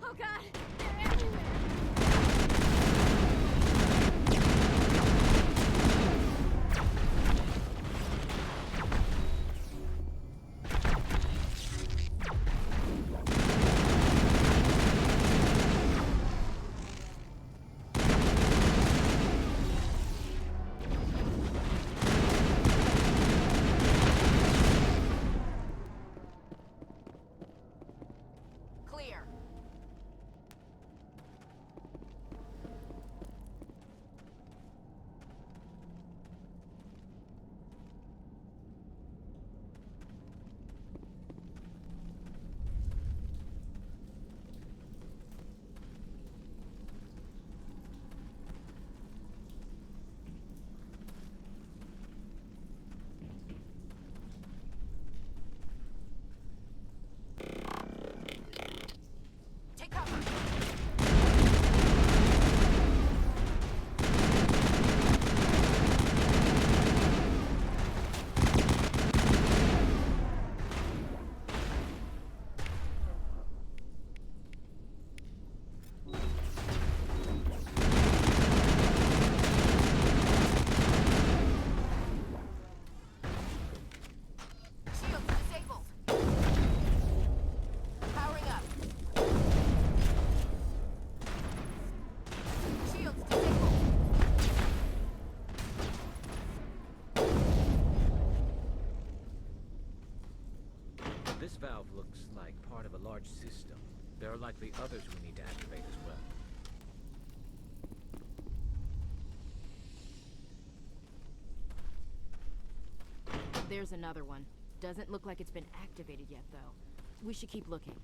Oh god, they're everywhere. This valve looks like part of a large system. There are likely others we need to activate as well. There's another one. Doesn't look like it's been activated yet, though. We should keep looking.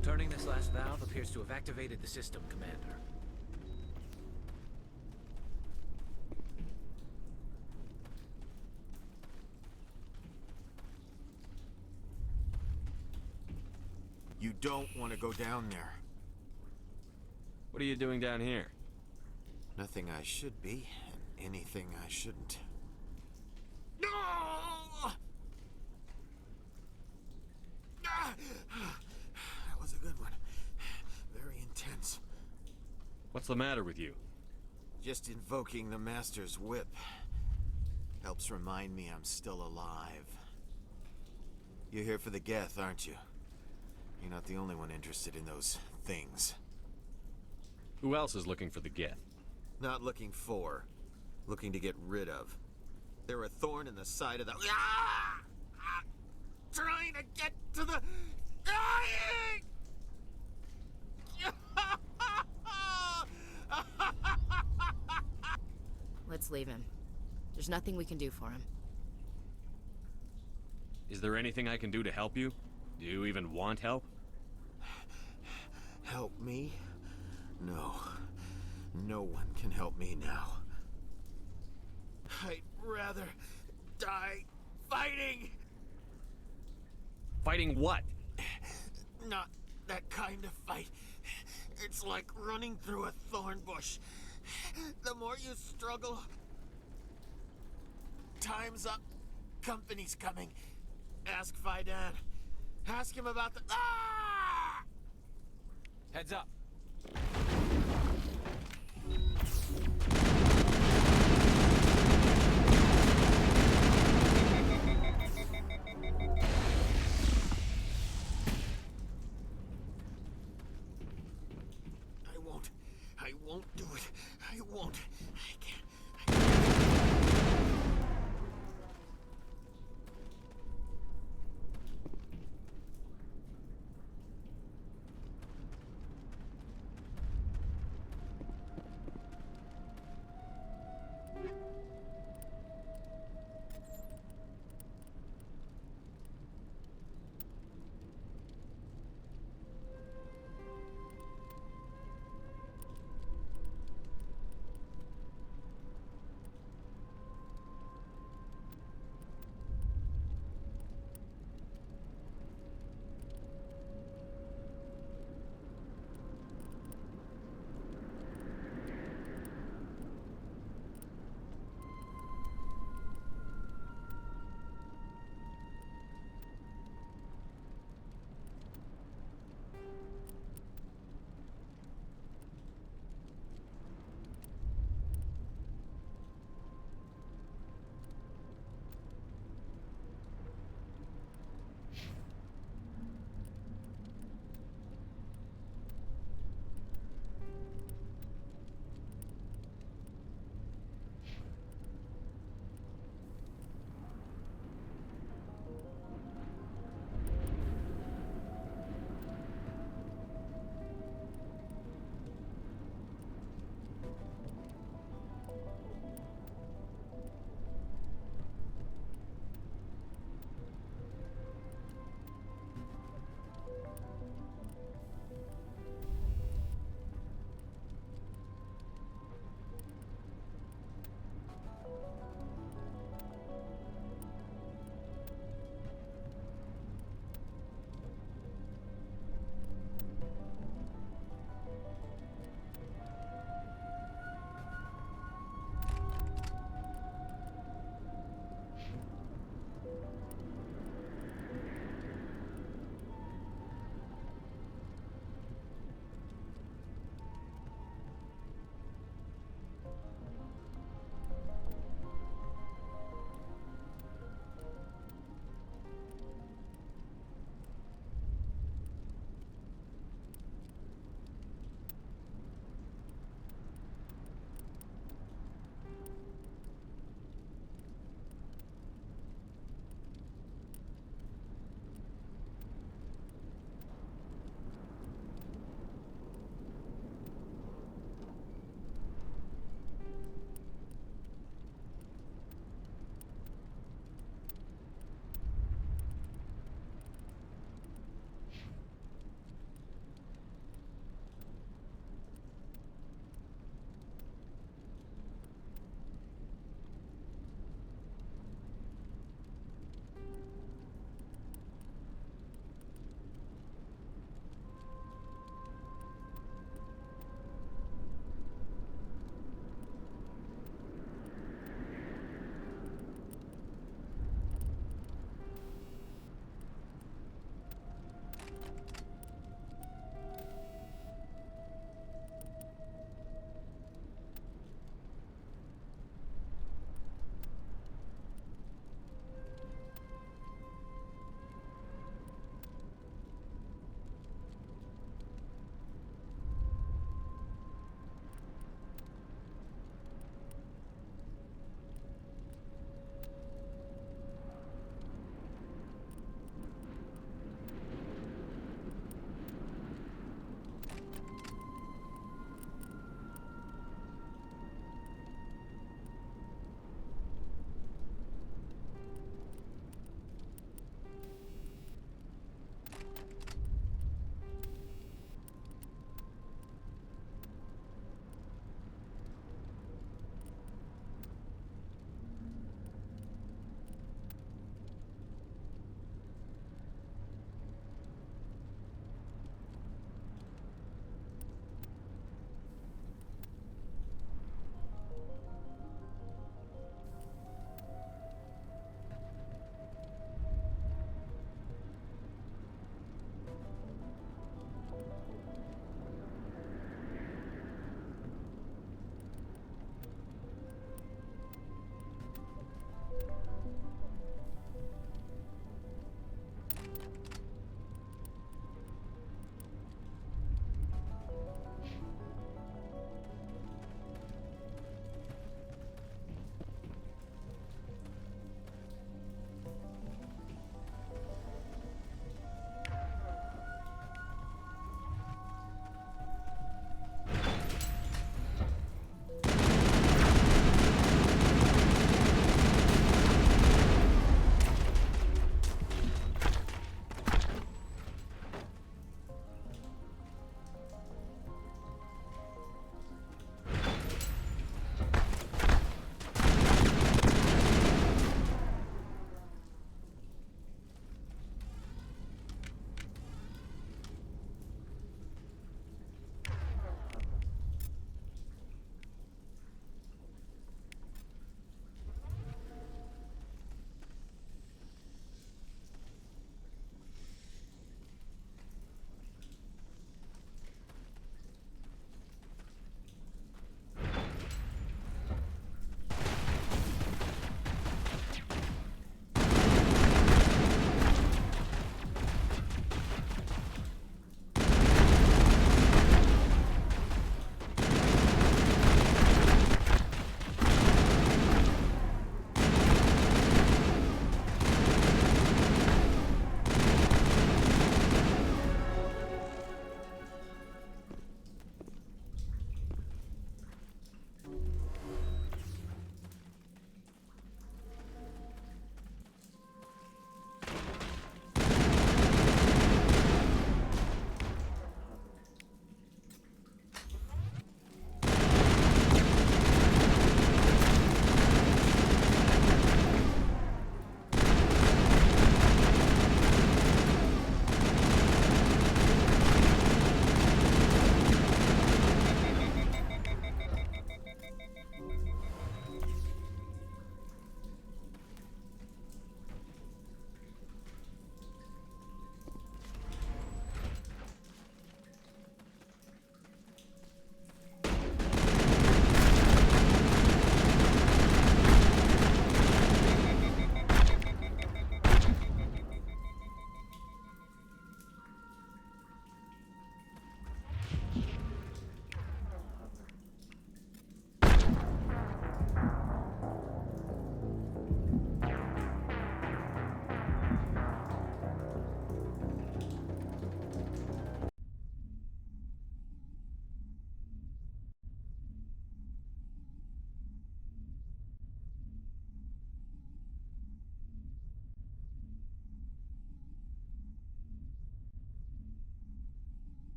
Turning this last valve appears to have activated the system, Commander. don't want to go down there. What are you doing down here? Nothing I should be, and anything I shouldn't. No! That was a good one. Very intense. What's the matter with you? Just invoking the Master's whip helps remind me I'm still alive. You're here for the Geth, aren't you? You're not the only one interested in those things. Who else is looking for the Geth? Not looking for, looking to get rid of. They're a thorn in the side of the... Ah! Ah! Trying to get to the... Dying! Let's leave him. There's nothing we can do for him. Is there anything I can do to help you? Do you even want help? Help me? No. No one can help me now. I'd rather die fighting! Fighting what? Not that kind of fight. It's like running through a thorn bush. The more you struggle... Time's up. Company's coming. Ask Faidan. Ask him about the... Ah! Heads up. I won't do it. I won't. I can't.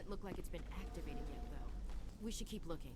Doesn't look like it's been activated yet, though. We should keep looking.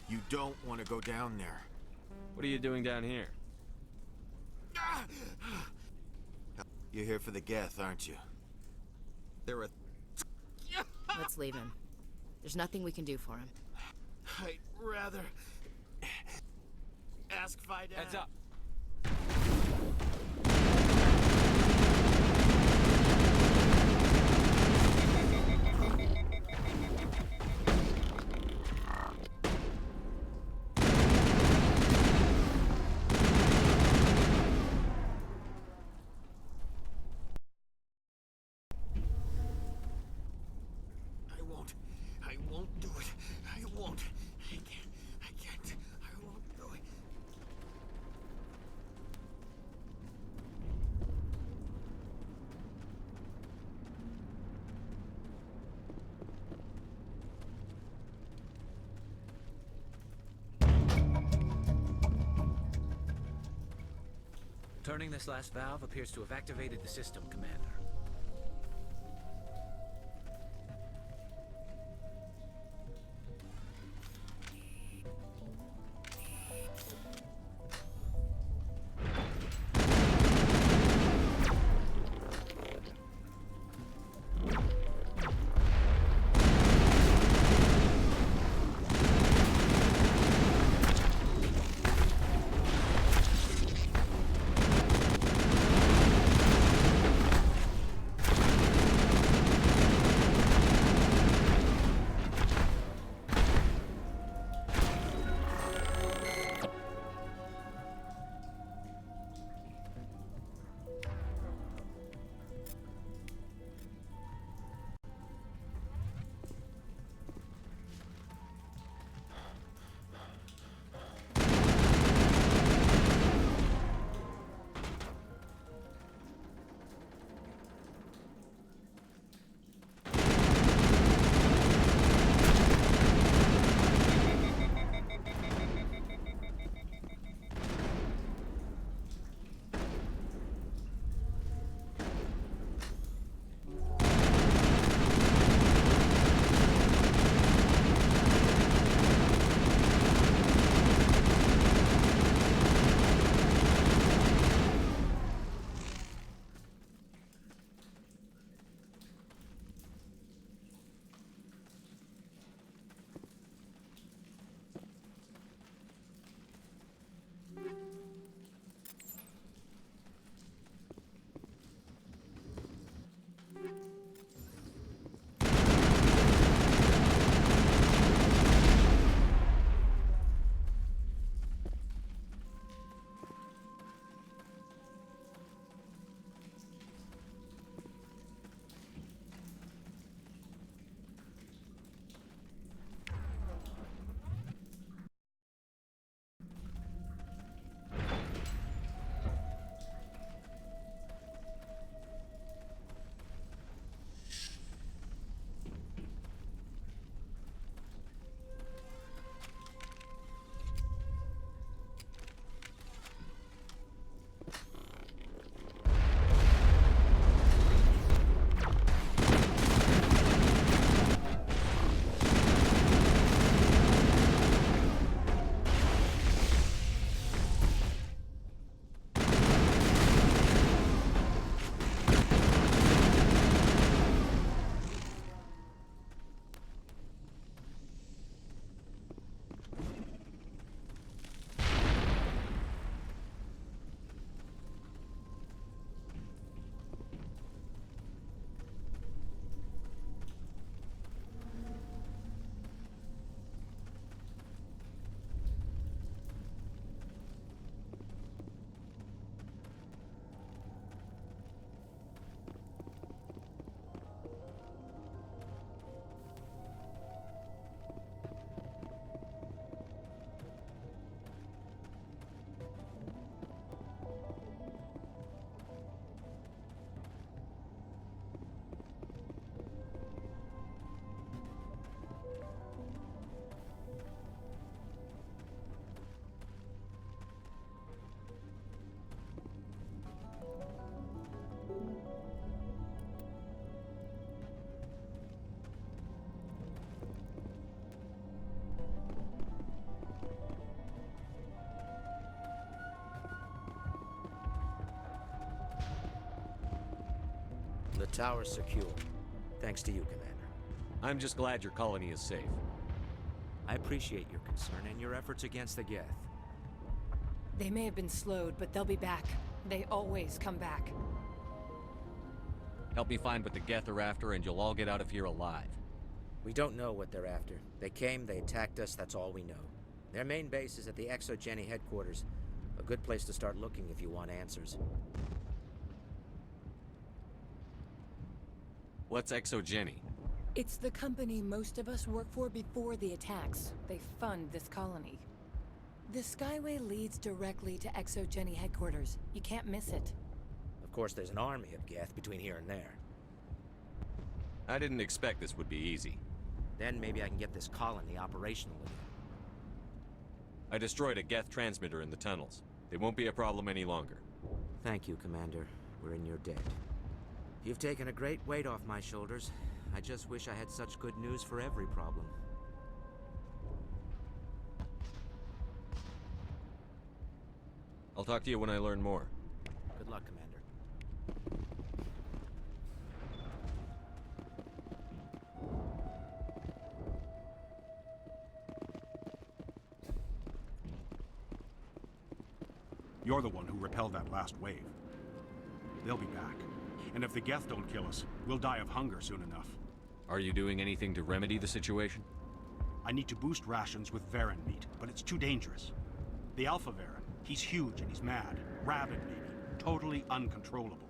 You don't want to go down there. What are you doing down here? You're here for the Geth, aren't you? There are... Let's leave him. There's nothing we can do for him. I'd rather... ask Fidel. Heads up. I won't do it. I won't. I can't. I won't do it. Turning this last valve appears to have activated the system, Commander. Tower's secure. Thanks to you, Commander. I'm just glad your colony is safe. I appreciate your concern and your efforts against the Geth. They may have been slowed, but they'll be back. They always come back. Help me find what the Geth are after, and you'll all get out of here alive. We don't know what they're after. They came, they attacked us, that's all we know. Their main base is at the Exogeny headquarters. A good place to start looking if you want answers. What's Exogeny? It's the company most of us work for before the attacks. They fund this colony. The Skyway leads directly to Exogeny headquarters. You can't miss it. Of course, there's an army of Geth between here and there. I didn't expect this would be easy. Then maybe I can get this colony operational again. I destroyed a Geth transmitter in the tunnels. They won't be a problem any longer. Thank you, Commander. We're in your debt. You've taken a great weight off my shoulders. I just wish I had such good news for every problem. I'll talk to you when I learn more. Good luck, Commander. You're the one who repelled that last wave. They'll be back. And if the Geth don't kill us, we'll die of hunger soon enough. Are you doing anything to remedy the situation? I need to boost rations with Varen meat, but it's too dangerous. The Alpha Varen, he's huge and he's mad. Rabid, maybe. Totally uncontrollable.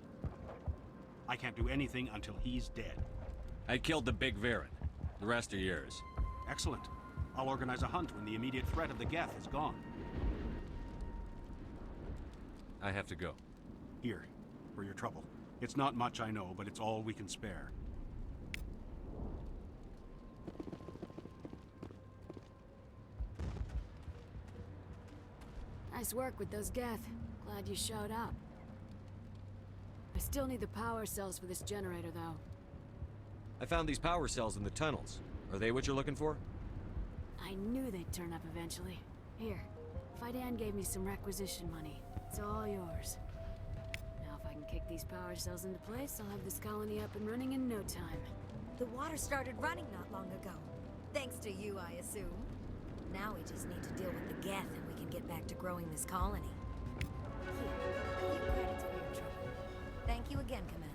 I can't do anything until he's dead. I killed the big Varen. The rest are yours. Excellent. I'll organize a hunt when the immediate threat of the Geth is gone. I have to go. Here, for your trouble. It's not much, I know, but it's all we can spare. Nice work with those Geth. Glad you showed up. I still need the power cells for this generator, though. I found these power cells in the tunnels. Are they what you're looking for? I knew they'd turn up eventually. Here, Fidan gave me some requisition money. It's all yours. Now if I can kick these power cells into place, I'll have this colony up and running in no time. The water started running not long ago. Thanks to you, I assume. Now we just need to deal with the Geth and we can get back to growing this colony. Here, a few credits for your trouble. Thank you again, Commander.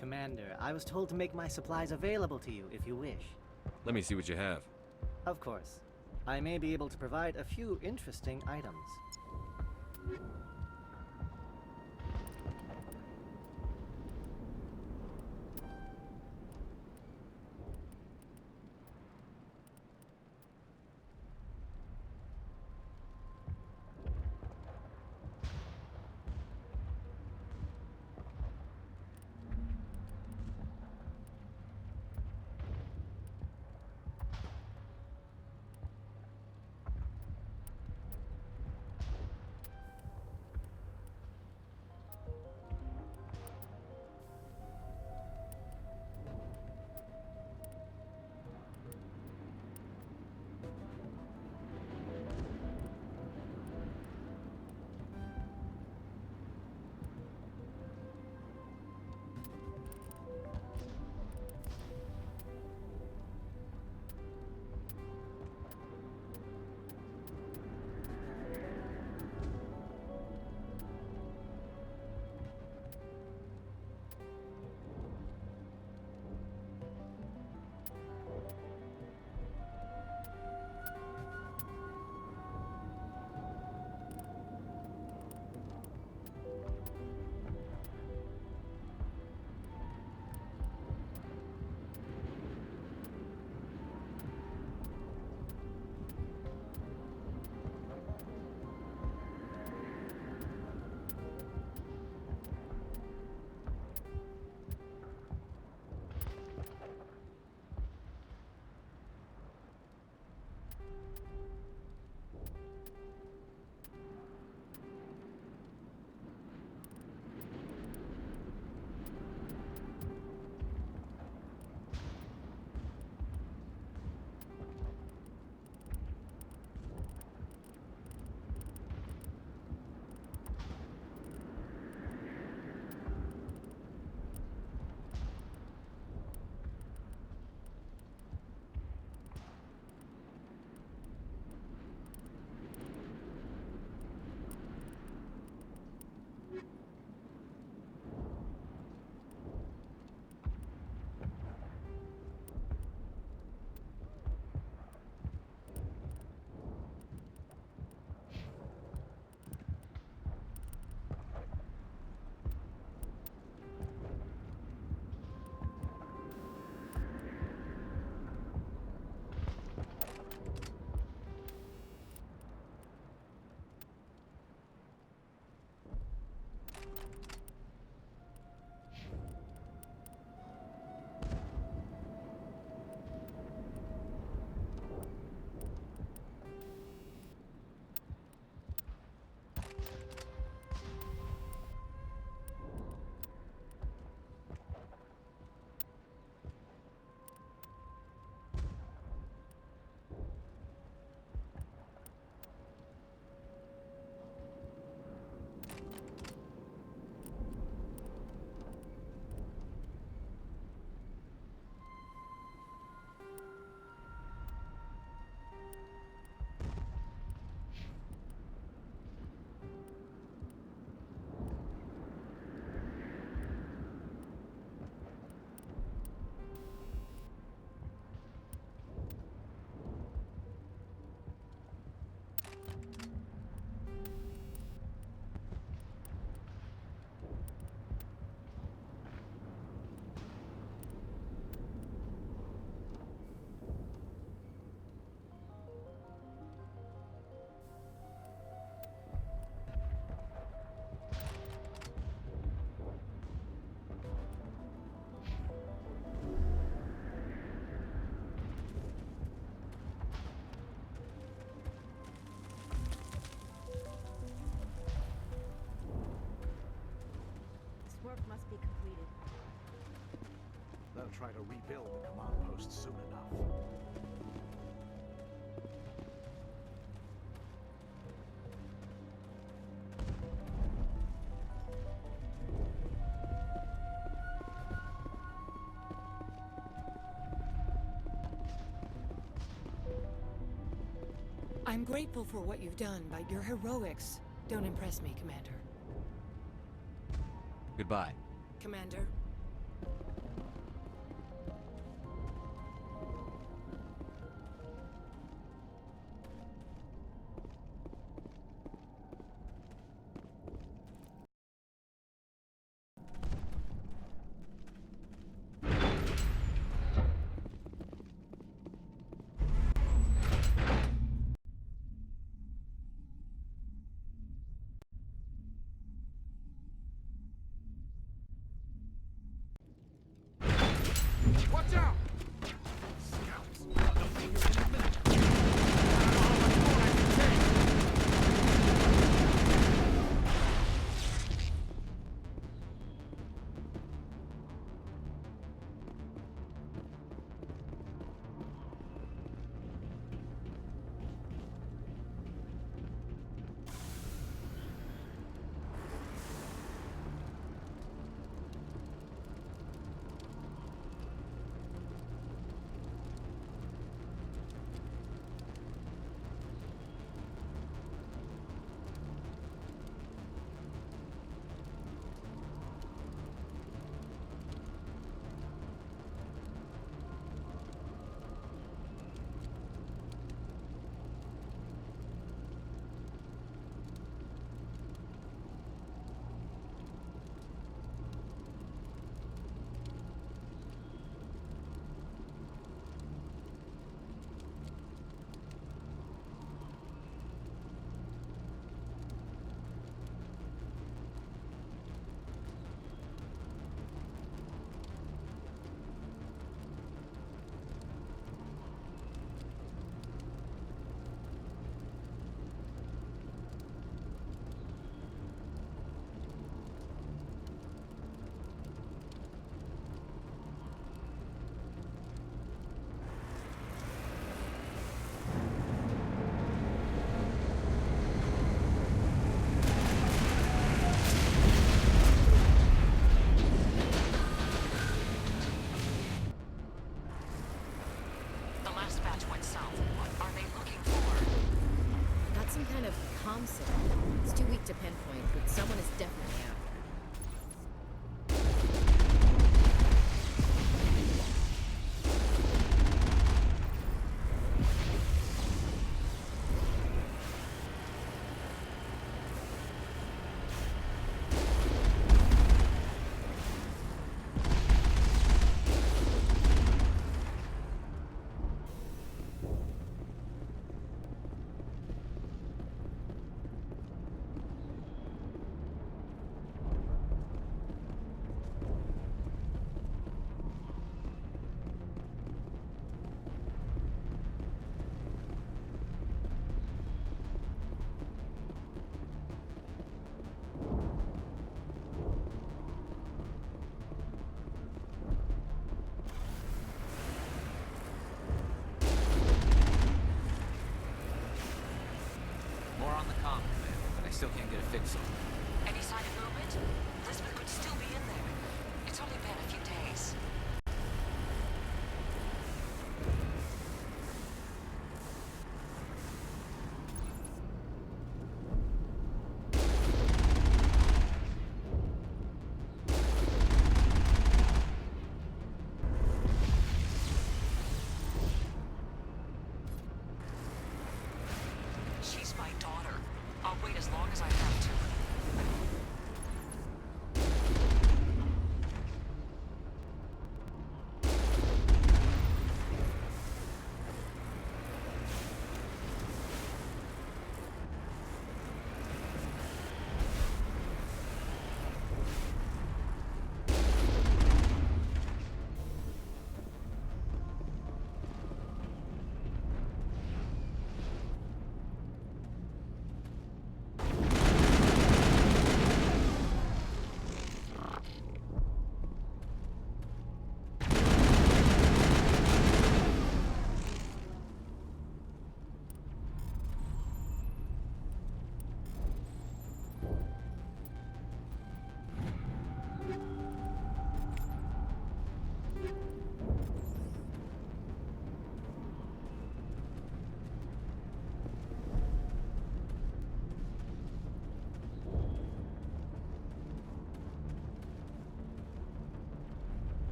Commander, I was told to make my supplies available to you if you wish. Let me see what you have. Of course. I may be able to provide a few interesting items. work must be completed. They'll try to rebuild the command post soon enough. I'm grateful for what you've done, but your heroics don't impress me, Commander. Goodbye. Commander? got some kind of comm signal. It's too weak to pinpoint, but someone is definitely out. More on the comm, Commander, but I still can't get a fix on it. Any sign of movement? Elizabeth could still be in there. It's only been a few days. She's my daughter. I'll wait as long as I have to.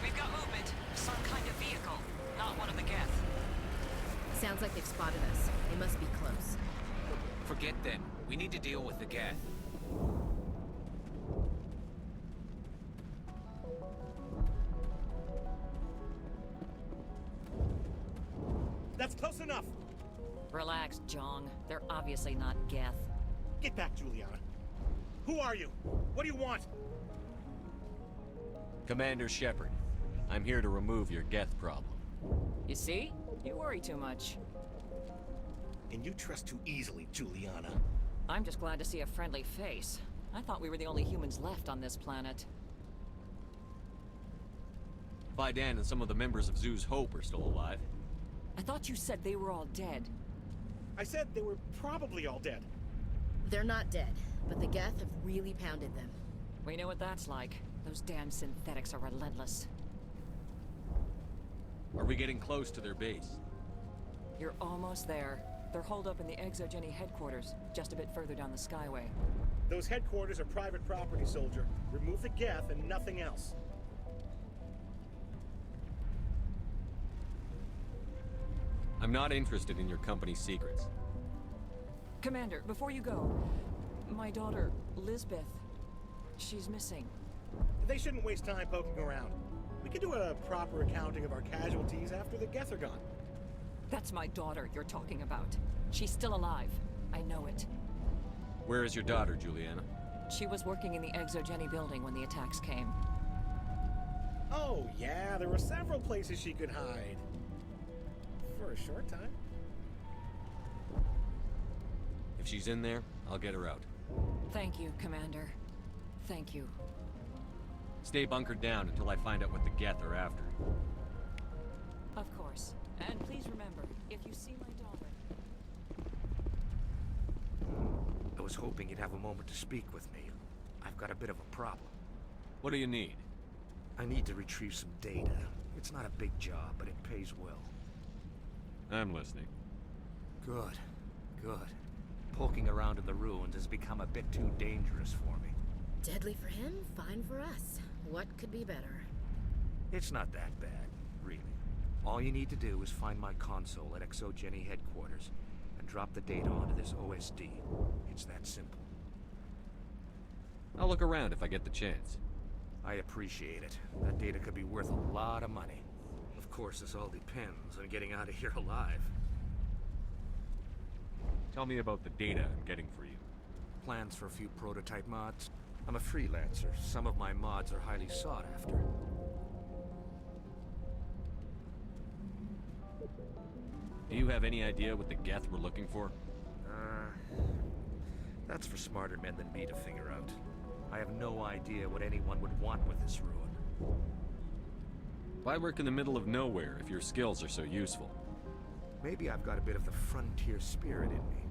We've got movement. Some kind of vehicle. Not one of the Geth. Sounds like they've spotted us. They must be close. Forget them. We need to deal with the Geth. That's close enough! Relax, Jong. They're obviously not Geth. Get back, Juliana. Who are you? What do you want? Commander Shepard, I'm here to remove your Geth problem. You see? You worry too much. And you trust too easily, Juliana. I'm just glad to see a friendly face. I thought we were the only humans left on this planet. Vidan and some of the members of Zoo's Hope are still alive. I thought you said they were all dead. I said they were probably all dead. They're not dead, but the Geth have really pounded them. We know what that's like. Those damn synthetics are relentless. Are we getting close to their base? You're almost there. They're holed up in the Exogeny headquarters, just a bit further down the Skyway. Those headquarters are private property, soldier. Remove the Geth and nothing else. I'm not interested in your company's secrets. Commander, before you go, my daughter, Lisbeth, she's missing. They shouldn't waste time poking around. We can do a proper accounting of our casualties after the Geth are gone. That's my daughter you're talking about. She's still alive. I know it. Where is your daughter, Juliana? She was working in the Exogeny building when the attacks came. Oh, yeah, there were several places she could hide. For a short time. If she's in there, I'll get her out. Thank you, Commander. Thank you. Stay bunkered down until I find out what the Geth are after. Of course. And please remember, if you see my daughter... I was hoping you'd have a moment to speak with me. I've got a bit of a problem. What do you need? I need to retrieve some data. It's not a big job, but it pays well. I'm listening. Good. Good. Poking around in the ruins has become a bit too dangerous for me. Deadly for him, fine for us. What could be better? It's not that bad, really. All you need to do is find my console at ExoGeni headquarters and drop the data onto this OSD. It's that simple. I'll look around if I get the chance. I appreciate it. That data could be worth a lot of money. Of course, this all depends on getting out of here alive. Tell me about the data I'm getting for you. Plans for a few prototype mods. I'm a freelancer. Some of my mods are highly sought after. Do you have any idea what the Geth were looking for? That's for smarter men than me to figure out. I have no idea what anyone would want with this ruin. Why work in the middle of nowhere if your skills are so useful? Maybe I've got a bit of the frontier spirit in me.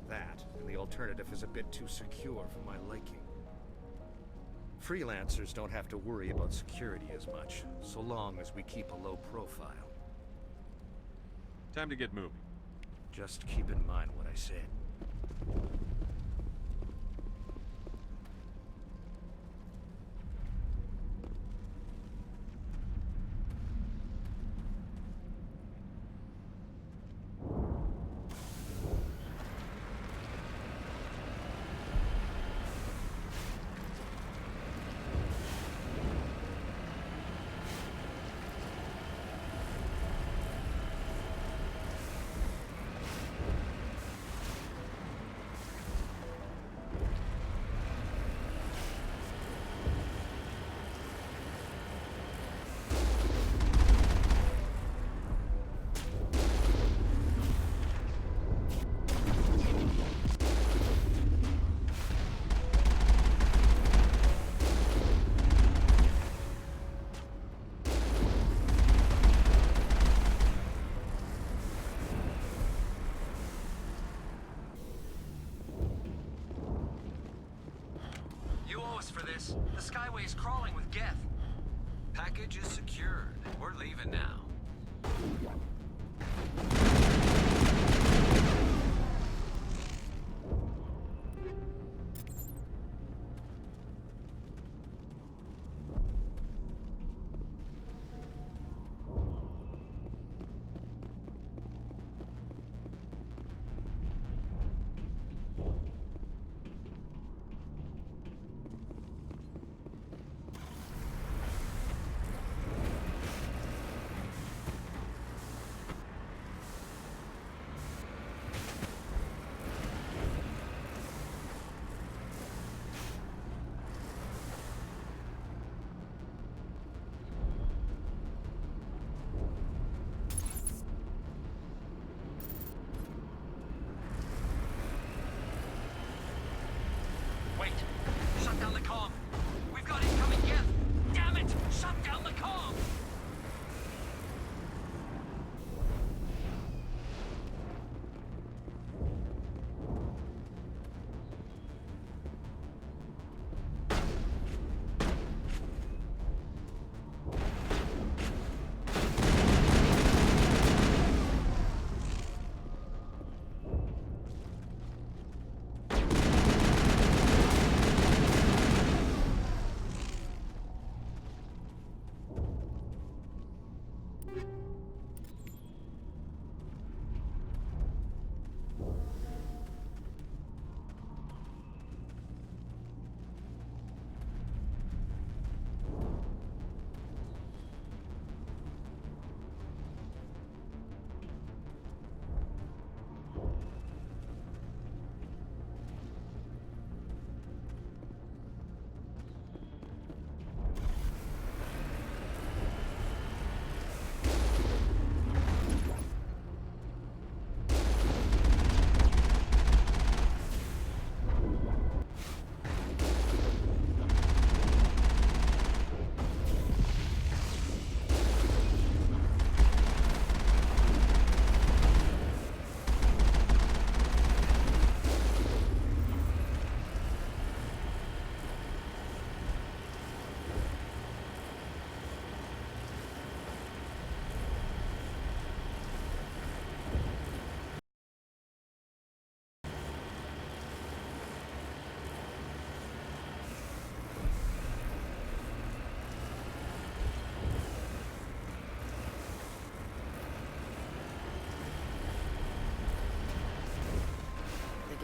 That, and the alternative is a bit too secure for my liking. Freelancers don't have to worry about security as much, so long as we keep a low profile. Time to get moving. Just keep in mind what I said. For this, the Skyway is crawling with Geth. Package is secured. We're leaving now.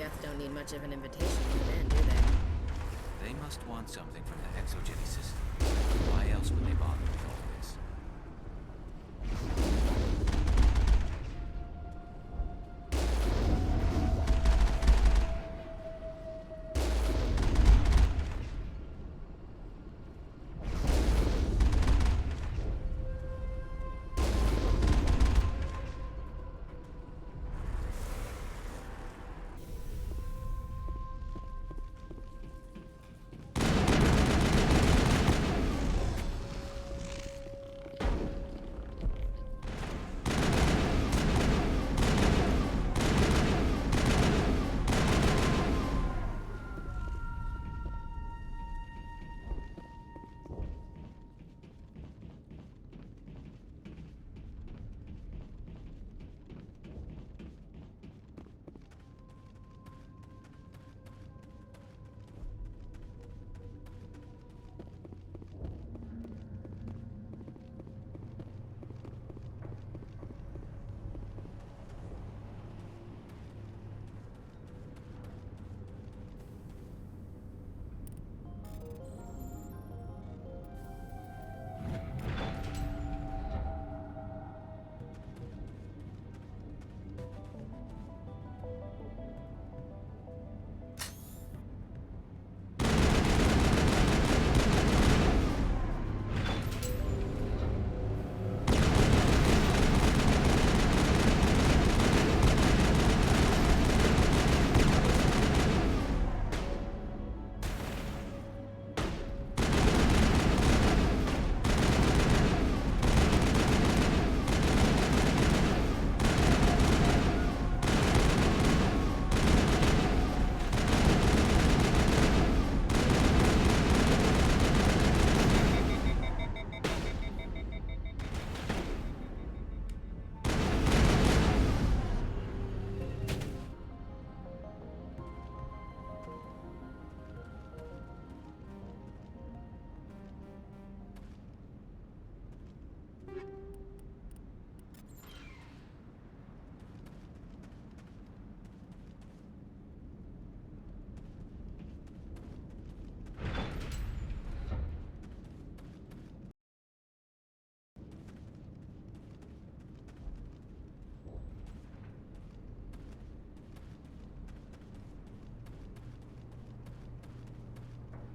Geth don't need much of an invitation to move in, do they? They must want something from the exogeny system. Why else would they bother with all this?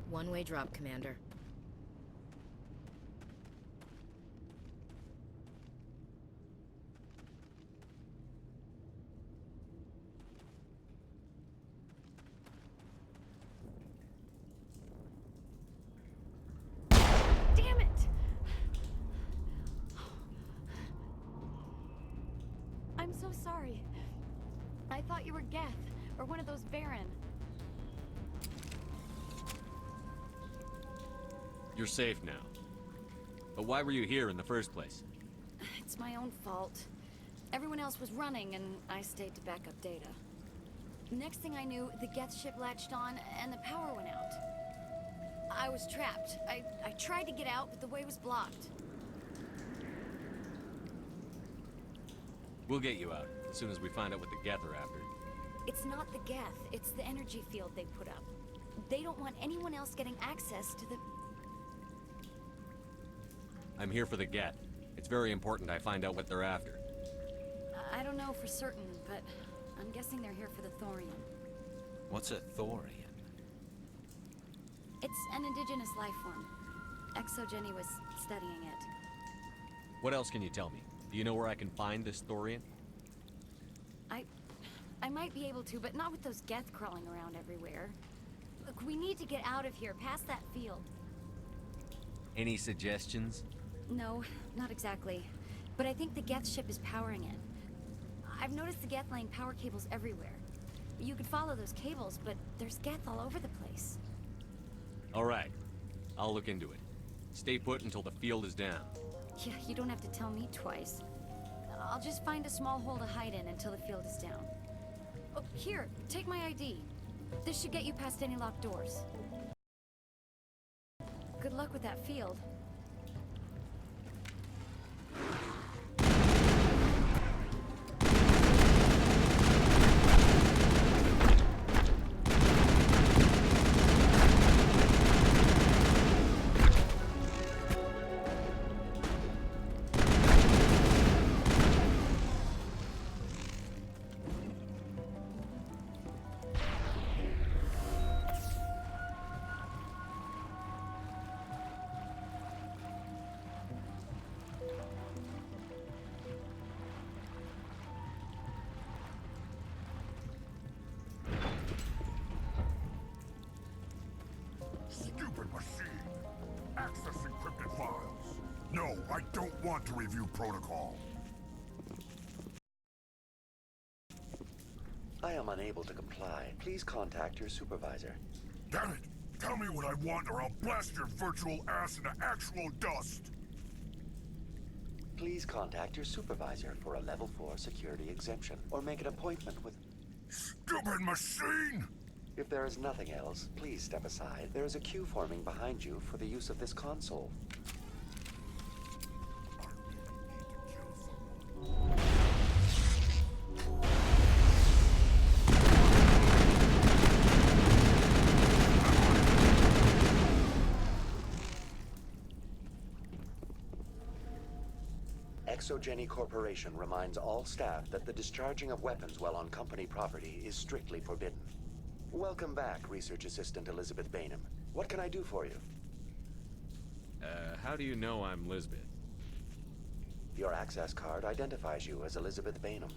One-way drop, Commander. Damn it! I'm so sorry. I thought you were Geth, or one of those Varen. You're safe now. But why were you here in the first place? It's my own fault. Everyone else was running, and I stayed to back up data. Next thing I knew, the Geth ship latched on, and the power went out. I was trapped. I tried to get out, but the way was blocked. We'll get you out, as soon as we find out what the Geth are after. It's not the Geth, it's the energy field they put up. They don't want anyone else getting access to the... I'm here for the Geth. It's very important I find out what they're after. I don't know for certain, but I'm guessing they're here for the thorium. What's a thorium? It's an indigenous life form. Exogeny was studying it. What else can you tell me? Do you know where I can find this thorium? I might be able to, but not with those Geth crawling around everywhere. Look, we need to get out of here, past that field. Any suggestions? No, not exactly. But I think the Geth ship is powering it. I've noticed the Geth laying power cables everywhere. You could follow those cables, but there's Geth all over the place. All right. I'll look into it. Stay put until the field is down. Yeah, you don't have to tell me twice. I'll just find a small hole to hide in until the field is down. Oh, here, take my ID. This should get you past any locked doors. Good luck with that field. don't want to review protocol. I am unable to comply. Please contact your supervisor. Damn it! Tell me what I want or I'll blast your virtual ass into actual dust! Please contact your supervisor for a level 4 security exemption, or make an appointment with... Stupid machine! If there is nothing else, please step aside. There is a queue forming behind you for the use of this console. ExoGeni Corporation reminds all staff that the discharging of weapons while on company property is strictly forbidden. Welcome back, Research Assistant Elizabeth Bainham. What can I do for you? How do you know I'm Lisbeth? Your access card identifies you as Elizabeth Bainham.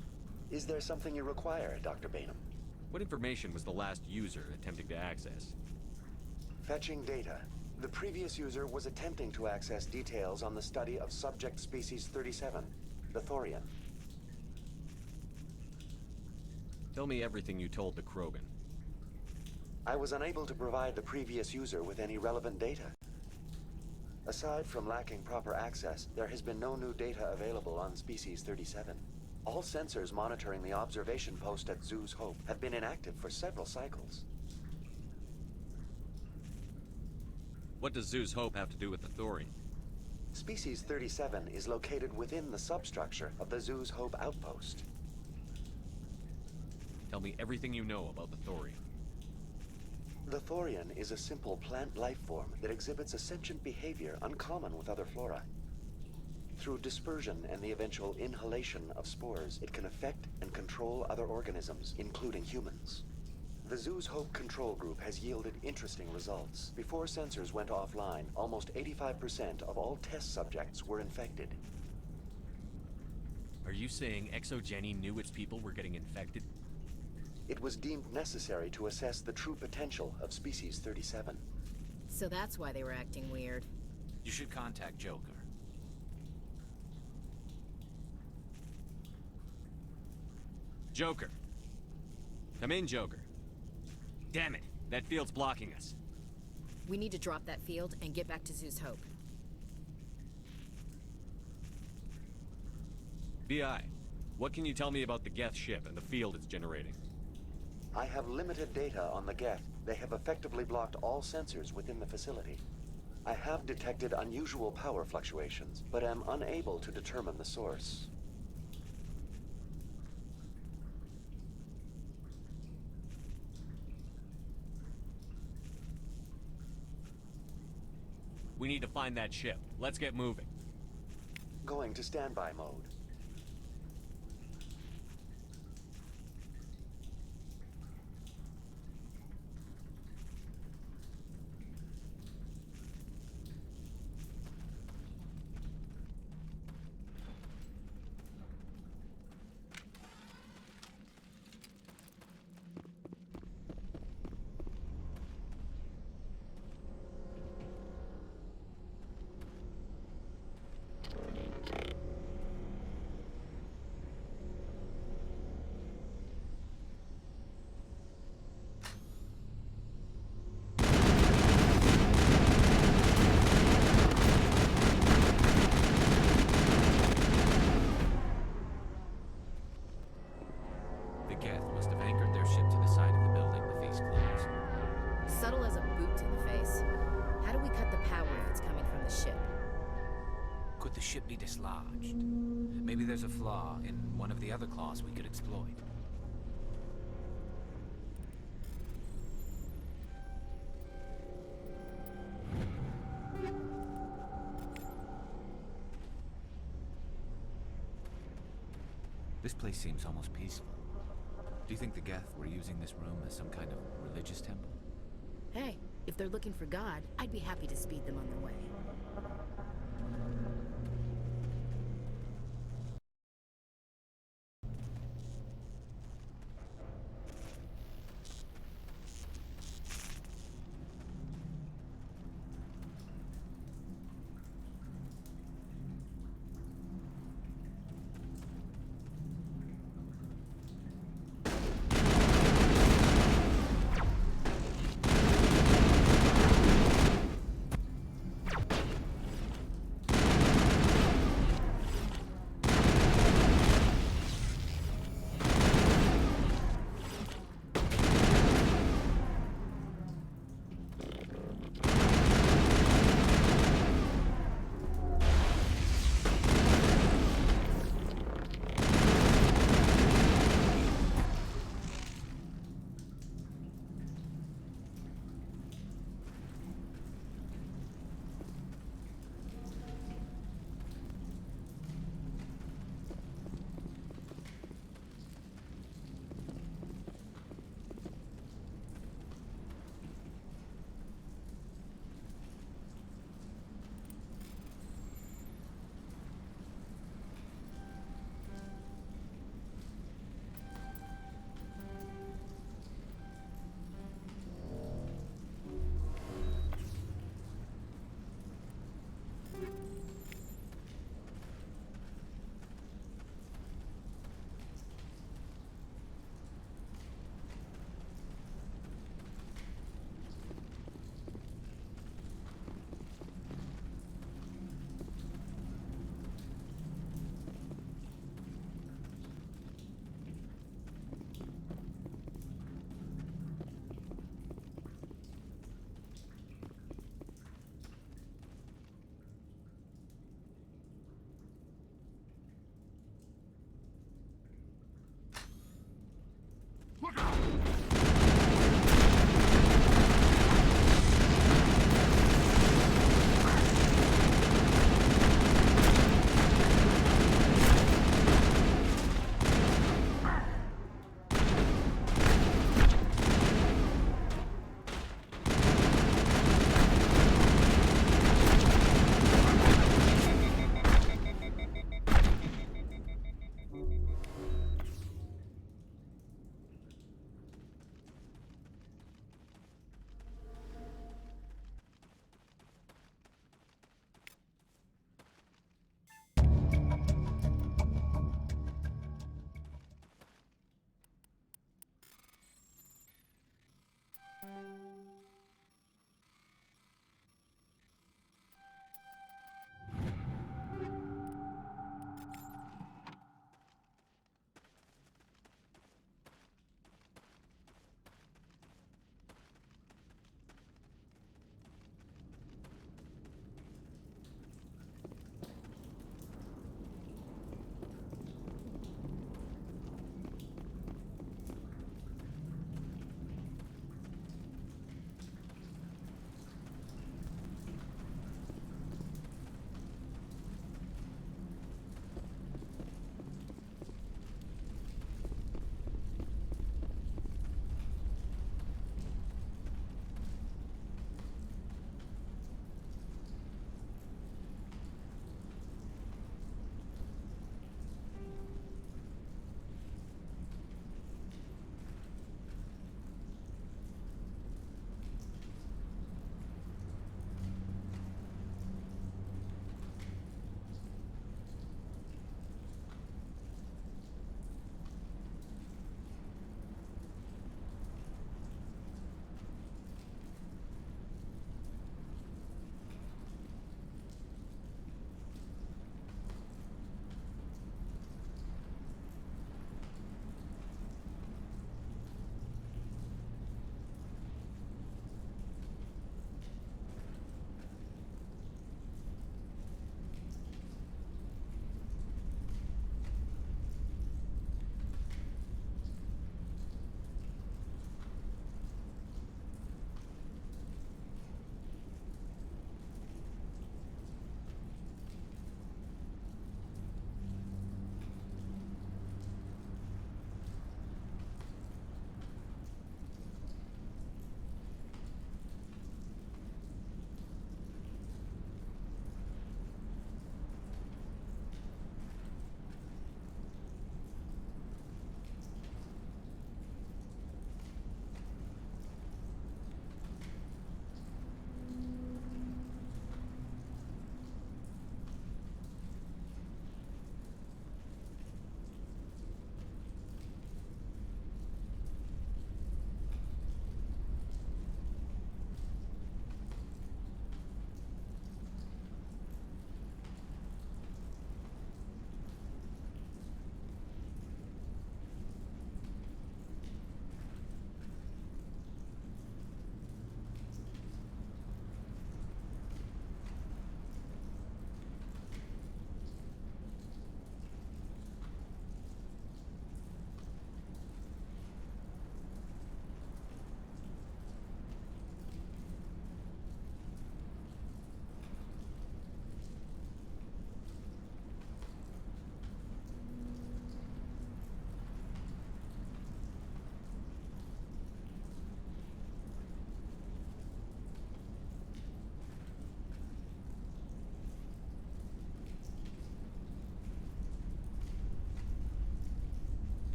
Is there something you require, Dr. Bainham? What information was the last user attempting to access? Fetching data. The previous user was attempting to access details on the study of subject species 37, the Thorian. Tell me everything you told the Krogan. I was unable to provide the previous user with any relevant data. Aside from lacking proper access, there has been no new data available on species 37. All sensors monitoring the observation post at Zoo's Hope have been inactive for several cycles. What does Zoo's Hope have to do with the Thorian? Species 37 is located within the substructure of the Zoo's Hope outpost. Tell me everything you know about the Thorian. The Thorian is a simple plant life form that exhibits a sentient behavior uncommon with other flora. Through dispersion and the eventual inhalation of spores, it can affect and control other organisms, including humans. The Zoo's Hope control group has yielded interesting results. Before sensors went offline, almost 85% of all test subjects were infected. Are you saying ExoGeni knew its people were getting infected? It was deemed necessary to assess the true potential of species 37. So that's why they were acting weird. You should contact Joker. Joker. Come in, Joker. Damn it, that field's blocking us. We need to drop that field and get back to Zoo's Hope. BI, what can you tell me about the Geth ship and the field it's generating? I have limited data on the Geth. They have effectively blocked all sensors within the facility. I have detected unusual power fluctuations, but am unable to determine the source. We need to find that ship. Let's get moving. Going to standby mode. Could the ship be dislodged? Maybe there's a flaw in one of the other claws we could exploit. This place seems almost peaceful. Do you think the Geth were using this room as some kind of religious temple? Hey, if they're looking for God, I'd be happy to speed them on their way.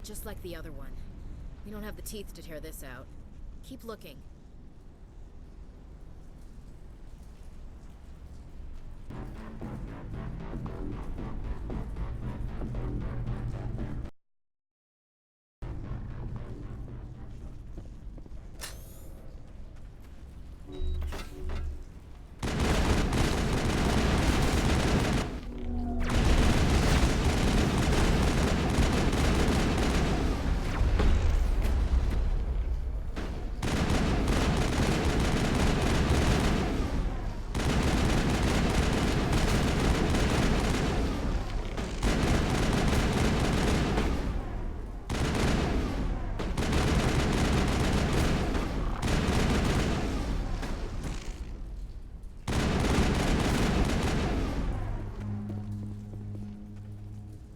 just like the other one. We don't have the teeth to tear this out. Keep looking.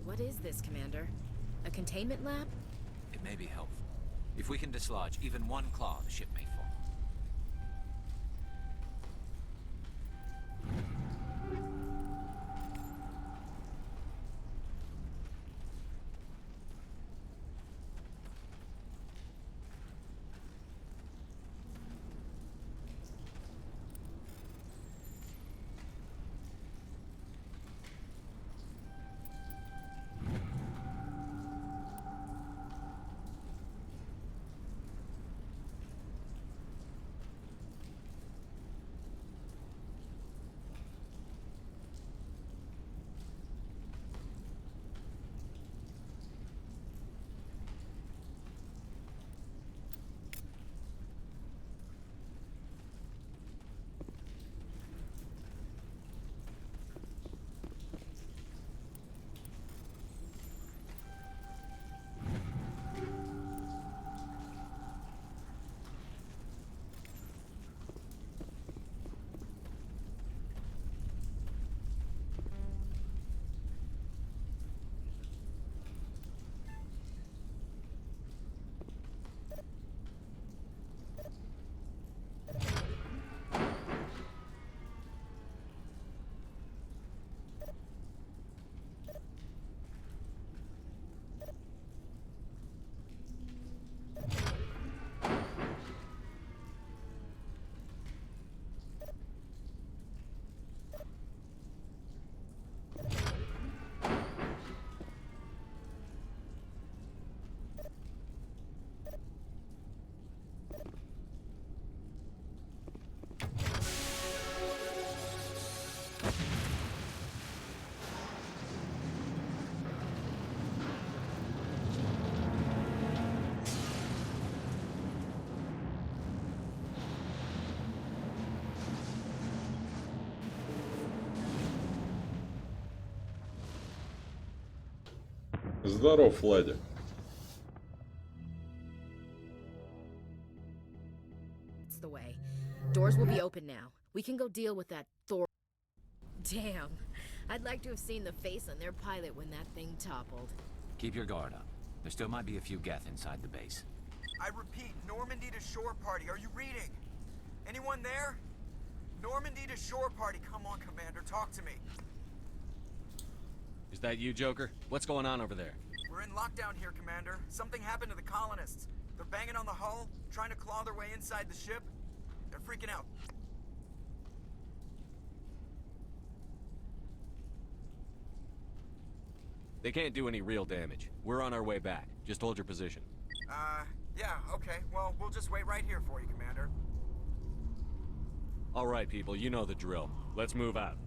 What is this, Commander? A containment lab? It may be helpful. If we can dislodge even one claw, the ship may fall. Здоров, Владик. It's the way. Doors will be open now. We can go deal with that Thor. Damn. I'd like to have seen the face on their pilot when that thing toppled. Keep your guard up. There still might be a few Geth inside the base. I repeat, Normandy to shore party. Are you reading? Anyone there? Normandy to shore party. Come on, Commander. Talk to me. Is that you, Joker? What's going on over there? We're in lockdown here, Commander. Something happened to the colonists. They're banging on the hull, trying to claw their way inside the ship. They're freaking out. They can't do any real damage. We're on our way back. Just hold your position. Yeah, okay. Well, we'll just wait right here for you, Commander. All right, people, you know the drill. Let's move out.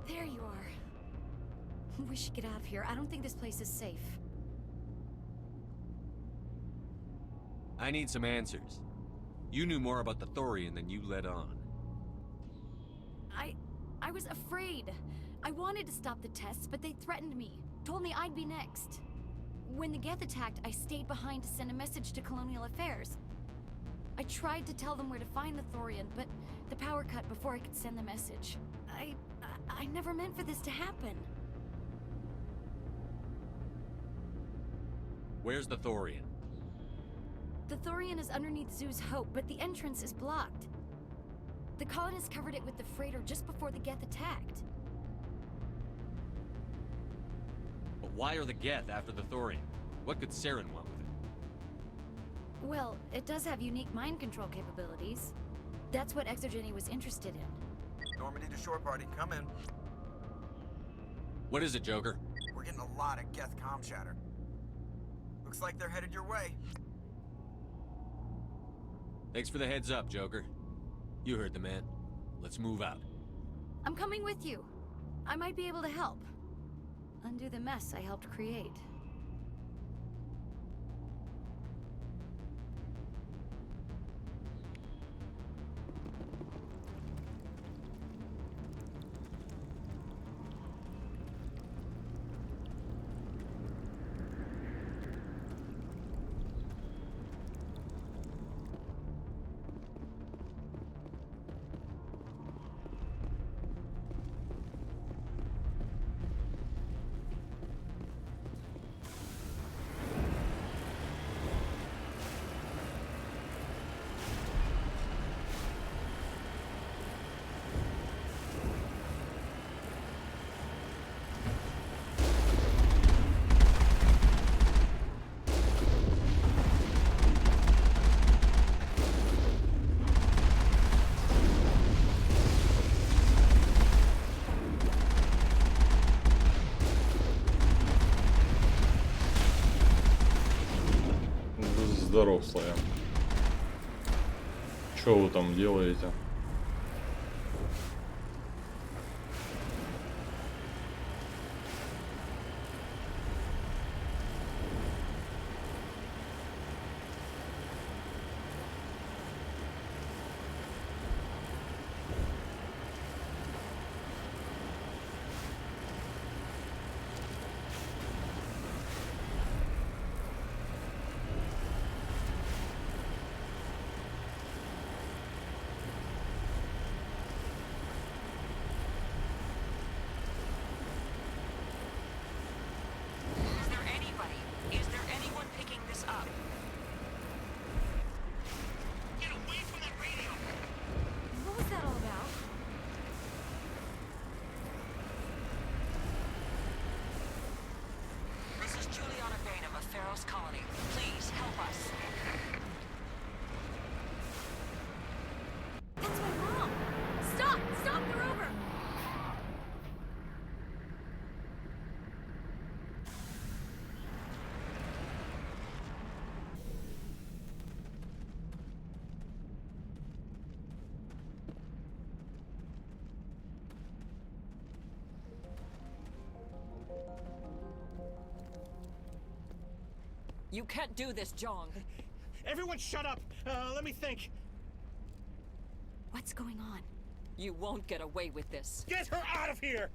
There you are. We should get out of here. I don't think this place is safe. I need some answers. You knew more about the Thorian than you let on. I was afraid. I wanted to stop the tests, but they threatened me. Told me I'd be next. When the Geth attacked, I stayed behind to send a message to Colonial Affairs. I tried to tell them where to find the Thorian, but the power cut before I could send the message. I never meant for this to happen. Where's the Thorian? The Thorian is underneath Zoo's Hope, but the entrance is blocked. The colonists covered it with the freighter just before the Geth attacked. But why are the Geth after the Thorian? What could Saren want with it? Well, it does have unique mind control capabilities. That's what Exogeny was interested in. Normandy to shore party, come in. What is it, Joker? We're getting a lot of Geth comm chatter. Looks like they're headed your way. Thanks for the heads up, Joker. You heard the man. Let's move out. I'm coming with you. I might be able to help. Undo the mess I helped create. Здоров, Славян. Что вы там делаете? Fera's colony. Please, help us. That's my mom! Stop! Stop! They're over! You can't do this, Jong. Everyone shut up! Let me think. What's going on? You won't get away with this. Get her out of here!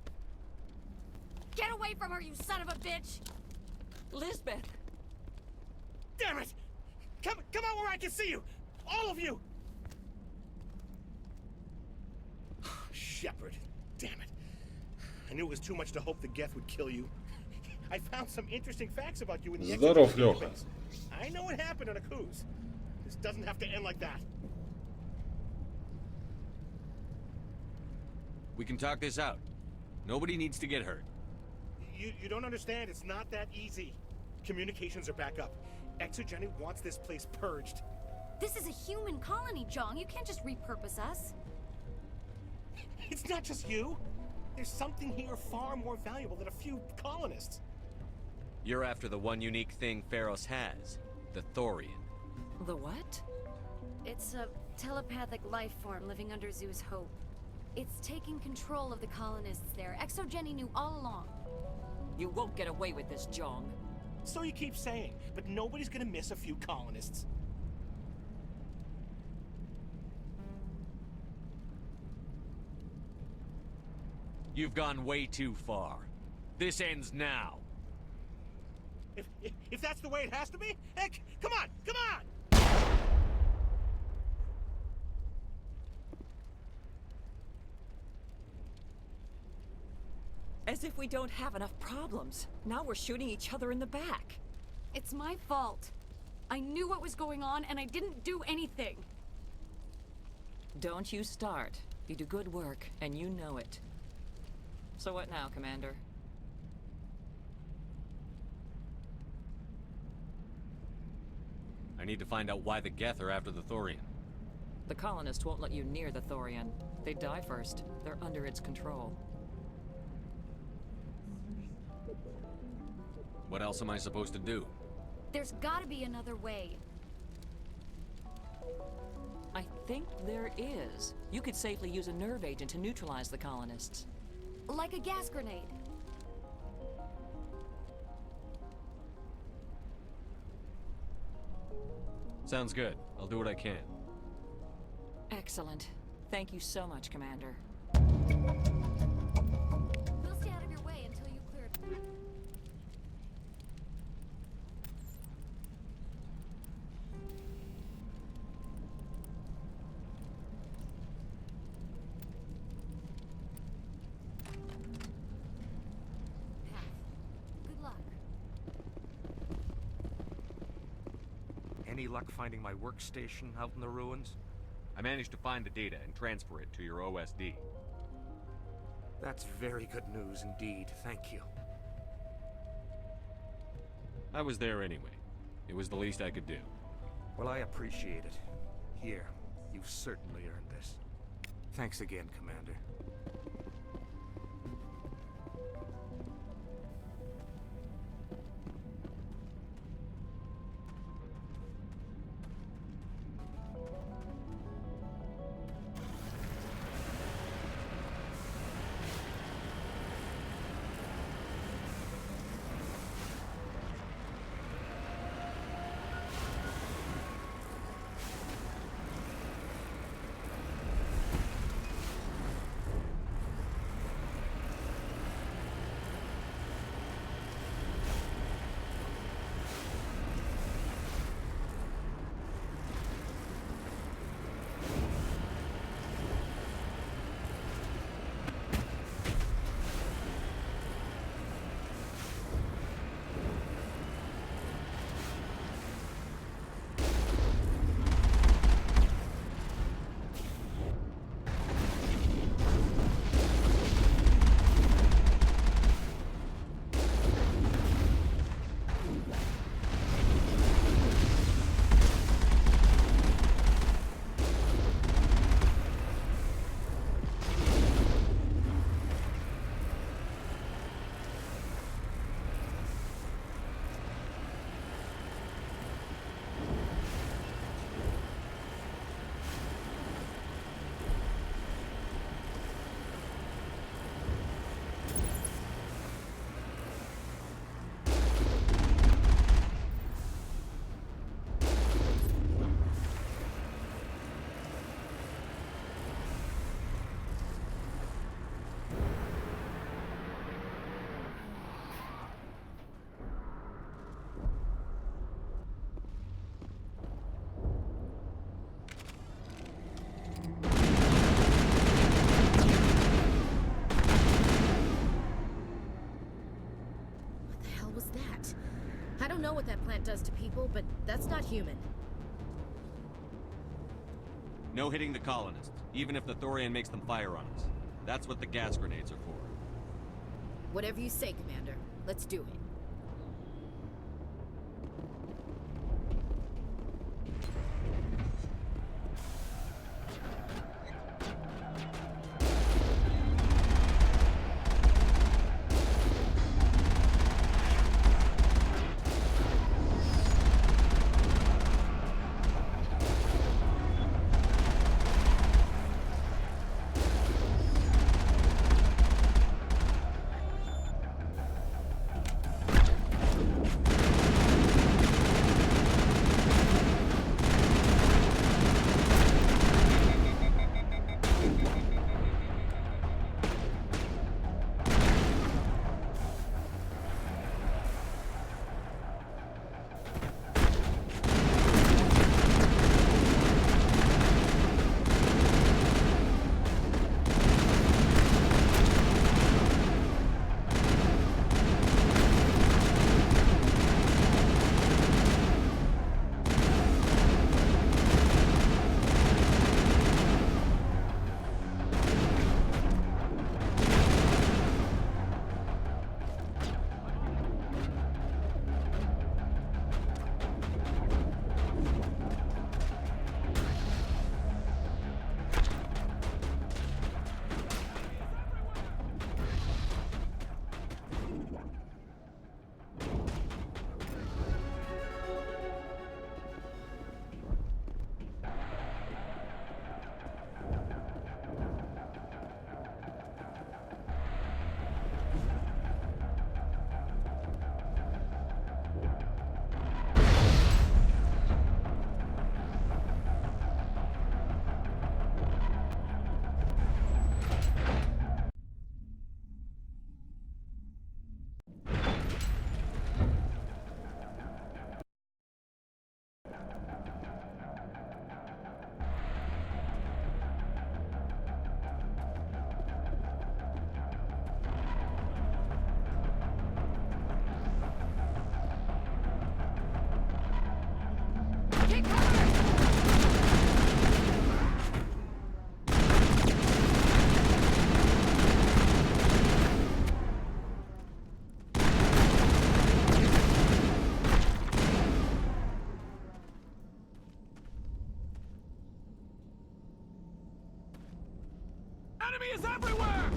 Get away from her, you son of a bitch! Lisbeth! Damn it! Come out where I can see you! All of you! Shepard, damn it. I knew it was too much to hope the Geth would kill you. I found some interesting facts about you in the Здоров, Exogeny Лёха. database. I know what happened on a cruise. This doesn't have to end like that. We can talk this out. Nobody needs to get hurt. You don't understand. It's not that easy. Communications are back up. Exogeny wants this place purged. This is a human colony, Jong. You can't just repurpose us. It's not just you. There's something here far more valuable than a few colonists. You're after the one unique thing Feros has, the Thorian. The what? It's a telepathic life form living under Zoo's Hope. It's taking control of the colonists there. Exogeny knew all along. You won't get away with this, Jong. So you keep saying, but nobody's gonna miss a few colonists. You've gone way too far. This ends now. If that's the way it has to be, heck, come on, come on! As if we don't have enough problems. Now we're shooting each other in the back. It's my fault. I knew what was going on, and I didn't do anything. Don't you start. You do good work, and you know it. So what now, Commander? I need to find out why the Geth are after the Thorian. The colonists won't let you near the Thorian. They die first. They're under its control. What else am I supposed to do? There's gotta be another way. I think there is. You could safely use a nerve agent to neutralize the colonists. Like a gas grenade. Sounds good. I'll do what I can. Excellent. Thank you so much, Commander. We'll stay out of your way until you clear it. Good luck. Any luck finding my workstation out in the ruins? I managed to find the data and transfer it to your OSD. That's very good news indeed. Thank you. I was there anyway. It was the least I could do. Well, I appreciate it. Here, you've certainly earned this. Thanks again, Commander. I don't know what that plant does to people, but that's not human. No hitting the colonists, even if the Thorian makes them fire on us. That's what the gas grenades are for. Whatever you say, Commander. Let's do it. Enemy is everywhere!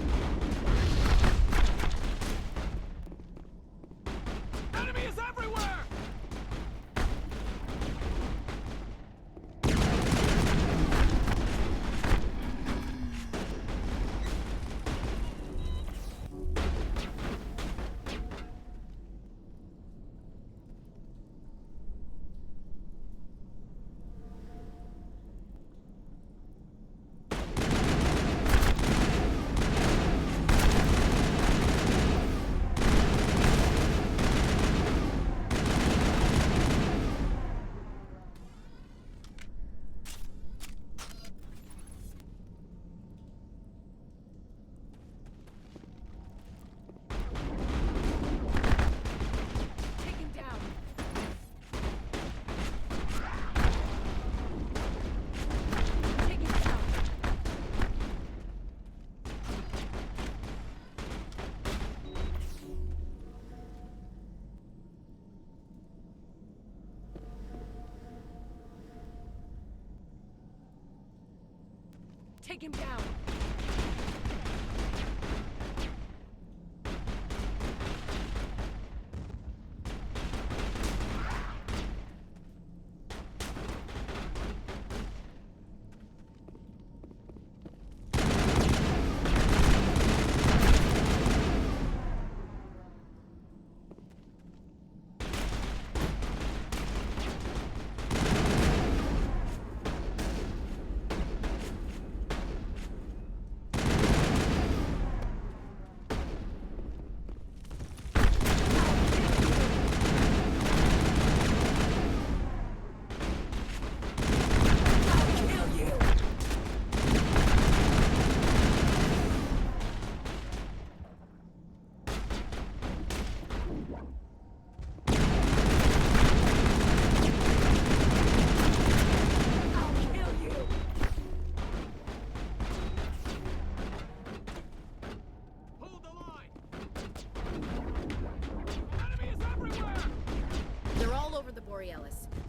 Enemy is everywhere! Take him down!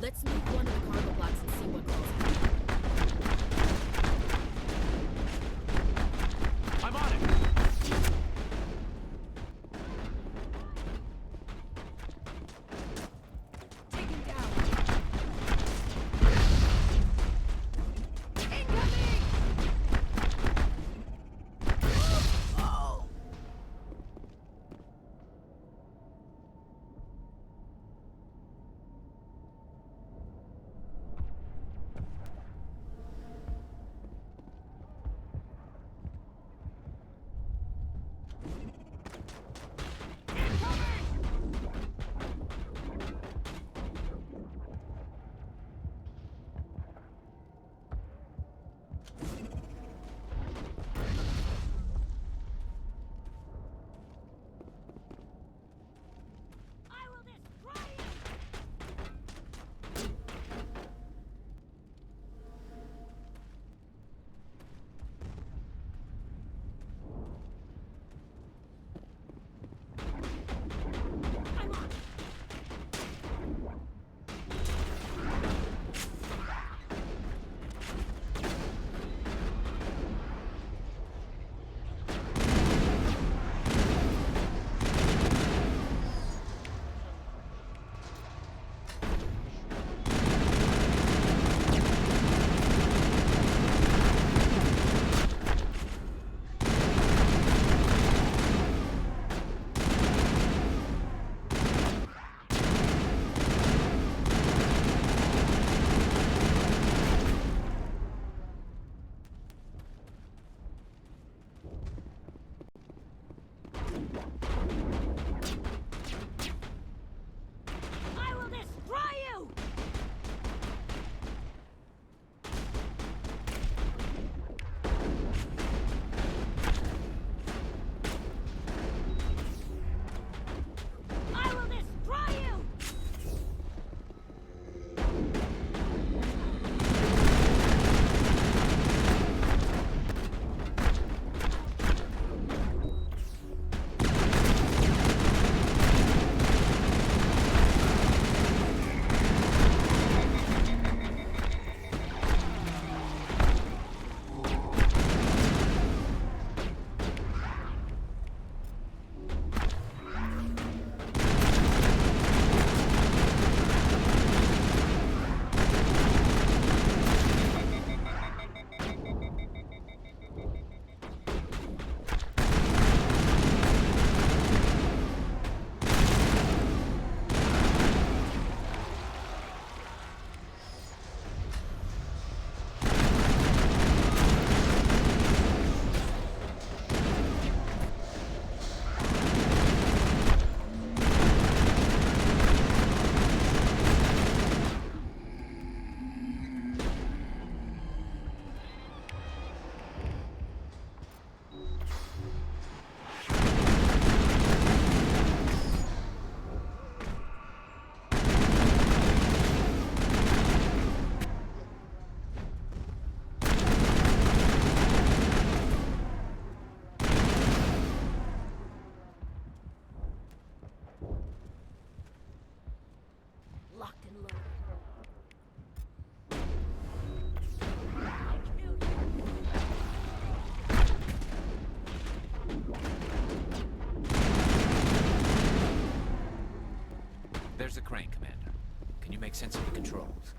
Let's move one of the cargo blocks and see what calls out. I'm on it! Take him down! Locked and loaded. There's the crane, Commander. Can you make sense of the controls?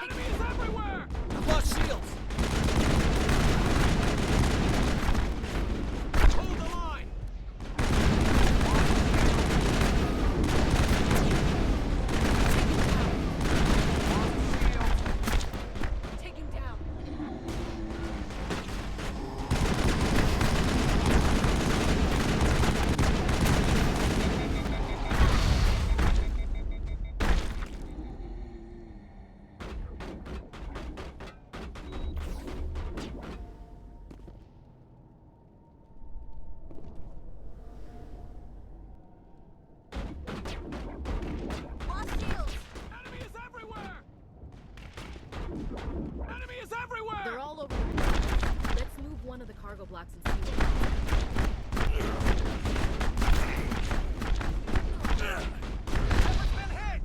Enemies everywhere! I've lost shields! Hold the line! Take him down. Lost shields! Enemy is everywhere! Enemy is everywhere! They're all over. Let's move one of the cargo blocks and see what Someone's been hit!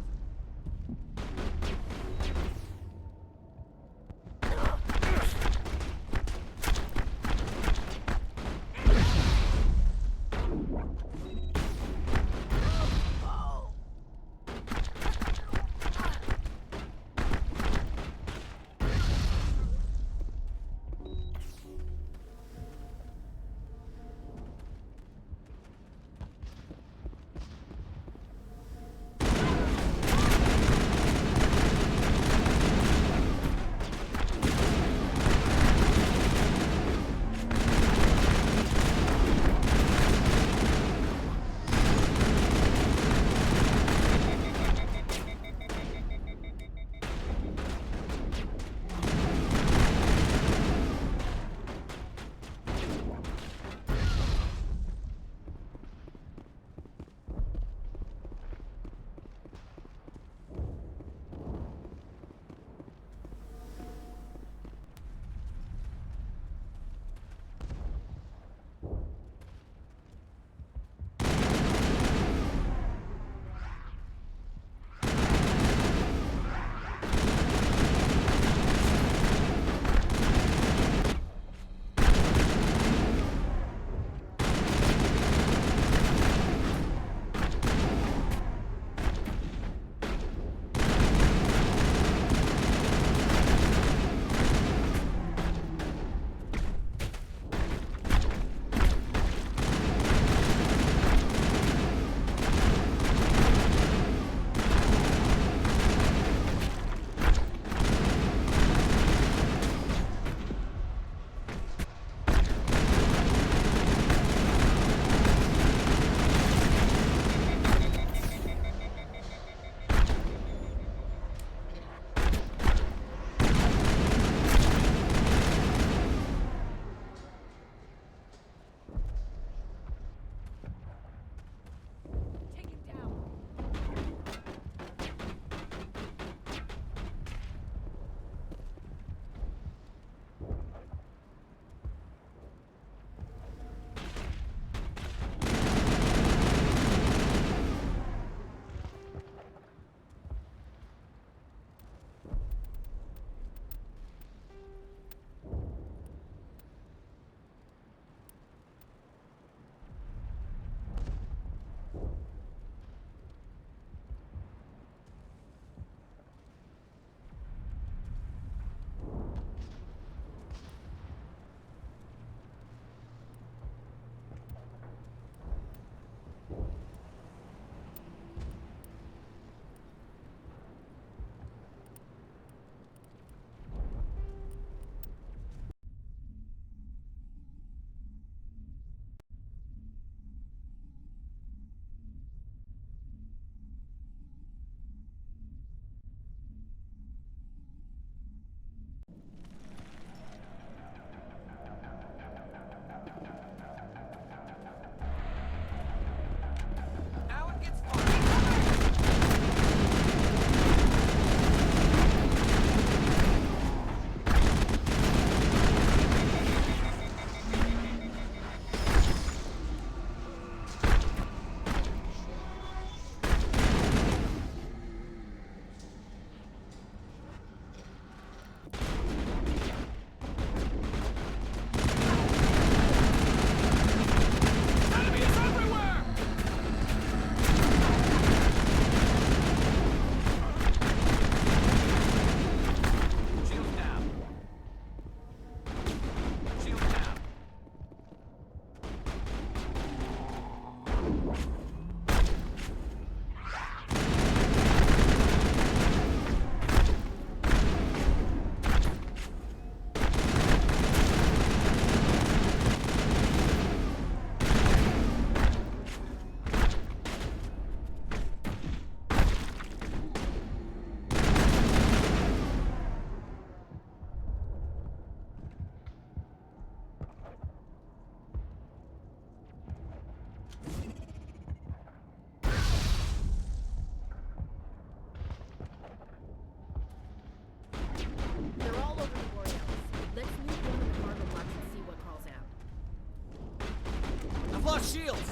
I've lost shields!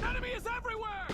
Enemy is everywhere!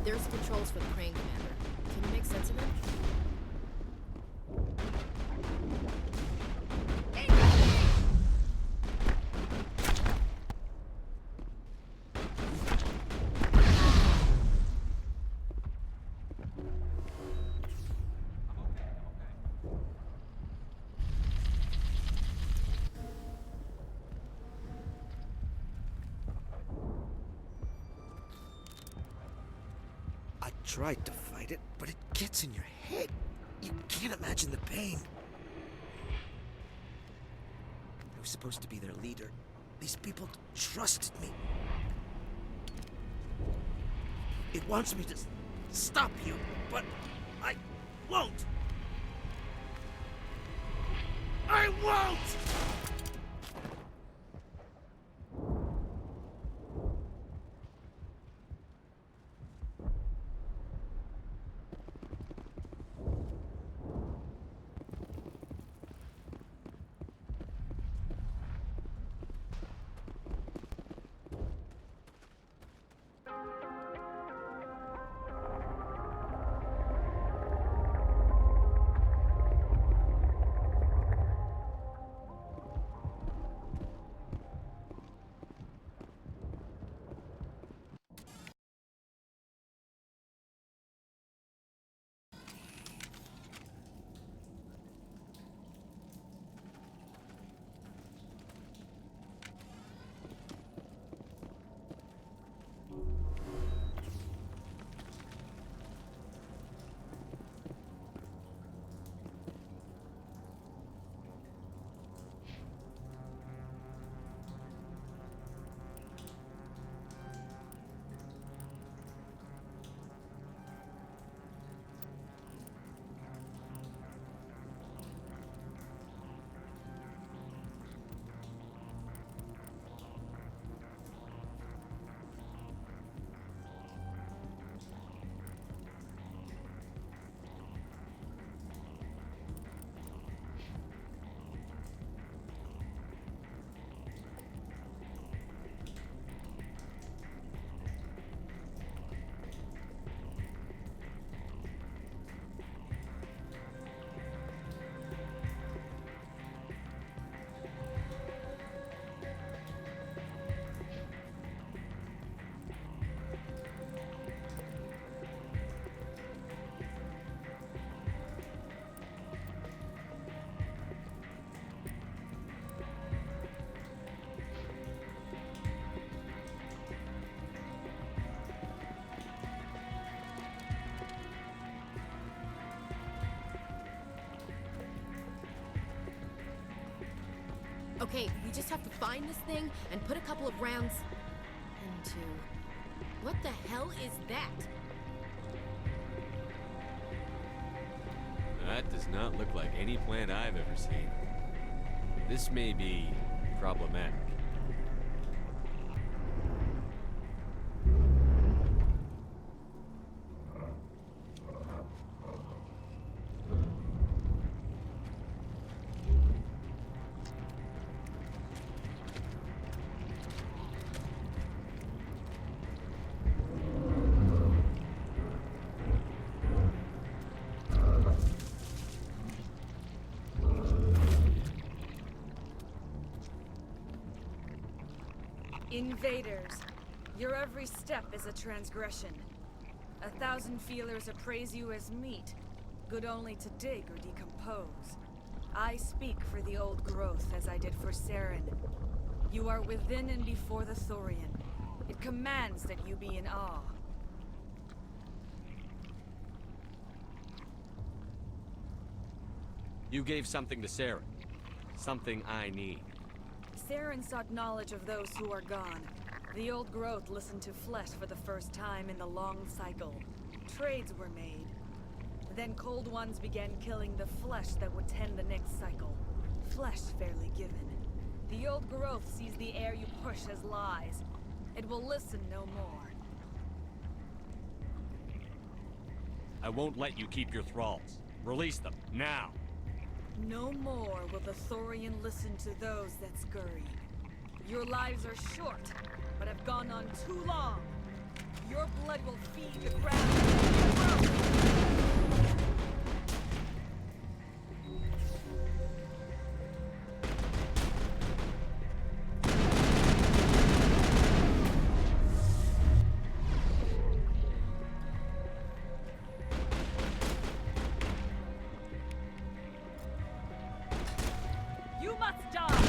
There's controls for the crane commander. Can you make sense of it? I tried to fight it, but it gets in your head. You can't imagine the pain. I was supposed to be their leader. These people trusted me. It wants me to stop you, but I won't. I won't! Okay, we just have to find this thing and put a couple of rounds into... What the hell is that? That does not look like any plant I've ever seen. This may be problematic. Invaders, your every step is a transgression. 1,000 feelers appraise you as meat, good only to dig or decompose. I speak for the old growth as I did for Saren. You are within and before the Thorian. It commands that you be in awe. You gave something to Saren. Something I need. Saren sought knowledge of those who are gone. The old growth listened to flesh for the first time in the long cycle. Trades were made. Then cold ones began killing the flesh that would tend the next cycle. Flesh fairly given. The old growth sees the air you push as lies. It will listen no more. I won't let you keep your thralls. Release them, now! No more will the Thorian listen to those that scurry. Your lives are short, but have gone on too long. Your blood will feed the ground. You must die!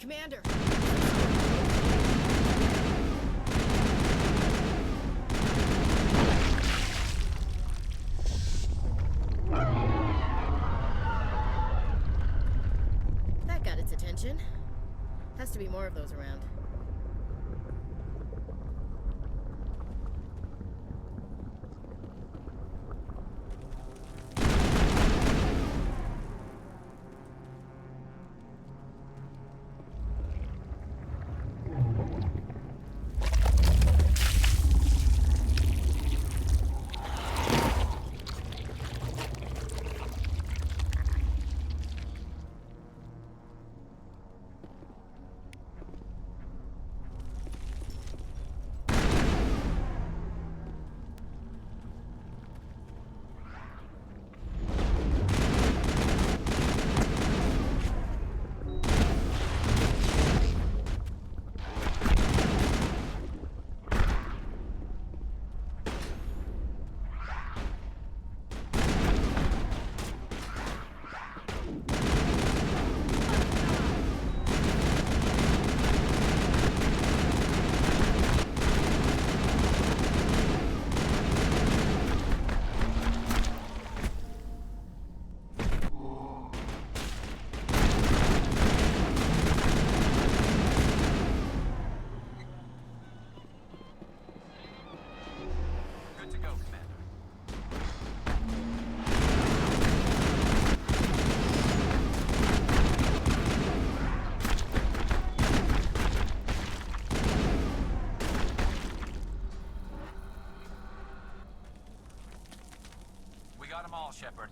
Commander! That got its attention. Has to be more of those around. got them all, Shepard.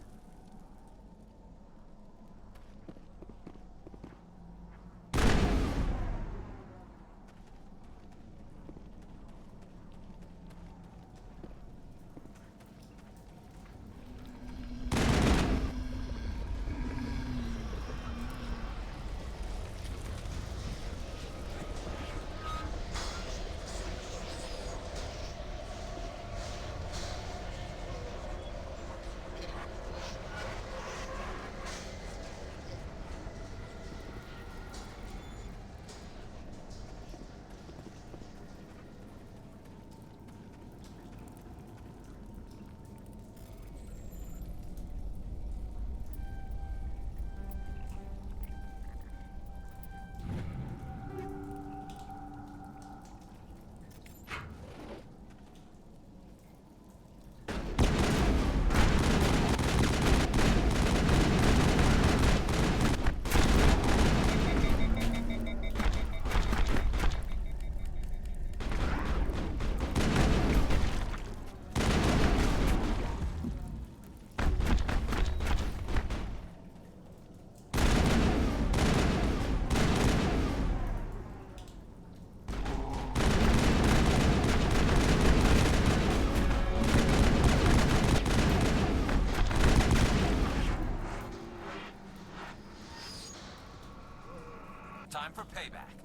Time for payback.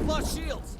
Lost shields!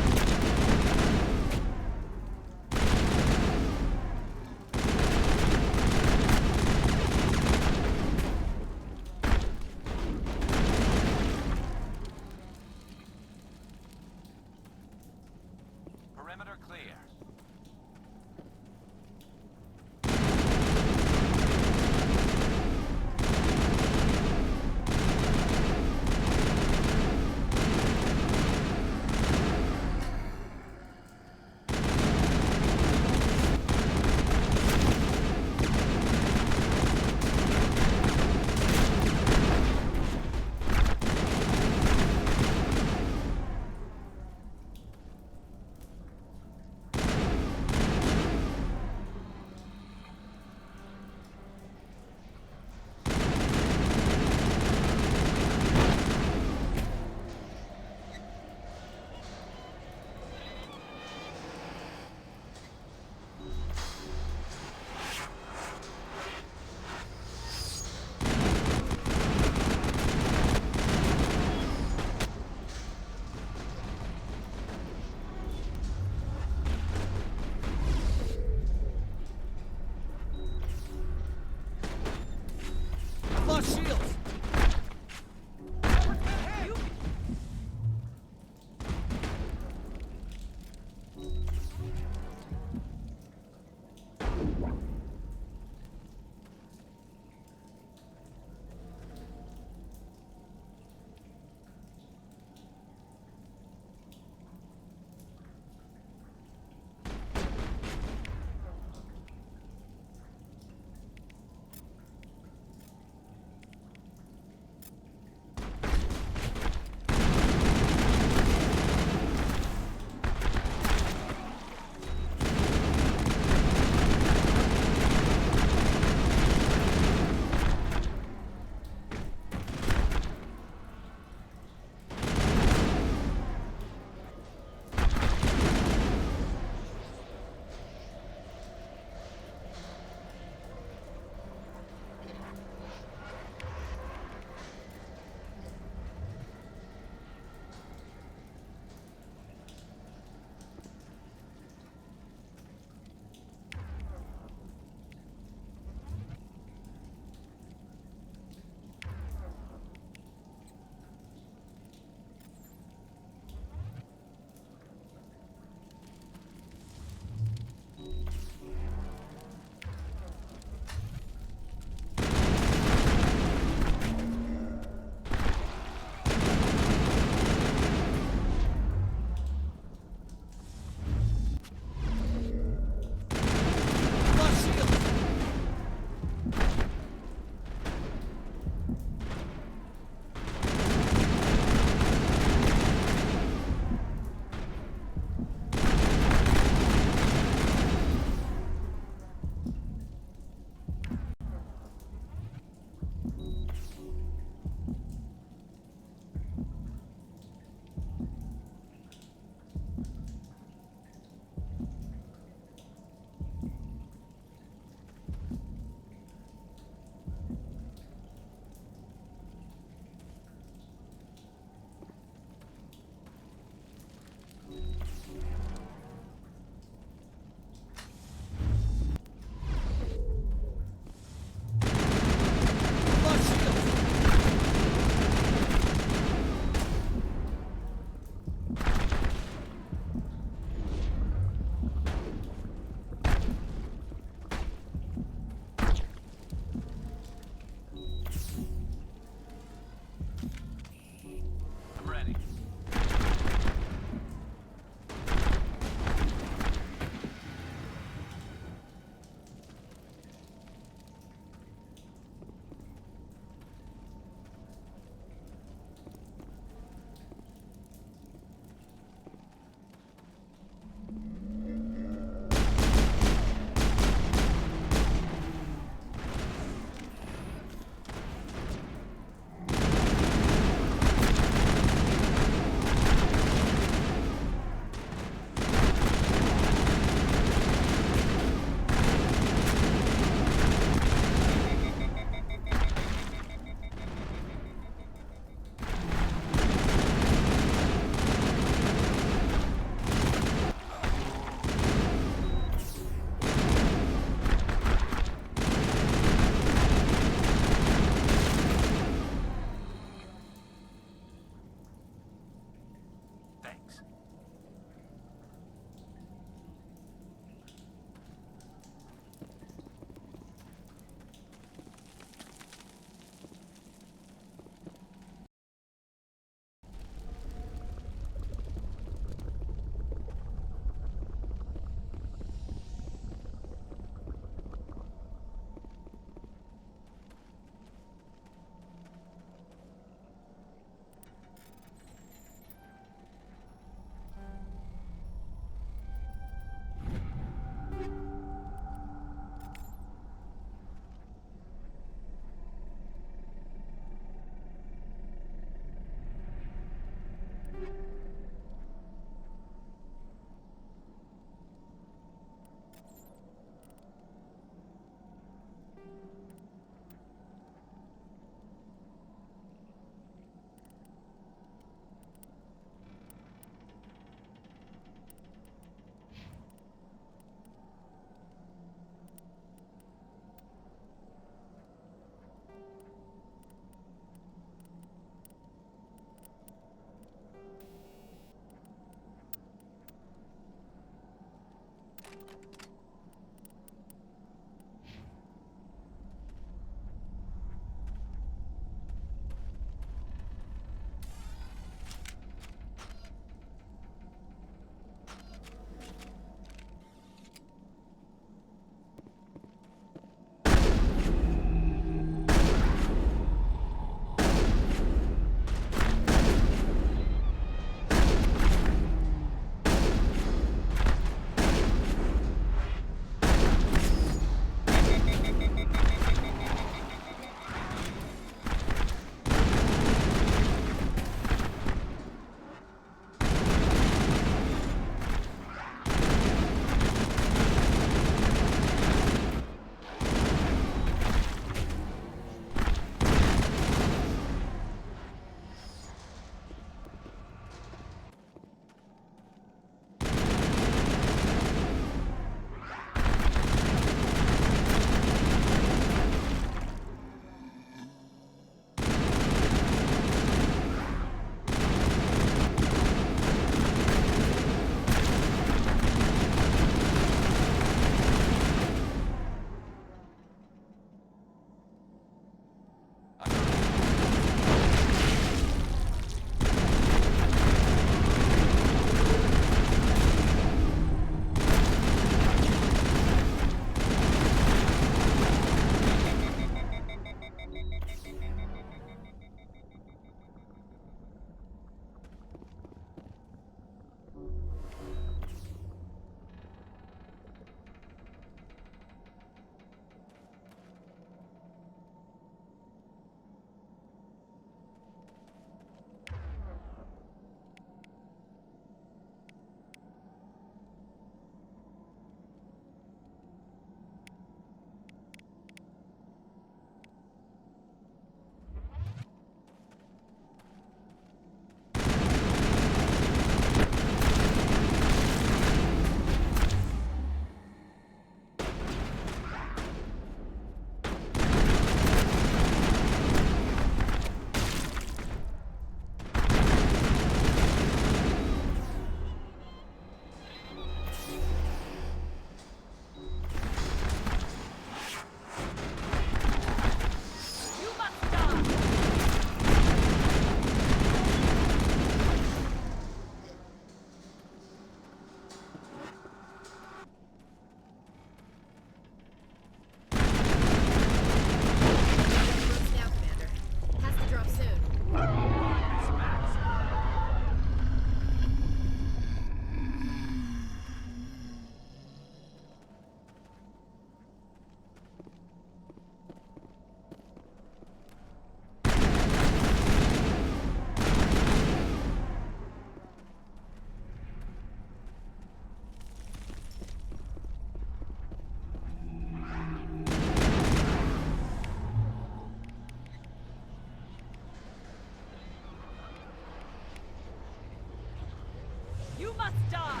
You must die!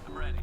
I'm ready.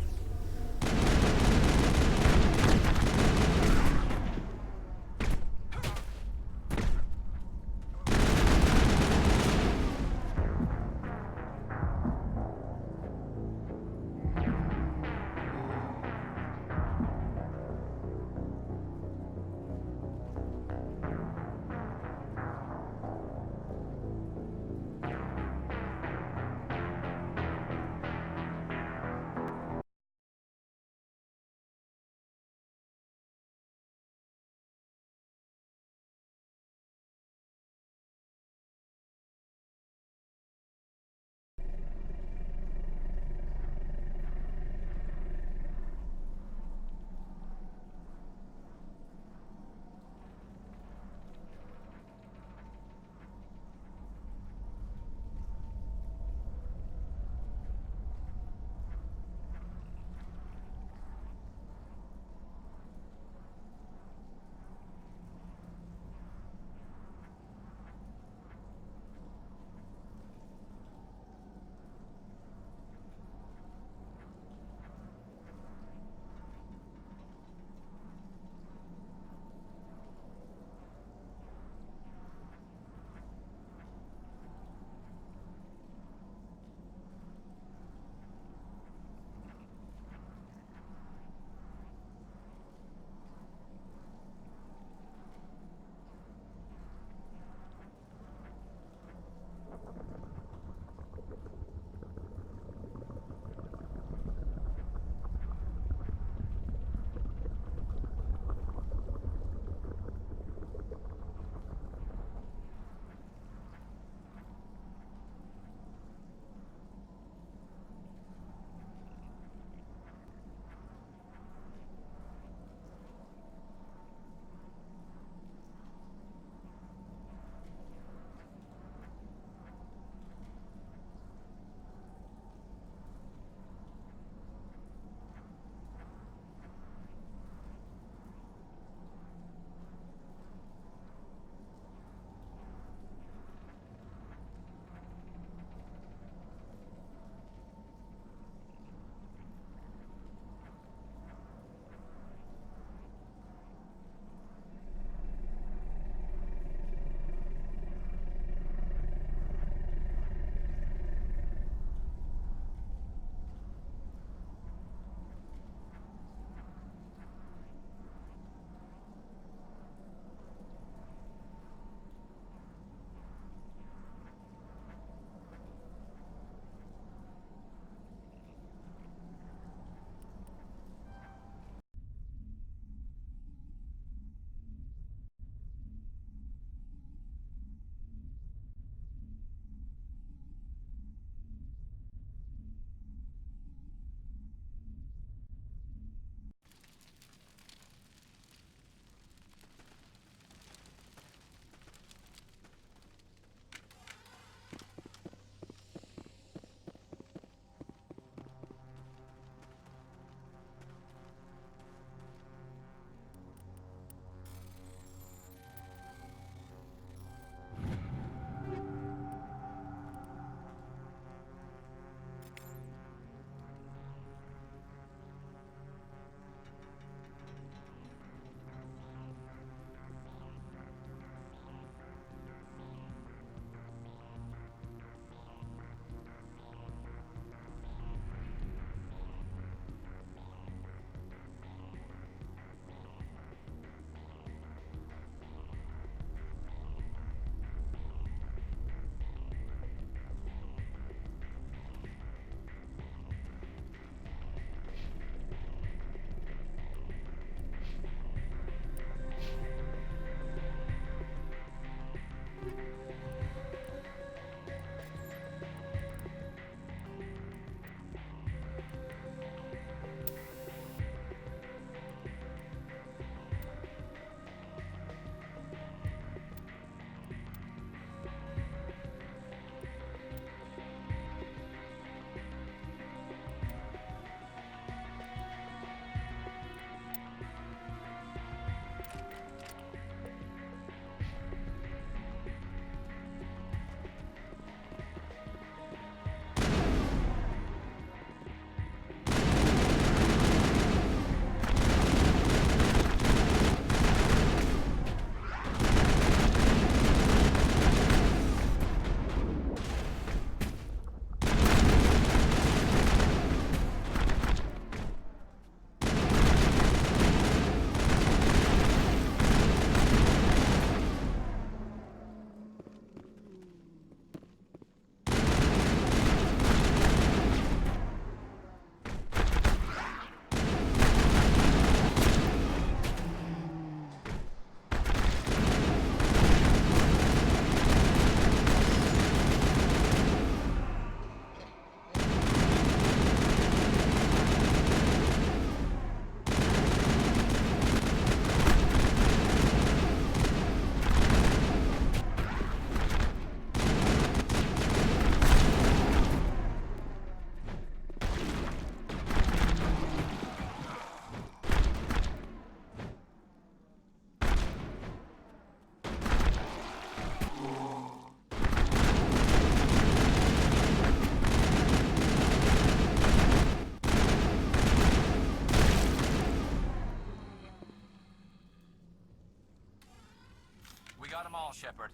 Shepard.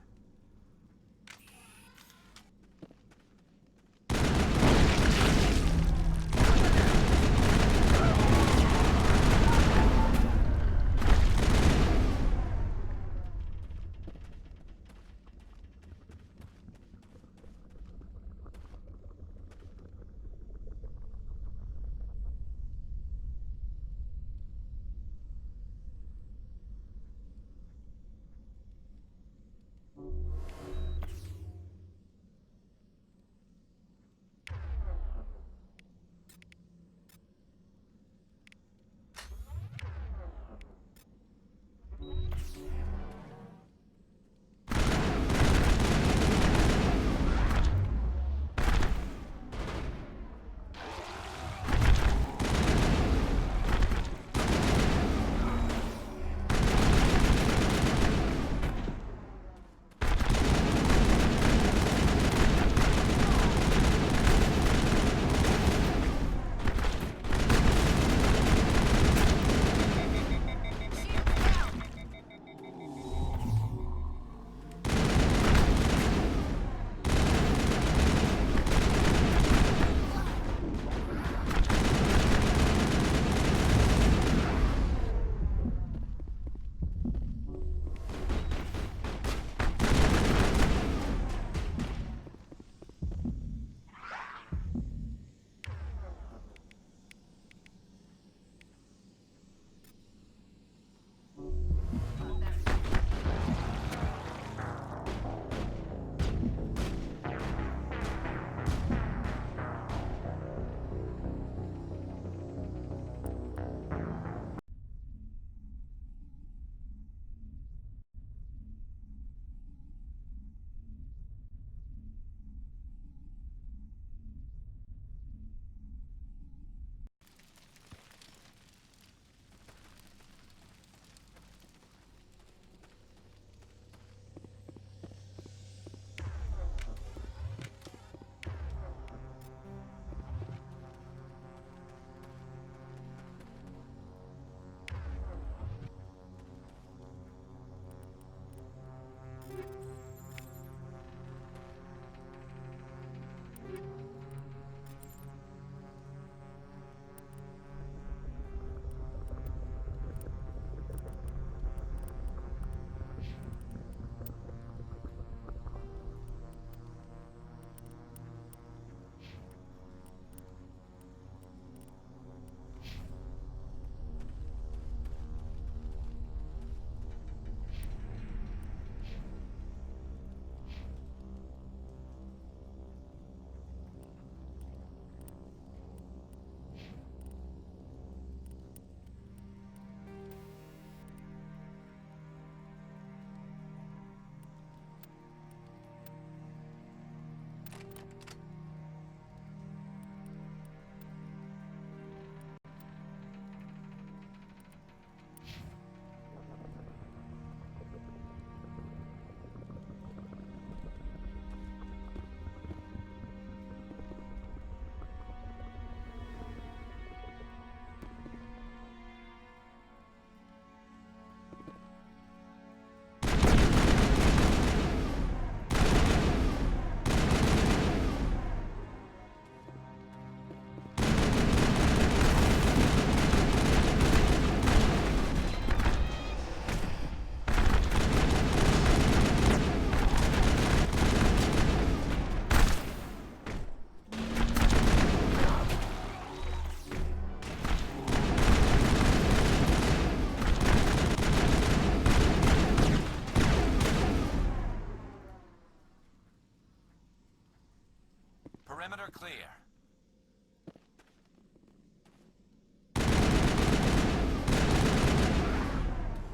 Perimeter clear.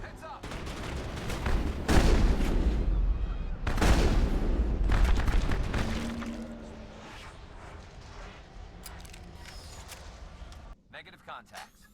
Heads up! Negative contacts.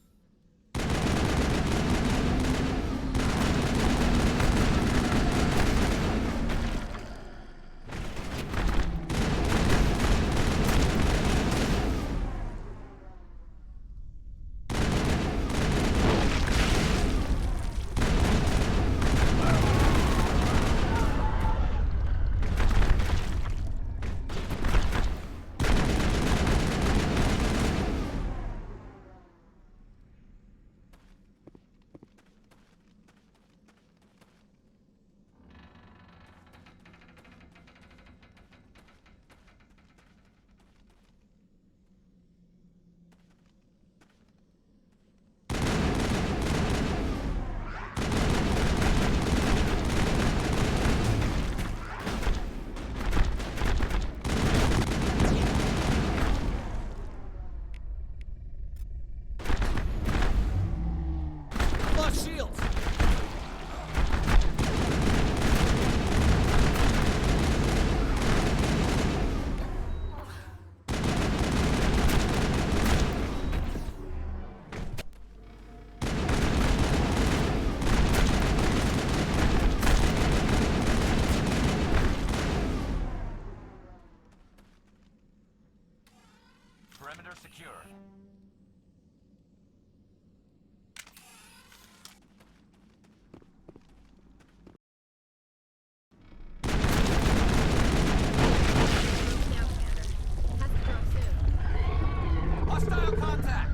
area secure. Hostile contact!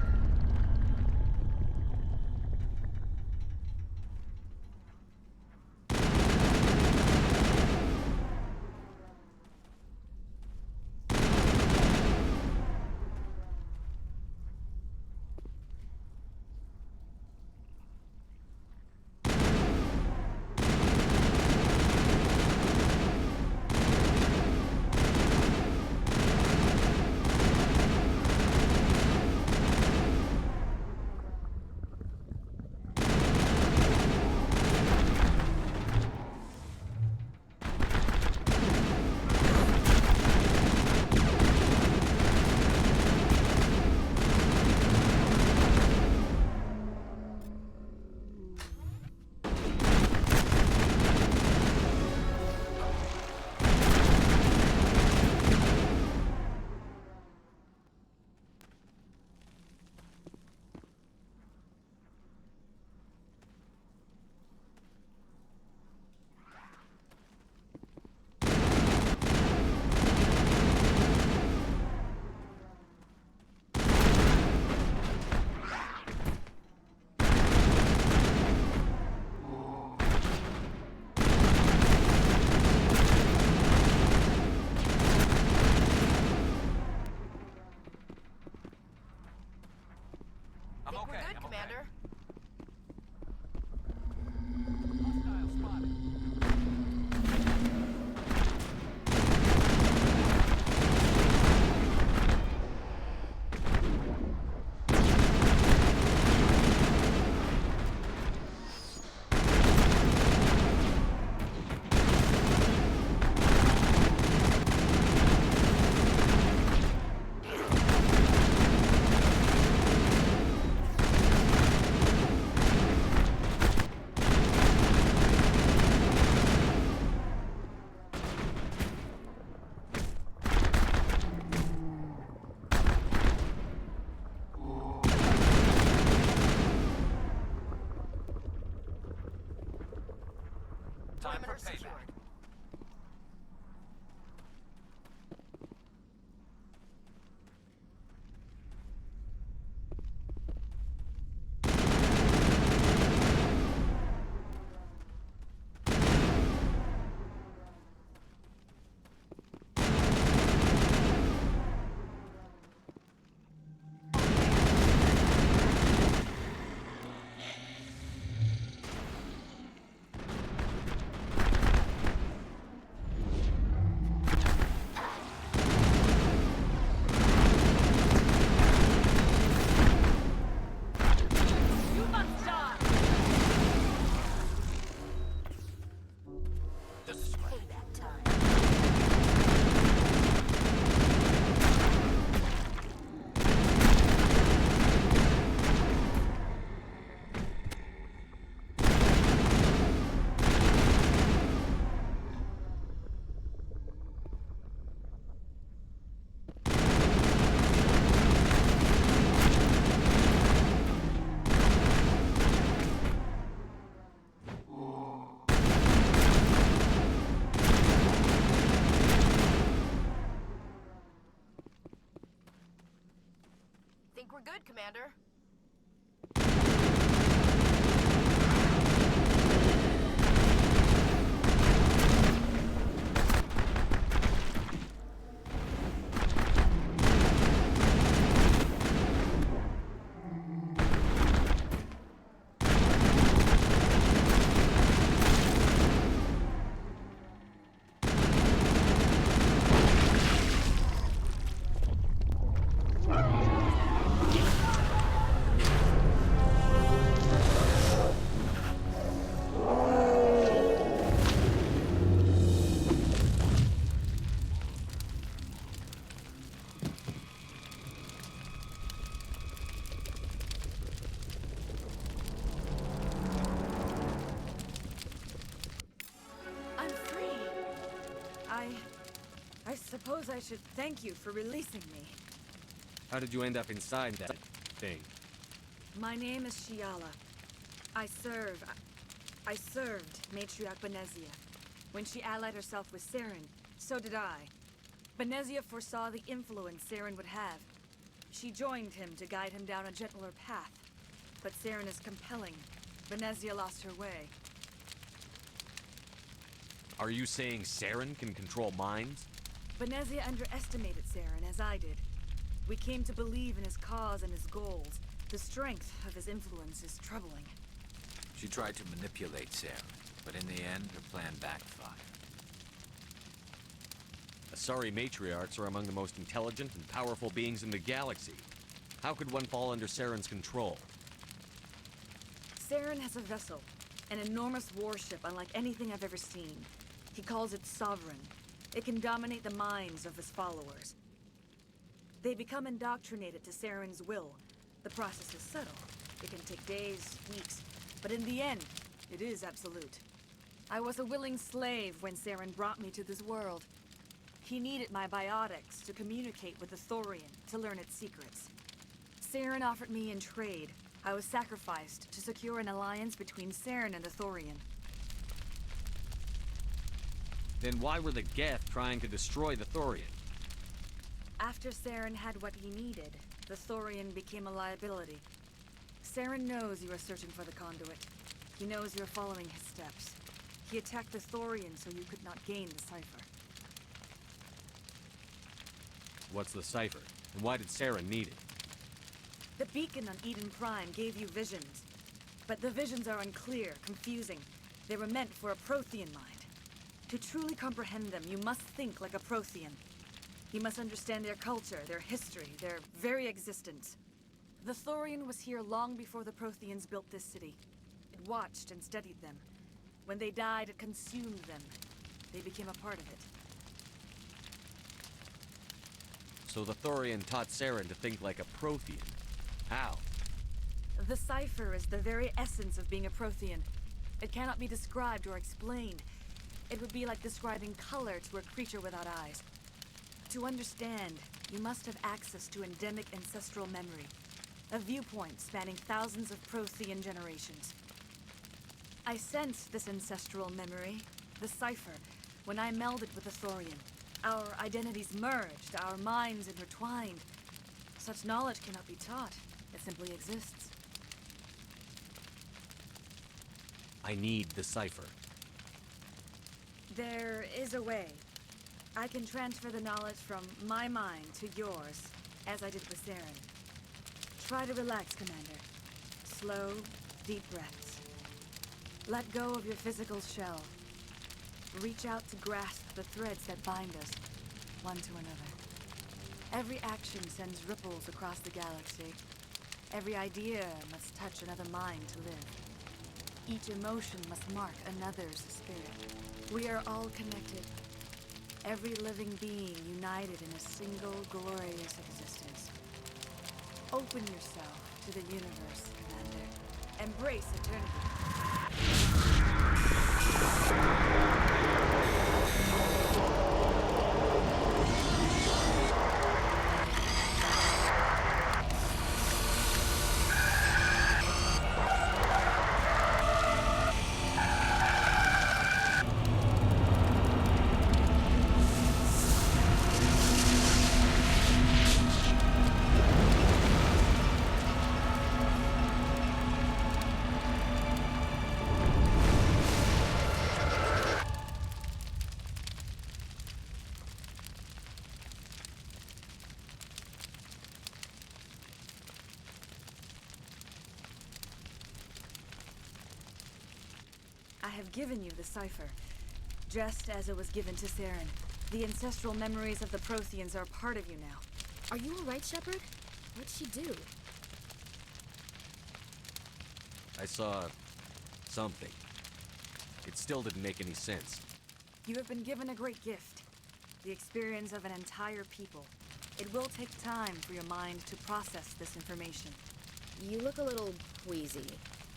Time for payback. Think we're good, Commander. I suppose I should thank you for releasing me. How did you end up inside that thing? My name is Shiala. I served Matriarch Benezia. When she allied herself with Saren, so did I. Benezia foresaw the influence Saren would have. She joined him to guide him down a gentler path. But Saren is compelling. Benezia lost her way. Are you saying Saren can control minds? Benezia underestimated Saren, as I did. We came to believe in his cause and his goals. The strength of his influence is troubling. She tried to manipulate Saren, but in the end, her plan backfired. Asari matriarchs are among the most intelligent and powerful beings in the galaxy. How could one fall under Saren's control? Saren has a vessel, an enormous warship unlike anything I've ever seen. He calls it Sovereign. It can dominate the minds of his followers. They become indoctrinated to Saren's will. The process is subtle. It can take days, weeks, but in the end, it is absolute. I was a willing slave when Saren brought me to this world. He needed my biotics to communicate with the Thorian, to learn its secrets. Saren offered me in trade. I was sacrificed to secure an alliance between Saren and the Thorian. Then why were the Geth trying to destroy the Thorian? After Saren had what he needed, the Thorian became a liability. Saren knows you are searching for the conduit. He knows you're following his steps. He attacked the Thorian so you could not gain the cipher. What's the cipher? And why did Saren need it? The beacon on Eden Prime gave you visions. But the visions are unclear, confusing. They were meant for a Prothean mind. To truly comprehend them, you must think like a Prothean. You must understand their culture, their history, their very existence. The Thorian was here long before the Protheans built this city. It watched and studied them. When they died, it consumed them. They became a part of it. So the Thorian taught Saren to think like a Prothean. How? The cipher is the very essence of being a Prothean. It cannot be described or explained. It would be like describing color to a creature without eyes. To understand, you must have access to endemic ancestral memory. A viewpoint spanning thousands of Prothean generations. I sensed this ancestral memory, the cipher, when I melded with the Thorian. Our identities merged, our minds intertwined. Such knowledge cannot be taught. It simply exists. I need the cipher. There is a way. I can transfer the knowledge from my mind to yours, as I did with Saren. Try to relax, Commander. Slow, deep breaths. Let go of your physical shell. Reach out to grasp the threads that bind us, one to another. Every action sends ripples across the galaxy. Every idea must touch another mind to live. Each emotion must mark another's spirit. We are all connected. Every living being united in a single glorious existence. Open yourself to the universe, Commander. Embrace eternity. I have given you the cipher, just as it was given to Saren. The ancestral memories of the Protheans are part of you now. Are you alright, Shepard? What'd she do? I saw something. It still didn't make any sense. You have been given a great gift. The experience of an entire people. It will take time for your mind to process this information. You look a little queasy.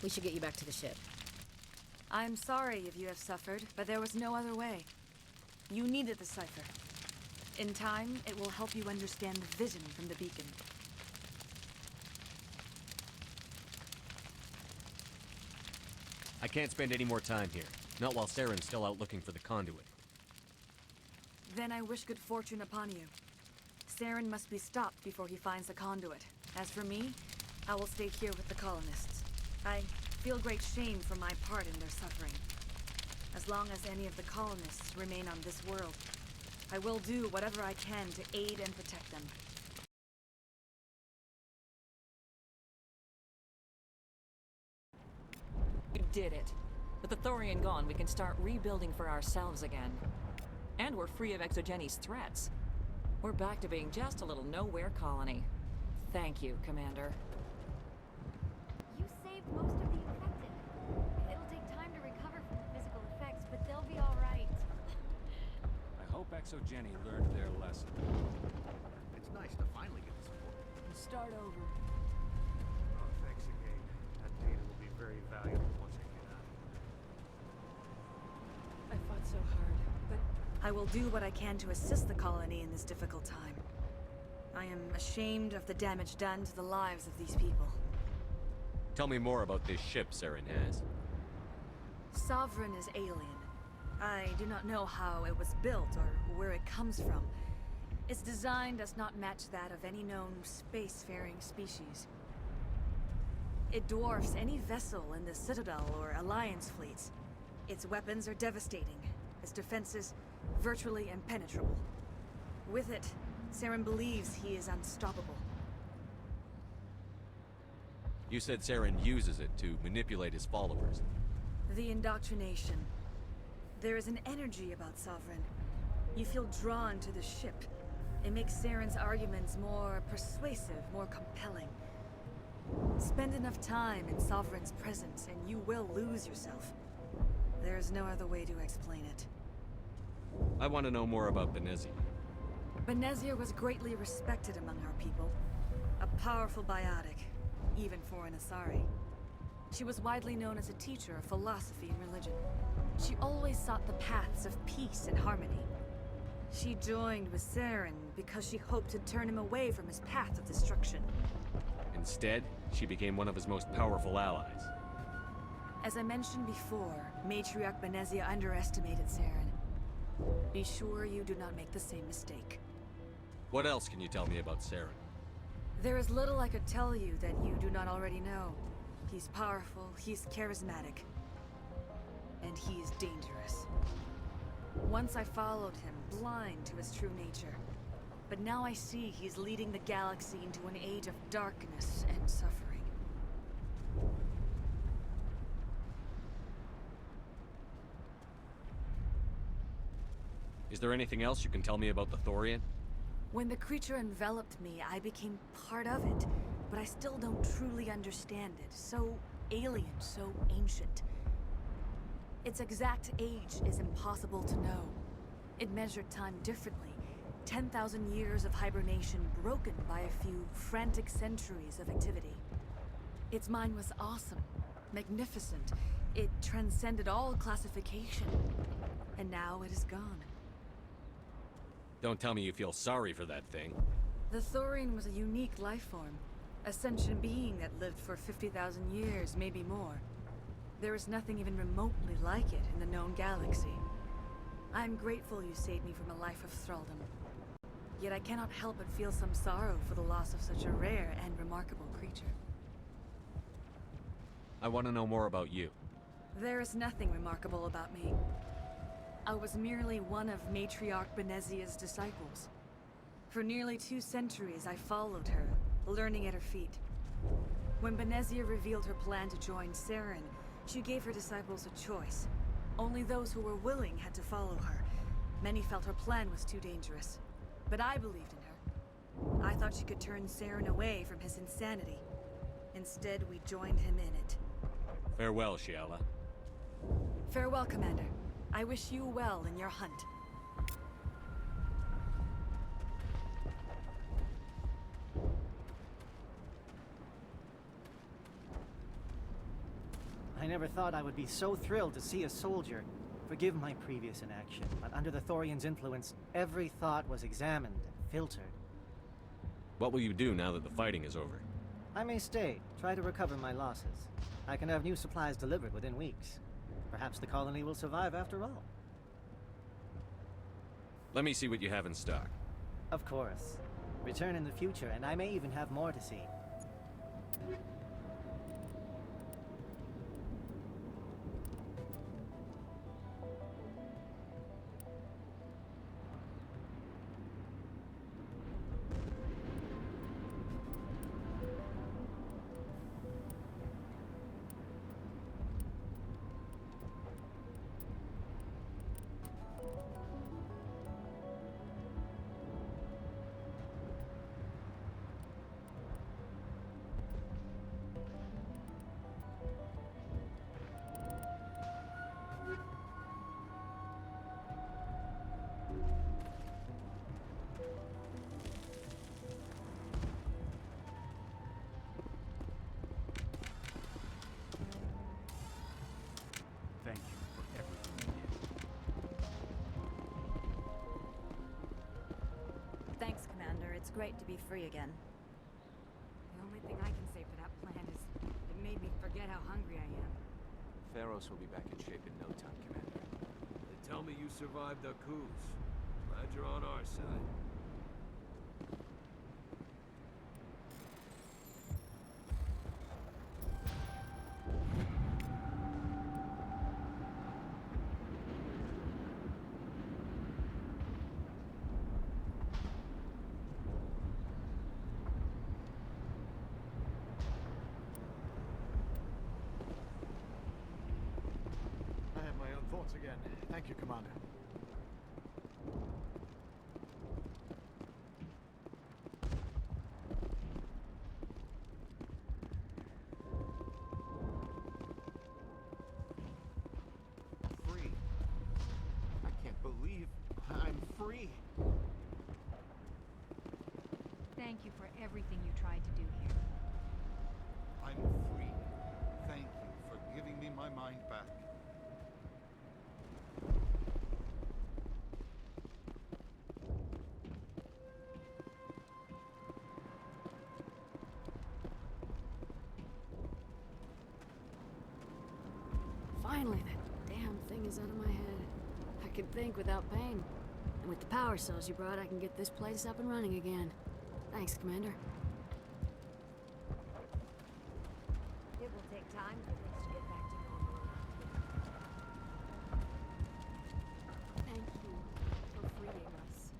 We should get you back to the ship. I'm sorry if you have suffered, but there was no other way. You needed the cipher. In time, it will help you understand the vision from the beacon. I can't spend any more time here. Not while Saren's still out looking for the conduit. Then I wish good fortune upon you. Saren must be stopped before he finds the conduit. As for me, I will stay here with the colonists. I feel great shame for my part in their suffering. As long as any of the colonists remain on this world, I will do whatever I can to aid and protect them. We did it. With the Thorian gone, we can start rebuilding for ourselves again. And we're free of Exogeny's threats. We're back to being just a little nowhere colony. Thank you, Commander. You saved most of the infected. It'll take time to recover from the physical effects, but they'll be all right. I hope Exogeny learned their lesson. It's nice to finally get the support. Start over. Oh, thanks again. That data will be very valuable once I get out. I fought so hard, but I will do what I can to assist the colony in this difficult time. I am ashamed of the damage done to the lives of these people. Tell me more about this ship Saren has. Sovereign is alien. I do not know how it was built or where it comes from. Its design does not match that of any known spacefaring species. It dwarfs any vessel in the Citadel or Alliance fleets. Its weapons are devastating, its defenses virtually impenetrable. With it, Saren believes he is unstoppable. You said Saren uses it to manipulate his followers. The indoctrination. There is an energy about Sovereign. You feel drawn to the ship. It makes Saren's arguments more persuasive, more compelling. Spend enough time in Sovereign's presence and you will lose yourself. There is no other way to explain it. I want to know more about Benezia. Benezia was greatly respected among our people. A powerful biotic, even for an Asari. She was widely known as a teacher of philosophy and religion. She always sought the paths of peace and harmony. She joined with Saren because she hoped to turn him away from his path of destruction. Instead, she became one of his most powerful allies. As I mentioned before, Matriarch Benezia underestimated Saren. Be sure you do not make the same mistake. What else can you tell me about Saren? There is little I could tell you that you do not already know. He's powerful, he's charismatic, and he is dangerous. Once I followed him, blind to his true nature. But now I see he's leading the galaxy into an age of darkness and suffering. Is there anything else you can tell me about the Thorian? When the creature enveloped me, I became part of it, but I still don't truly understand it. So alien, so ancient. Its exact age is impossible to know. It measured time differently. 10,000 years of hibernation broken by a few frantic centuries of activity. Its mind was awesome, magnificent. It transcended all classification. And now it is gone. Don't tell me you feel sorry for that thing. The Thorian was a unique life form. A sentient being that lived for 50,000 years, maybe more. There is nothing even remotely like it in the known galaxy. I am grateful you saved me from a life of thraldom. Yet I cannot help but feel some sorrow for the loss of such a rare and remarkable creature. I want to know more about you. There is nothing remarkable about me. I was merely one of Matriarch Benezia's disciples. For nearly 2 centuries I followed her, learning at her feet. When Benezia revealed her plan to join Saren, she gave her disciples a choice. Only those who were willing had to follow her. Many felt her plan was too dangerous. But I believed in her. I thought she could turn Saren away from his insanity. Instead, we joined him in it. Farewell, Shiala. Farewell, Commander. I wish you well in your hunt. I never thought I would be so thrilled to see a soldier. Forgive my previous inaction, but under the Thorian's influence, every thought was examined and filtered. What will you do now that the fighting is over? I may stay, try to recover my losses. I can have new supplies delivered within weeks. Perhaps the colony will survive after all. Let me see what you have in stock. Of course. Return in the future, and I may even have more to see. Thank you for everything you did. Thanks, Commander. It's great to be free again. The only thing I can say for that plan is it made me forget how hungry I am. Feros will be back in shape in no time, Commander. They tell me you survived our coups. Glad you're on our side. I have my own thoughts again. Thank you, Commander. Free. I can't believe I'm free. Thank you for everything you tried to do here. I'm free. Thank you for giving me my mind back. Finally, that damn thing is out of my head. I can think without pain. And with the power cells you brought, I can get this place up and running again. Thanks, Commander. It will take time for things to get back to normal. Thank you for freeing us.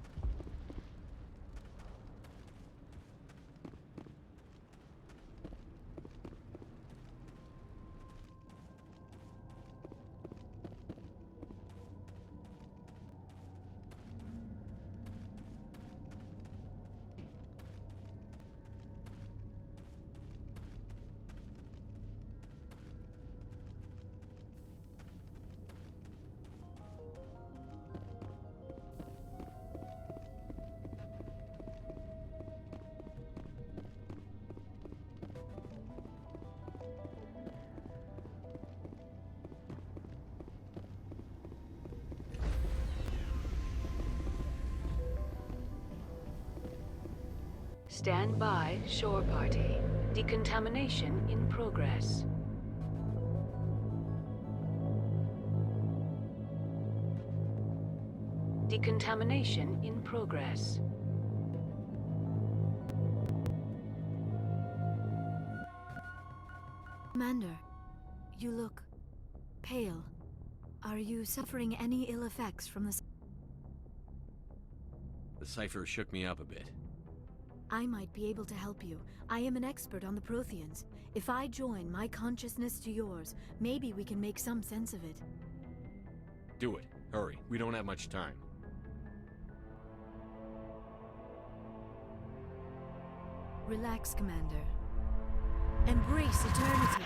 Stand by, shore party. Decontamination in progress. Decontamination in progress. Commander, you look pale. Are you suffering any ill effects from the... The cipher shook me up a bit. I might be able to help you. I am an expert on the Protheans. If I join my consciousness to yours, maybe we can make some sense of it. Do it. Hurry. We don't have much time. Relax, Commander. Embrace eternity.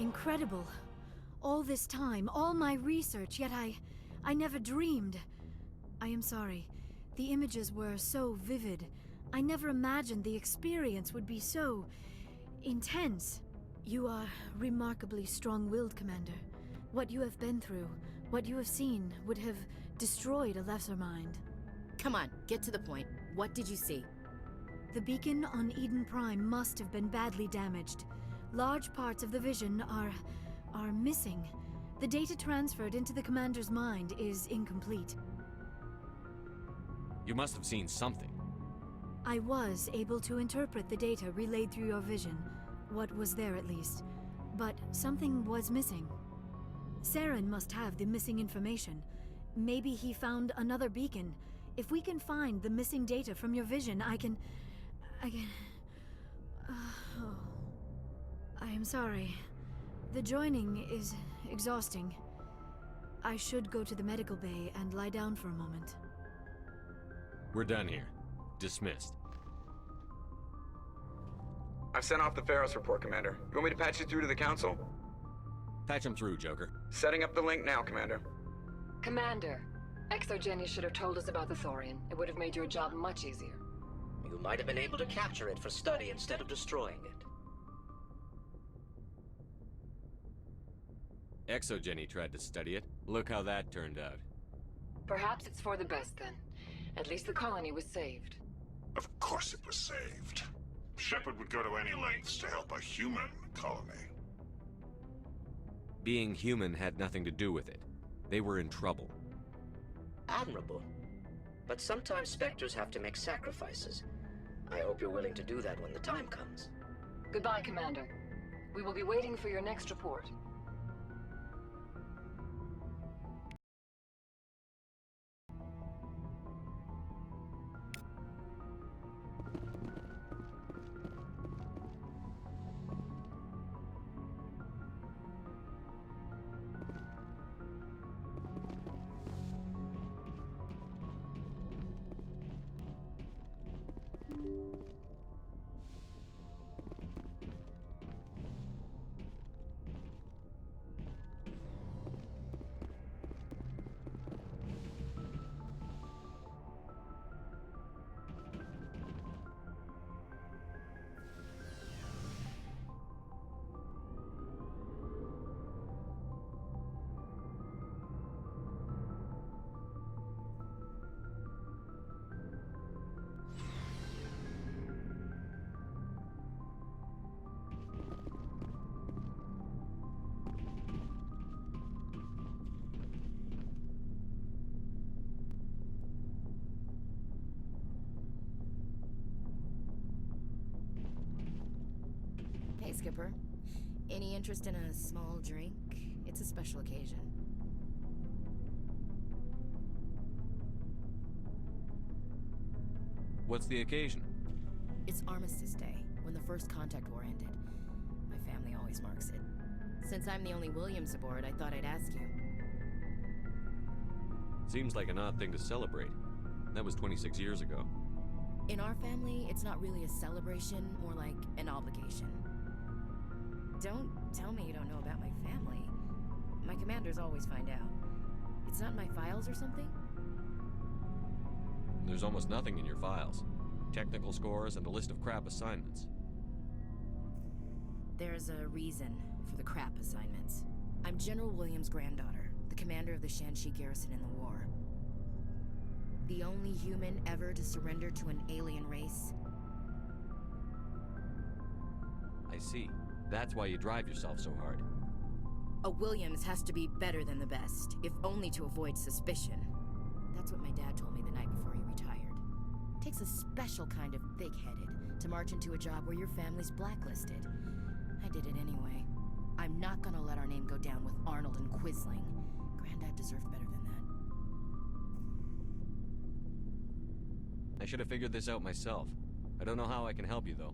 Incredible. All this time, all my research, yet I never dreamed. I am sorry. The images were so vivid. I never imagined the experience would be so intense. You are remarkably strong-willed, Commander. What you have been through, what you have seen, would have destroyed a lesser mind. Come on, get to the point. What did you see? The beacon on Eden Prime must have been badly damaged. Large parts of the vision are missing. The data transferred into the Commander's mind is incomplete. You must have seen something. I was able to interpret the data relayed through your vision. What was there, at least. But something was missing. Saren must have the missing information. Maybe he found another beacon. If we can find the missing data from your vision, I can... I am sorry. The joining is exhausting. I should go to the medical bay and lie down for a moment. We're done here. Dismissed. I've sent off the Feros report, Commander. You want me to patch you through to the Council? Patch him through, Joker. Setting up the link now, Commander. Commander, ExoGeni should have told us about the Thorian. It would have made your job much easier. You might have been able to capture it for study instead of destroying it. ExoGeni tried to study it. Look how that turned out. Perhaps it's for the best then. At least the colony was saved. Of course it was saved. Shepard would go to any lengths to help a human colony. Being human had nothing to do with it. They were in trouble. Admirable. But sometimes Spectres have to make sacrifices. I hope you're willing to do that when the time comes. Goodbye, Commander. We will be waiting for your next report. Hey, Skipper. Any interest in a small drink? It's a special occasion. What's the occasion? It's Armistice Day, when the First Contact War ended. My family always marks it. Since I'm the only Williams aboard, I thought I'd ask you. Seems like an odd thing to celebrate. That was 26 years ago. In our family, it's not really a celebration, more like an obligation. Don't tell me you don't know about my family. My commanders always find out. It's not in my files or something? There's almost nothing in your files. Technical scores and a list of crap assignments. There's a reason for the crap assignments. I'm General Williams' granddaughter, the commander of the Shanxi garrison in the war. The only human ever to surrender to an alien race. I see. That's why you drive yourself so hard. A Williams has to be better than the best, if only to avoid suspicion. That's what my dad told me the night before he retired. Takes a special kind of thick-headed to march into a job where your family's blacklisted. I did it anyway. I'm not gonna let our name go down with Arnold and Quisling. Granddad deserved better than that. I should have figured this out myself. I don't know how I can help you, though.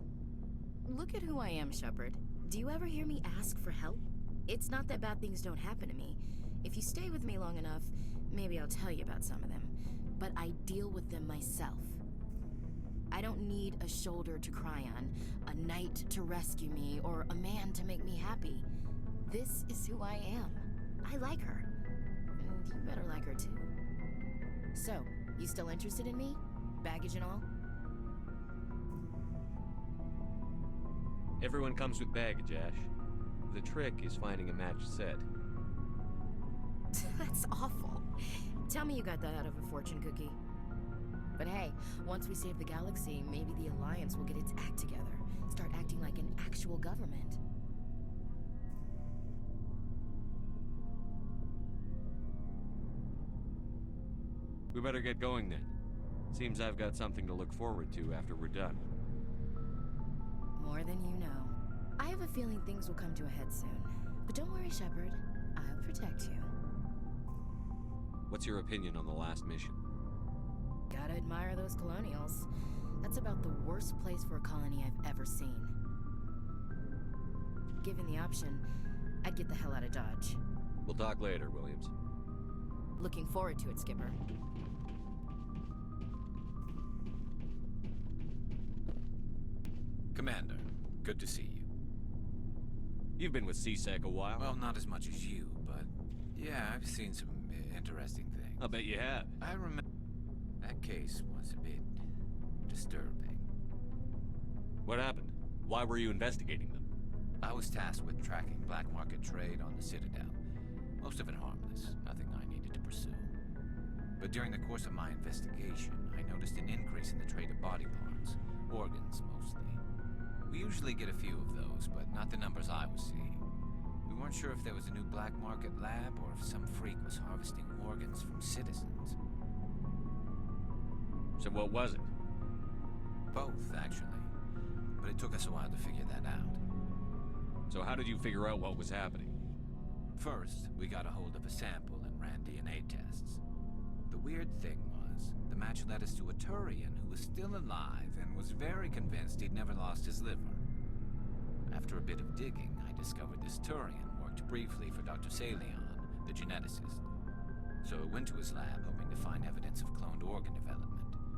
Look at who I am, Shepard. Do you ever hear me ask for help? It's not that bad things don't happen to me. If you stay with me long enough, maybe I'll tell you about some of them. But I deal with them myself. I don't need a shoulder to cry on, a knight to rescue me, or a man to make me happy. This is who I am. I like her. And you better like her too. So, you still interested in me? Baggage and all? Everyone comes with baggage, Ash. The trick is finding a matched set. That's awful. Tell me you got that out of a fortune cookie. But hey, once we save the galaxy, maybe the Alliance will get its act together. Start acting like an actual government. We better get going then. Seems I've got something to look forward to after we're done. More than you know. I have a feeling things will come to a head soon. But don't worry, Shepard. I'll protect you. What's your opinion on the last mission? Gotta admire those colonials. That's about the worst place for a colony I've ever seen. Given the option, I'd get the hell out of Dodge. We'll talk later, Williams. Looking forward to it, Skipper. Commander, good to see you. You've been with CSEC a while. Well, not as much as you, but yeah, I've seen some interesting things. I'll bet you have. I remember that case was a bit disturbing. What happened? Why were you investigating them? I was tasked with tracking black market trade on the Citadel. Most of it harmless, nothing I needed to pursue. But during the course of my investigation, I noticed an increase in the trade of body parts, organs mostly. We usually get a few of those, but not the numbers I was seeing. We weren't sure if there was a new black market lab or if some freak was harvesting organs from citizens. So what was it? Both, actually. But it took us a while to figure that out. So how did you figure out what was happening? First, we got a hold of a sample and ran DNA tests. The weird thing was, the match led us to a Turian who was still alive and was very convinced he'd never lost his liver. After a bit of digging, I discovered this Turian worked briefly for Dr. Salion, the geneticist. So I went to his lab hoping to find evidence of cloned organ development,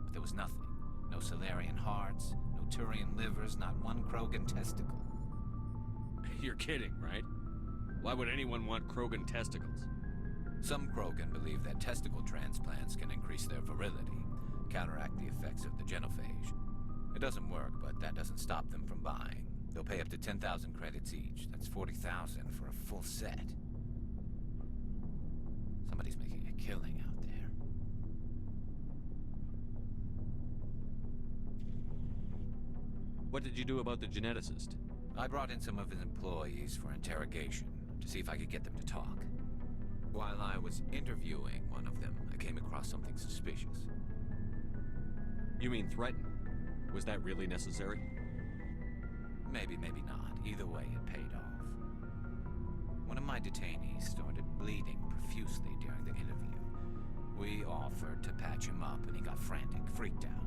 but there was nothing. No Salarian hearts, no Turian livers, not one Krogan testicle. You're kidding, right? Why would anyone want Krogan testicles? Some Krogan believe that testicle transplants can increase their virility, counteract the effects of the genophage. It doesn't work, but that doesn't stop them from buying. They'll pay up to 10,000 credits each. That's 40,000 for a full set. Somebody's making a killing out there. What did you do about the geneticist? I brought in some of his employees for interrogation, to see if I could get them to talk. While I was interviewing one of them, I came across something suspicious. You mean threaten? Was that really necessary? Maybe, maybe not. Either way, it paid off. One of my detainees started bleeding profusely during the interview. We offered to patch him up, and he got frantic, freaked out.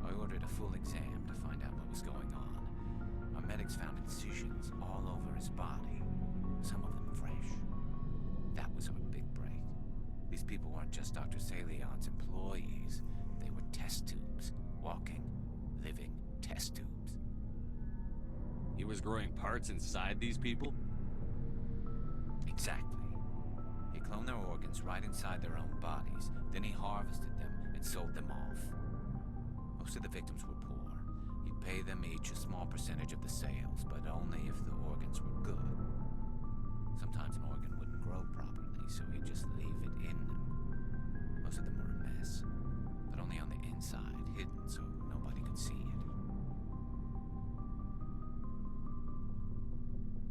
I ordered a full exam to find out what was going on. Our medics found incisions all over his body, some of them fresh. That was our big break. These people weren't just Dr. Salion's employees. They were test tubes. Walking, living test tubes. He was growing parts inside these people? Exactly. He cloned their organs right inside their own bodies. Then he harvested them and sold them off. Most of the victims were poor. He'd pay them each a small percentage of the sales, but only if the organs were good. Sometimes an organ wouldn't grow properly, so he'd just leave it in them. Most of them were a mess, but only on the inside, hidden so nobody could see it.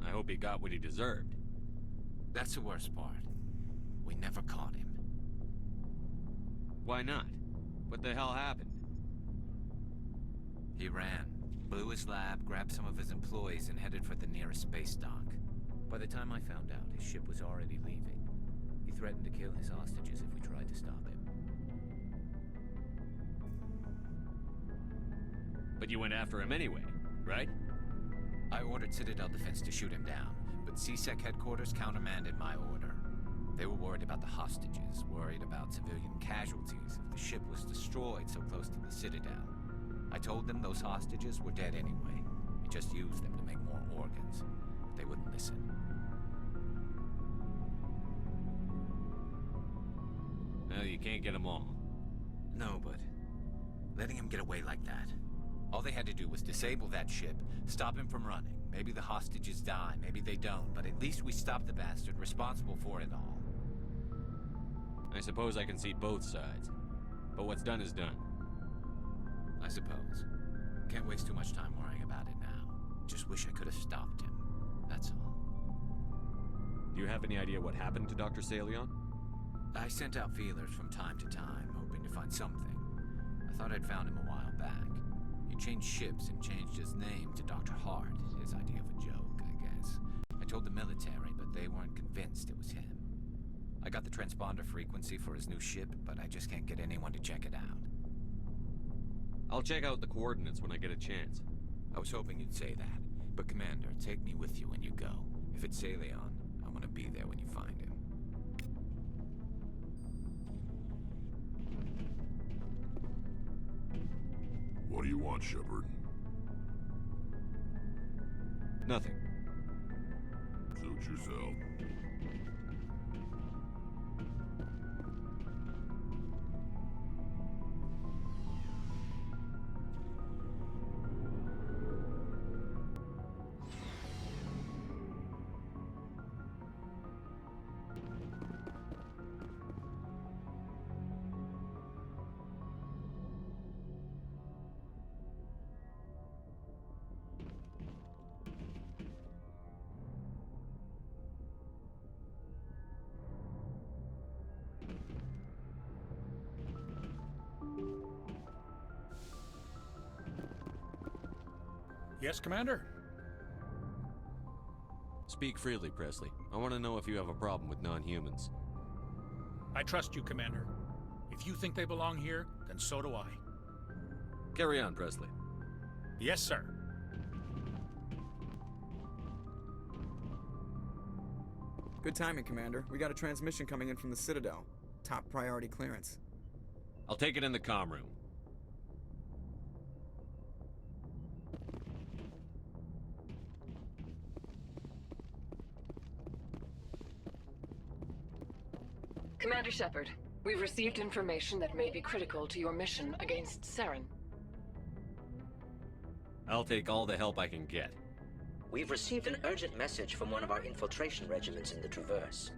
I hope he got what he deserved. That's the worst part. We never caught him. Why not? What the hell happened? He ran, blew his lab, grabbed some of his employees, and headed for the nearest space dock. By the time I found out, his ship was already leaving. He threatened to kill his hostages if we tried to stop him. But you went after him anyway, right? I ordered Citadel Defense to shoot him down, but CSEC headquarters countermanded my order. They were worried about the hostages, worried about civilian casualties if the ship was destroyed so close to the Citadel. I told them those hostages were dead anyway. We just used them to make more organs. But they wouldn't listen. Well, you can't get them all. No, but letting him get away like that, All they had to do was disable that ship, stop him from running. Maybe the hostages die, maybe they don't, but at least we stopped the bastard responsible for it all. I suppose I can see both sides. But what's done is done. I suppose. Can't waste too much time worrying about it now. Just wish I could have stopped him. That's all. Do you have any idea what happened to Dr. Salion? I sent out feelers from time to time, hoping to find something. I thought I'd found him a while back. He changed ships and changed his name to Dr. Hart, his idea of a joke, I guess. I told the military, but they weren't convinced it was him. I got the transponder frequency for his new ship, but I just can't get anyone to check it out. I'll check out the coordinates when I get a chance. I was hoping you'd say that, but Commander, take me with you when you go. If it's Salion, I want to be there when you find him. What do you want, Shepard? Nothing. Suit yourself. Yes, Commander? Speak freely, Presley. I want to know if you have a problem with non-humans. I trust you, Commander. If you think they belong here, then so do I. Carry on, Presley. Yes, sir. Good timing, Commander. We got a transmission coming in from the Citadel. Top priority clearance. I'll take it in the comm room. Commander Shepard, we've received information that may be critical to your mission against Saren. I'll take all the help I can get. We've received an urgent message from one of our infiltration regiments in the Traverse.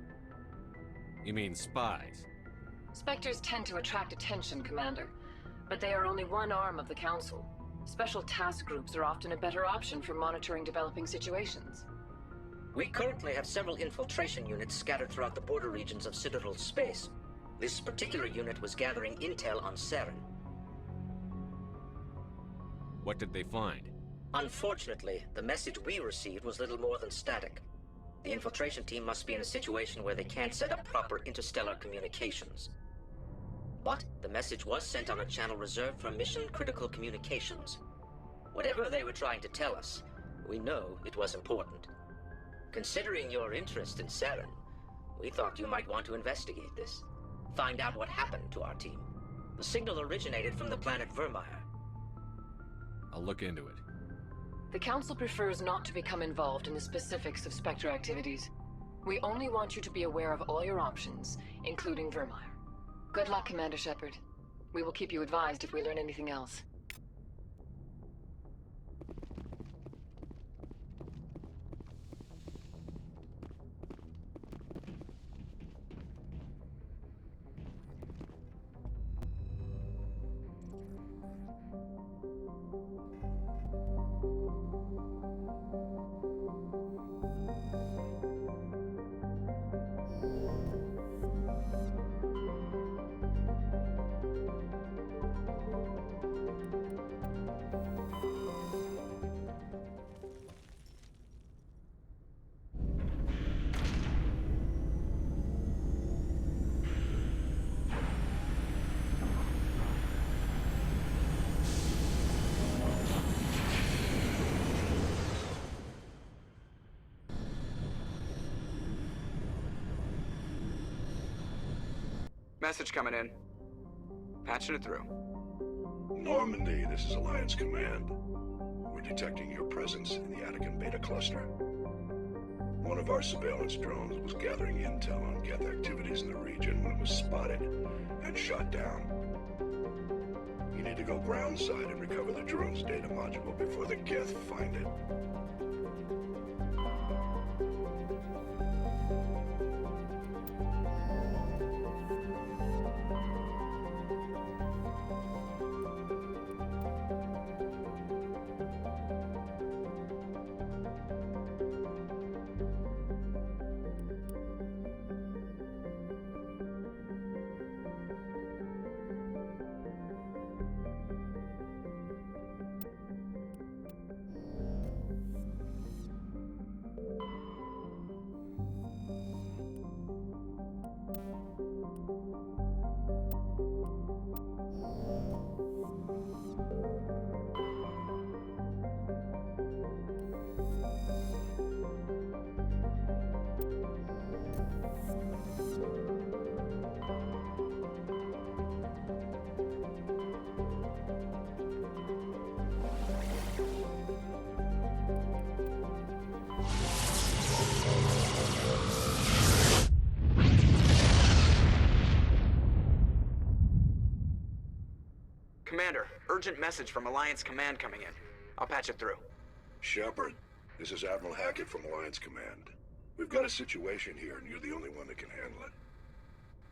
You mean spies? Spectres tend to attract attention, Commander, but they are only one arm of the Council. Special task groups are often a better option for monitoring developing situations. We currently have several infiltration units scattered throughout the border regions of Citadel space. This particular unit was gathering intel on Saren. What did they find? Unfortunately, the message we received was little more than static. The infiltration team must be in a situation where they can't set up proper interstellar communications. But the message was sent on a channel reserved for mission-critical communications. Whatever they were trying to tell us, we know it was important. Considering your interest in Saren, we thought you might want to investigate this. Find out what happened to our team. The signal originated from the planet Vermeer. I'll look into it. The Council prefers not to become involved in the specifics of Spectre activities. We only want you to be aware of all your options, including Vermeer. Good luck, Commander Shepard. We will keep you advised if we learn anything else. Message coming in. Patching it through. Normandy, this is Alliance Command. We're detecting your presence in the Attican Beta Cluster. One of our surveillance drones was gathering intel on Geth activities in the region when it was spotted and shot down. You need need to go groundside and recover the drone's data module before the Geth find it. Commander, urgent message from Alliance Command coming in. I'll patch it through. Shepard, this is Admiral Hackett from Alliance Command. We've got a situation here, and you're the only one that can handle it.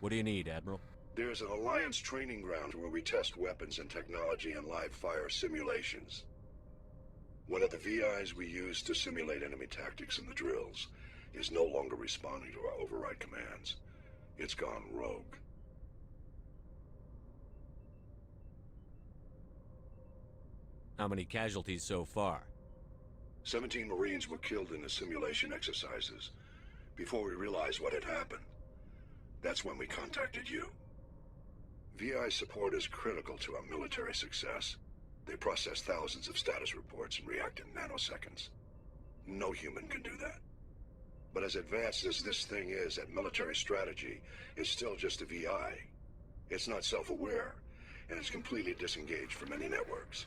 What do you need, Admiral? There's an Alliance training ground where we test weapons and technology in live fire simulations. One of the VIs we use to simulate enemy tactics in the drills is no longer responding to our override commands. It's gone rogue. How many casualties so far? 17 Marines were killed in the simulation exercises before we realized what had happened. That's when we contacted you. VI support is critical to our military success. They process thousands of status reports and react in nanoseconds. No human can do that. But as advanced as this thing is at military strategy, it's still just a VI. It's not self-aware, and it's completely disengaged from any networks.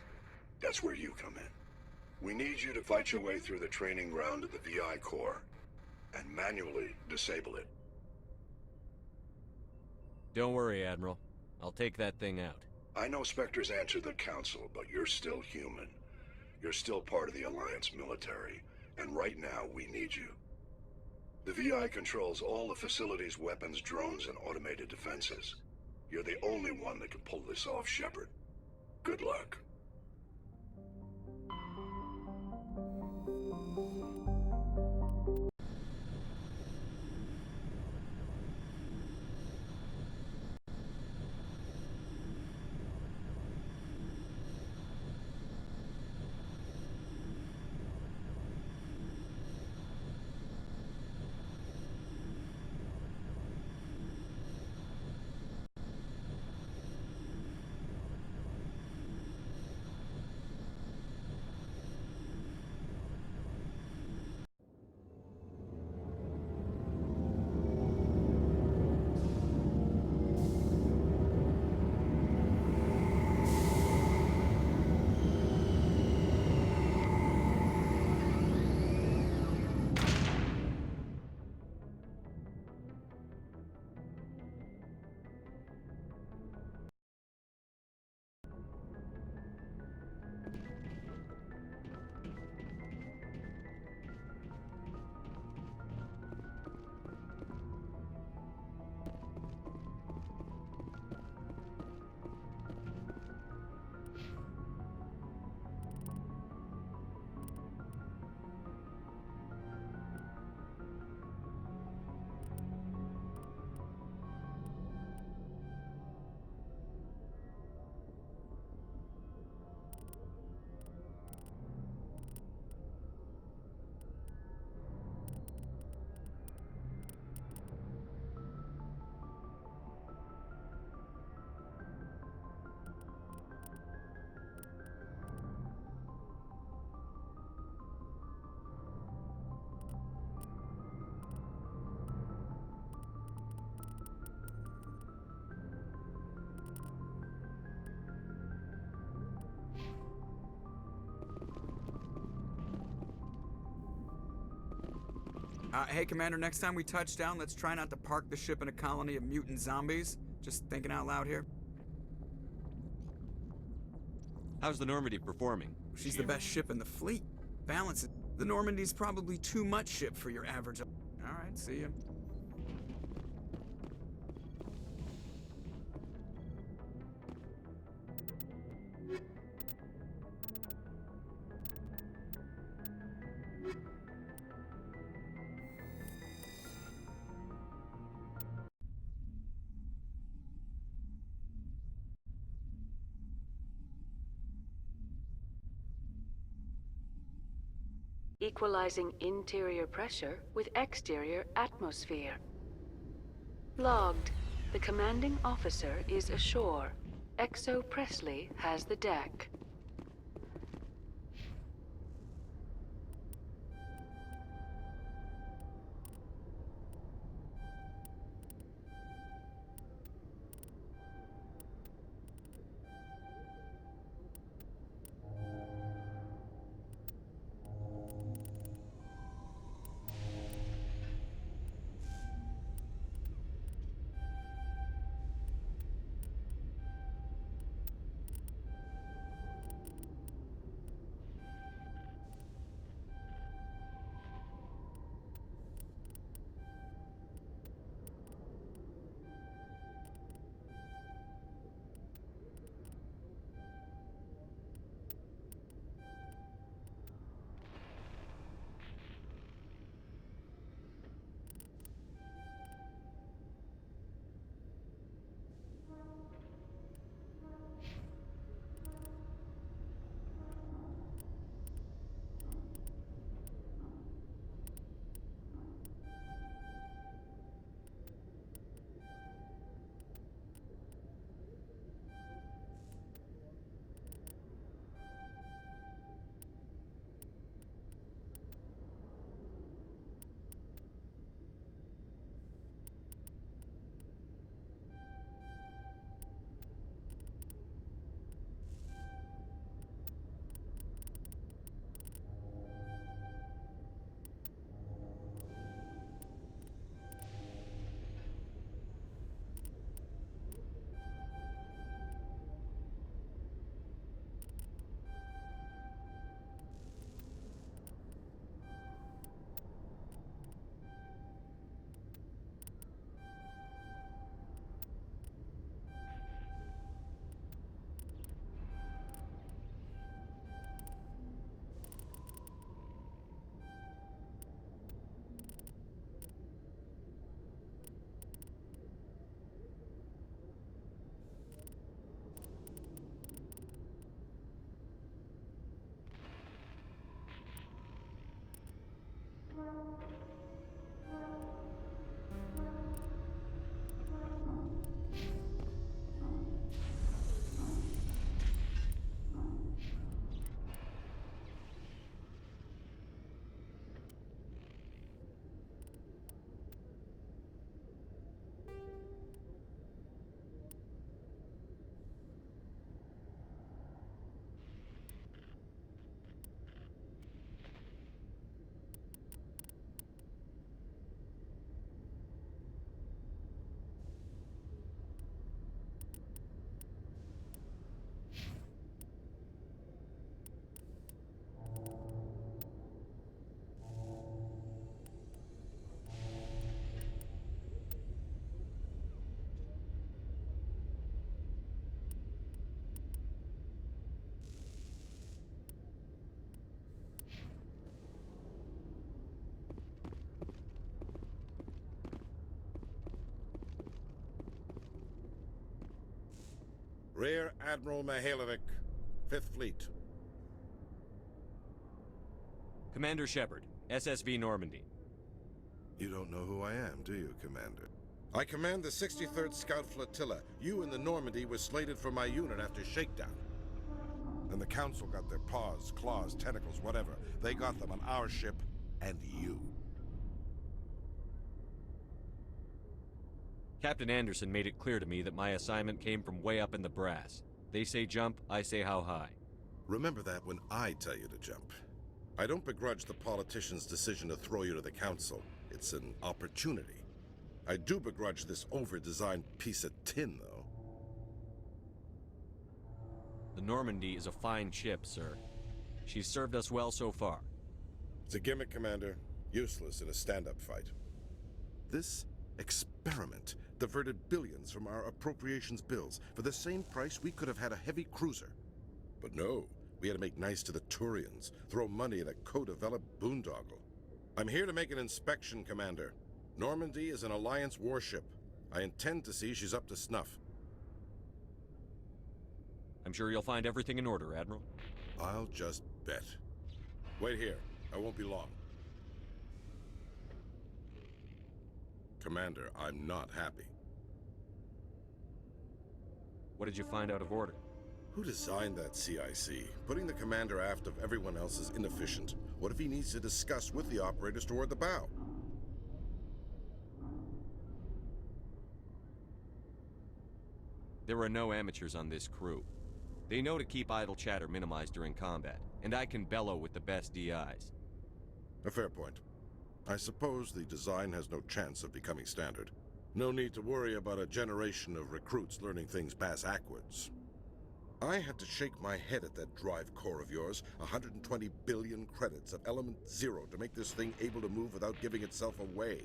That's where you come in. We need you to fight your way through the training ground of the VI core and manually disable it. Don't worry, Admiral. I'll take that thing out. I know Spectres answer the Council, but you're still human. You're still part of the Alliance military, and right now we need you. The VI controls all the facility's weapons, drones, and automated defenses. You're the only one that can pull this off, Shepard. Good luck. Hey, Commander, next time we touch down, let's try not to park the ship in a colony of mutant zombies. Just thinking out loud here. How's the Normandy performing? She's the best ship in the fleet. Balance it. The Normandy's probably too much ship for your average... Alright, see ya. Equalizing interior pressure with exterior atmosphere. Logged. The commanding officer is ashore. Exo Presley has the deck. Rear Admiral Mihailovic, 5th Fleet. Commander Shepard, SSV Normandy. You don't know who I am, do you, Commander? I command the 63rd Scout Flotilla. You and the Normandy were slated for my unit after shakedown. Then the Council got their paws, claws, tentacles, whatever. They got them on our ship and you. Captain Anderson made it clear to me that my assignment came from way up in the brass. They say jump, I say how high. Remember that when I tell you to jump. I don't begrudge the politician's decision to throw you to the Council. It's an opportunity. I do begrudge this over-designed piece of tin, though. The Normandy is a fine ship, sir. She's served us well so far. It's a gimmick, Commander. Useless in a stand-up fight. This experiment diverted billions from our appropriations bills. For the same price, we could have had a heavy cruiser. But no, we had to make nice to the Turians, throw money at a co-developed boondoggle. I'm here to make an inspection, Commander. Normandy is an Alliance warship. I intend to see she's up to snuff. I'm sure you'll find everything in order, Admiral. I'll just bet. Wait here. I won't be long. Commander, I'm not happy. What did you find out of order? Who designed that CIC? Putting the commander aft of everyone else is inefficient. What if he needs to discuss with the operators toward the bow? There are no amateurs on this crew. They know to keep idle chatter minimized during combat, and I can bellow with the best DIs. A fair point. I suppose the design has no chance of becoming standard. No need to worry about a generation of recruits learning things bass-ackwards. I had to shake my head at that drive core of yours. 120 billion credits of element 0 to make this thing able to move without giving itself away.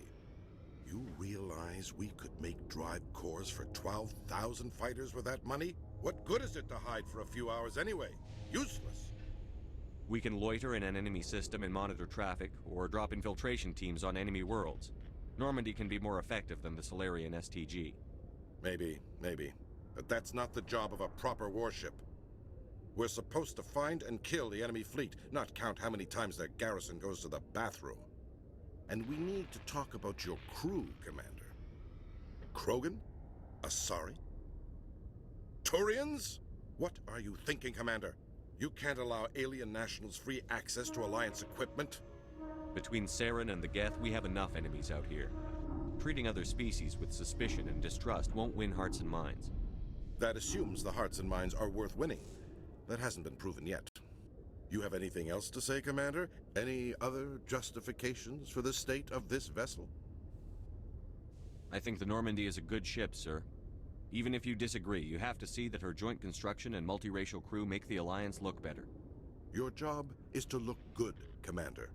You realize we could make drive cores for 12,000 fighters with that money? What good is it to hide for a few hours anyway? Useless. We can loiter in an enemy system and monitor traffic, or drop infiltration teams on enemy worlds. Normandy can be more effective than the Solarian STG. Maybe. But that's not the job of a proper warship. We're supposed to find and kill the enemy fleet, not count how many times their garrison goes to the bathroom. And we need to talk about your crew, Commander. Krogan? Asari? Turians? What are you thinking, Commander? You can't allow alien nationals free access to Alliance equipment? Between Saren and the Geth, we have enough enemies out here. Treating other species with suspicion and distrust won't win hearts and minds. That assumes the hearts and minds are worth winning. That hasn't been proven yet. You have anything else to say, Commander? Any other justifications for the state of this vessel? I think the Normandy is a good ship, sir. Even if you disagree, you have to see that her joint construction and multiracial crew make the Alliance look better. Your job is to look good, Commander.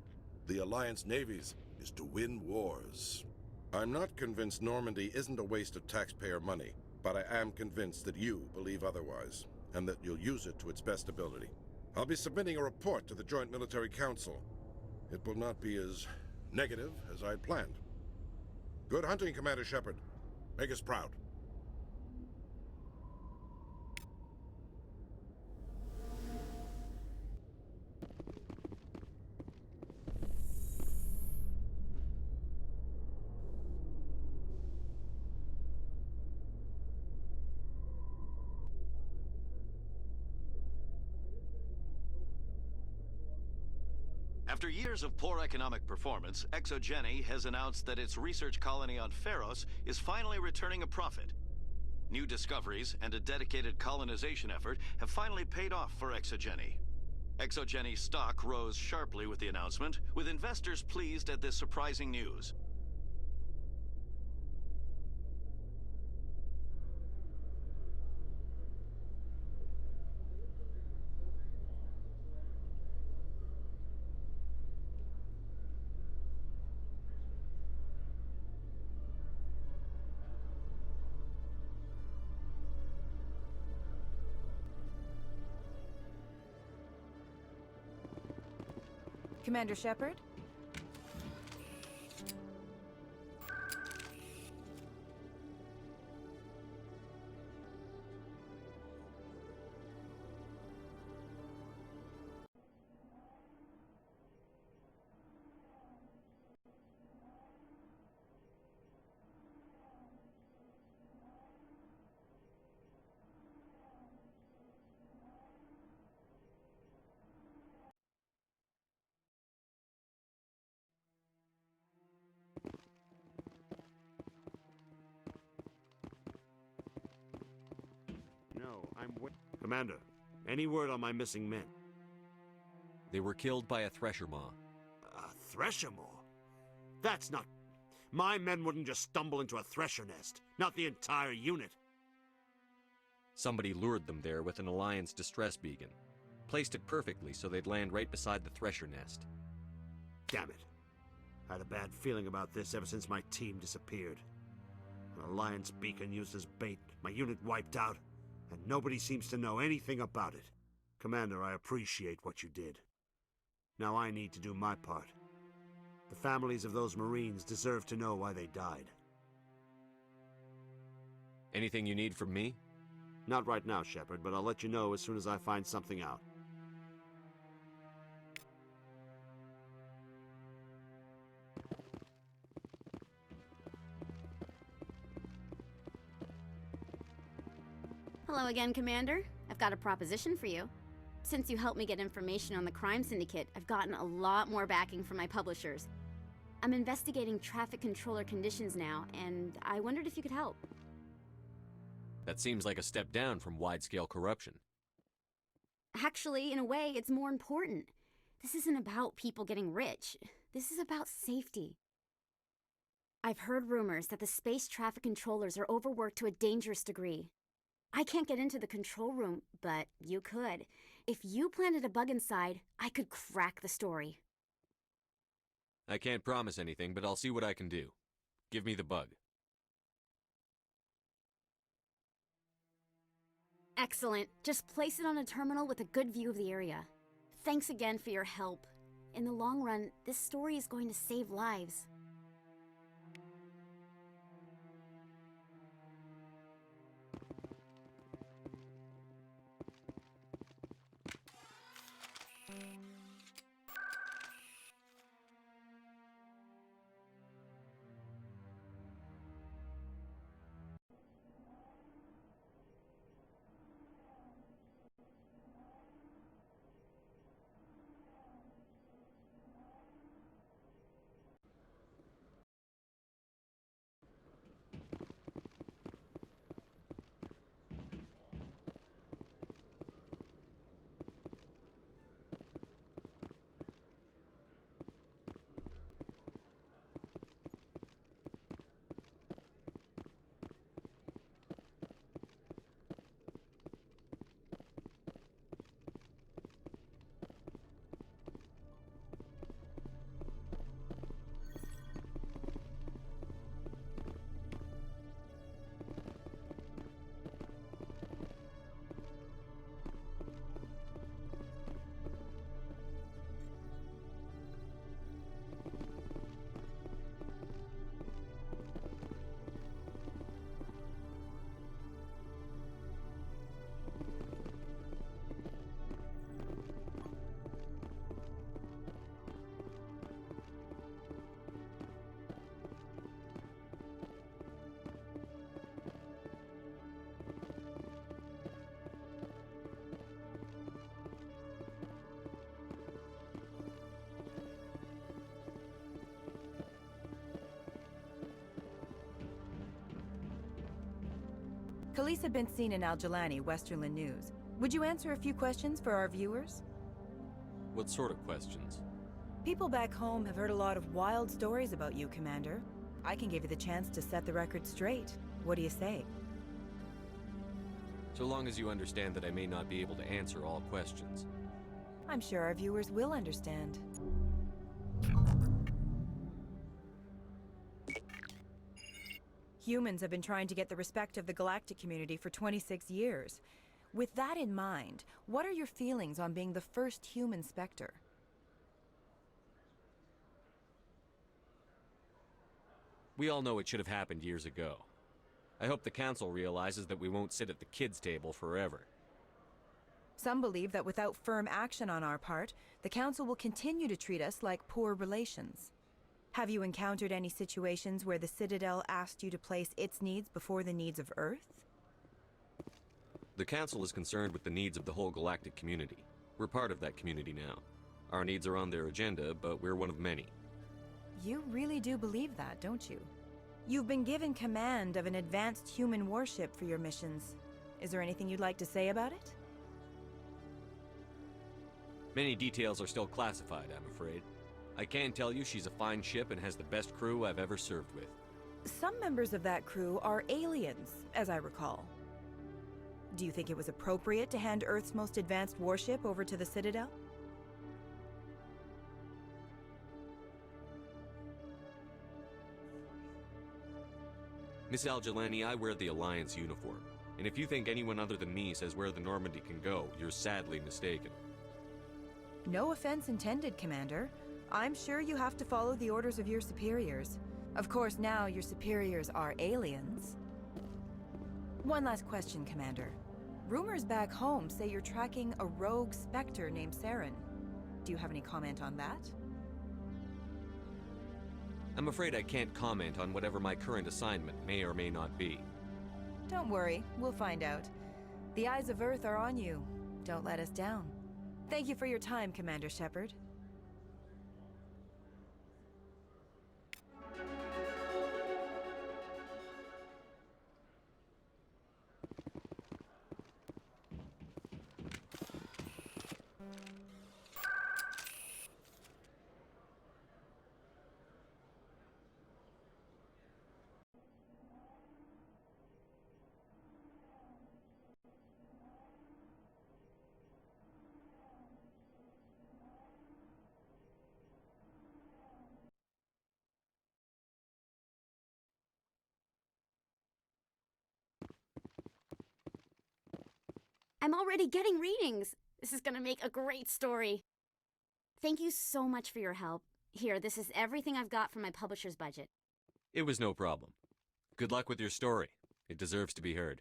The Alliance navies is to win wars. I'm not convinced Normandy isn't a waste of taxpayer money, but I am convinced that you believe otherwise, and that you'll use it to its best ability. I'll be submitting a report to the Joint Military Council. It will not be as negative as I'd planned. Good hunting, Commander Shepard. Make us proud. After years of poor economic performance, Exogeny has announced that its research colony on Feros is finally returning a profit. New discoveries and a dedicated colonization effort have finally paid off for Exogeny. Exogeny stock rose sharply with the announcement, with investors pleased at this surprising news. Commander Shepard? Commander, any word on my missing men? They were killed by a Thresher Maw. A Thresher Maw? That's not... My men wouldn't just stumble into a Thresher nest. Not the entire unit. Somebody lured them there with an Alliance distress beacon. Placed it perfectly so they'd land right beside the Thresher nest. Damn it. I had a bad feeling about this ever since my team disappeared. An Alliance beacon used as bait, my unit wiped out, and nobody seems to know anything about it. Commander, I appreciate what you did. Now I need to do my part. The families of those Marines deserve to know why they died. Anything you need from me? Not right now, Shepard, but I'll let you know as soon as I find something out. Hello again, Commander. I've got a proposition for you. Since you helped me get information on the crime syndicate, I've gotten a lot more backing from my publishers. I'm investigating traffic controller conditions now, and I wondered if you could help. That seems like a step down from wide-scale corruption. Actually, in a way, it's more important. This isn't about people getting rich. This is about safety. I've heard rumors that the space traffic controllers are overworked to a dangerous degree. I can't get into the control room, but you could. If you planted a bug inside, I could crack the story. I can't promise anything, but I'll see what I can do. Give me the bug. Excellent. Just place it on a terminal with a good view of the area. Thanks again for your help. In the long run, this story is going to save lives. Khalees had been seen in Al-Jalani, Westerland News. Would you answer a few questions for our viewers? What sort of questions? People back home have heard a lot of wild stories about you, Commander. I can give you the chance to set the record straight. What do you say? So long as you understand that I may not be able to answer all questions. I'm sure our viewers will understand. Humans have been trying to get the respect of the galactic community for 26 years. With that in mind, what are your feelings on being the first human Spectre? We all know it should have happened years ago. I hope the Council realizes that we won't sit at the kids' table forever. Some believe that without firm action on our part, the Council will continue to treat us like poor relations. Have you encountered any situations where the Citadel asked you to place its needs before the needs of Earth? The Council is concerned with the needs of the whole galactic community. We're part of that community now. Our needs are on their agenda, but we're one of many. You really do believe that, don't you? You've been given command of an advanced human warship for your missions. Is there anything you'd like to say about it? Many details are still classified, I'm afraid. I can tell you she's a fine ship and has the best crew I've ever served with. Some members of that crew are aliens, as I recall. Do you think it was appropriate to hand Earth's most advanced warship over to the Citadel? Miss Al-Jelani, I wear the Alliance uniform. And if you think anyone other than me says where the Normandy can go, you're sadly mistaken. No offense intended, Commander. I'm sure you have to follow the orders of your superiors. Of course, now your superiors are aliens. One last question, Commander. Rumors back home say you're tracking a rogue Spectre named Saren. Do you have any comment on that? I'm afraid I can't comment on whatever my current assignment may or may not be. Don't worry, we'll find out. The eyes of Earth are on you. Don't let us down. Thank you for your time, Commander Shepard. I'm already getting readings. This is gonna make a great story. Thank you so much for your help. Here, this is everything I've got from my publisher's budget. It was no problem. Good luck with your story. It deserves to be heard.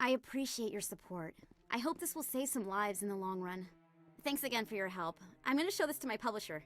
I appreciate your support. I hope this will save some lives in the long run. Thanks again for your help. I'm gonna show this to my publisher.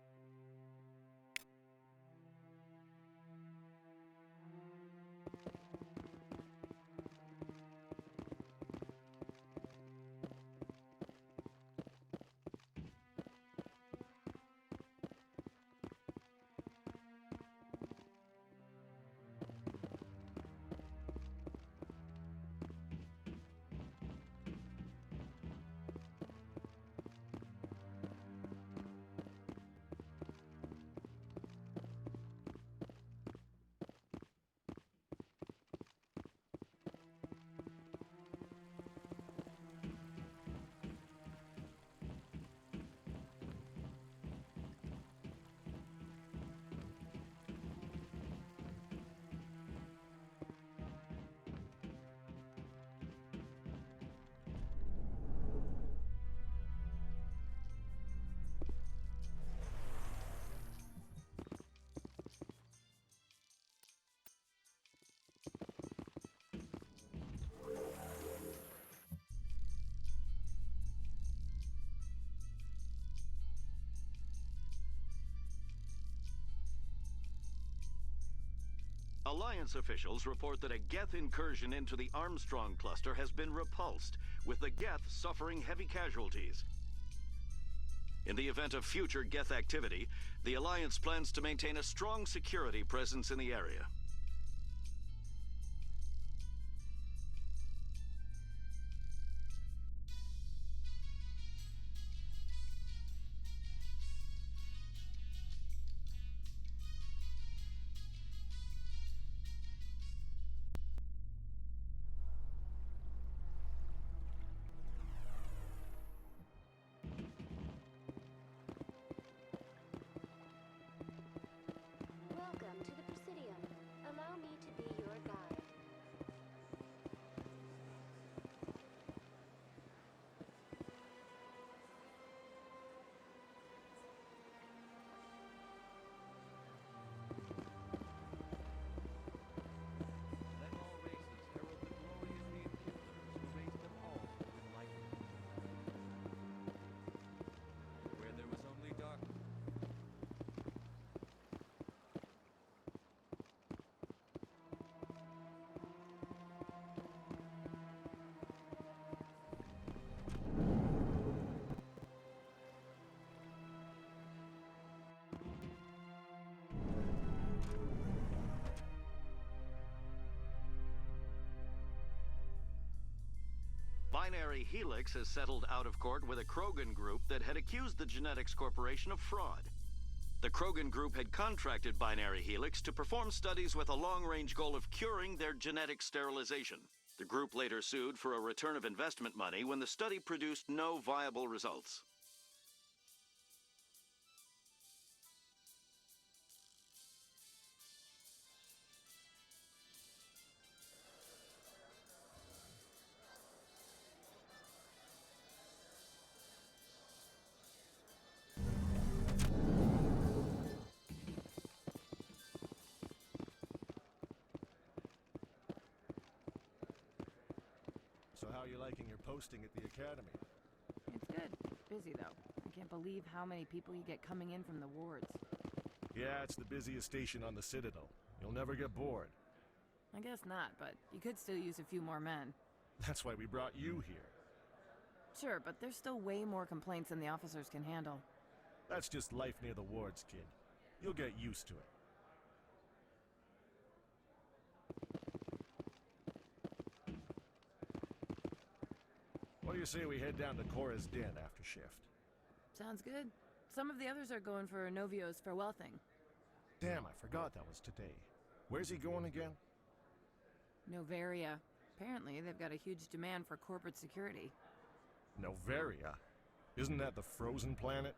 Alliance officials report that a Geth incursion into the Armstrong cluster has been repulsed, with the Geth suffering heavy casualties. In the event of future Geth activity, the Alliance plans to maintain a strong security presence in the area. Welcome to the Presidium. Allow me to be your guide. Let all races herald the glory of the Inquisitors who raised them all to enlightenment. Where there was only darkness. Binary Helix has settled out of court with a Krogan group that had accused the Genetics Corporation of fraud. The Krogan group had contracted Binary Helix to perform studies with a long-range goal of curing their genetic sterilization. The group later sued for a return of investment money when the study produced no viable results. So how are you liking your posting at the academy? It's good. Busy, though. I can't believe how many people you get coming in from the wards. Yeah, it's the busiest station on the Citadel. You'll never get bored. I guess not, but you could still use a few more men. That's why we brought you here. Sure, but there's still way more complaints than the officers can handle. That's just life near the wards, kid. You'll get used to it. What do you say we head down to Cora's den after shift? Sounds good. Some of the others are going for Novio's farewell thing. Damn, I forgot that was today. Where's he going again? Novaria. Apparently, they've got a huge demand for corporate security. Novaria? Isn't that the frozen planet?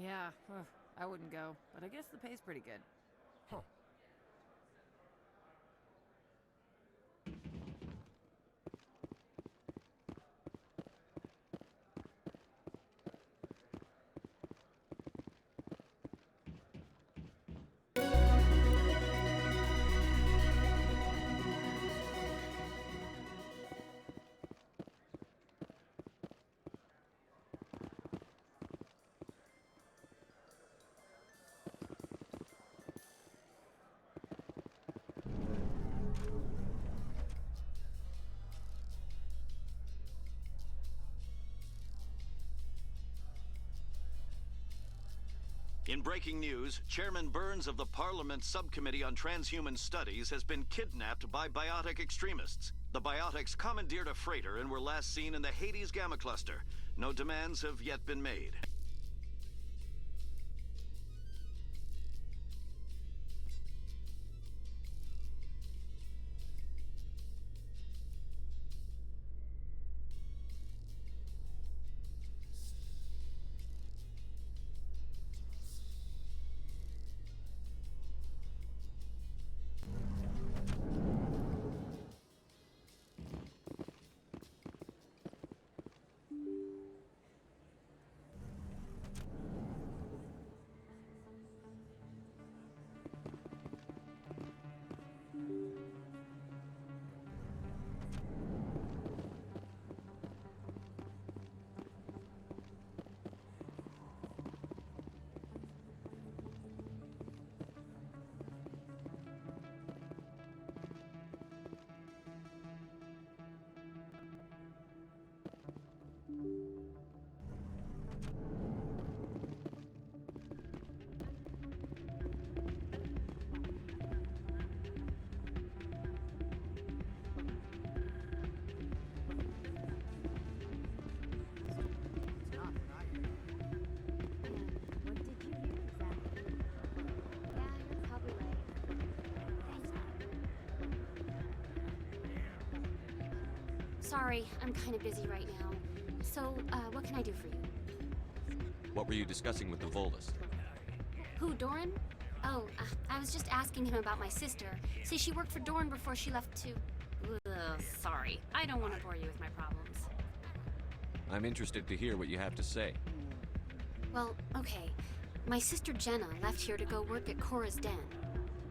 Yeah, I wouldn't go, but I guess the pay's pretty good. Huh. In breaking news, Chairman Burns of the Parliament Subcommittee on Transhuman Studies has been kidnapped by biotic extremists. The biotics commandeered a freighter and were last seen in the Hades Gamma Cluster. No demands have yet been made. Sorry, I'm kind of busy right now. So, what can I do for you? What were you discussing with the Volus? Who, Doran? Oh, I was just asking him about my sister. See, she worked for Doran before she left to... sorry, I don't want to bore you with my problems. I'm interested to hear what you have to say. Well, okay. My sister Jenna left here to go work at Cora's den.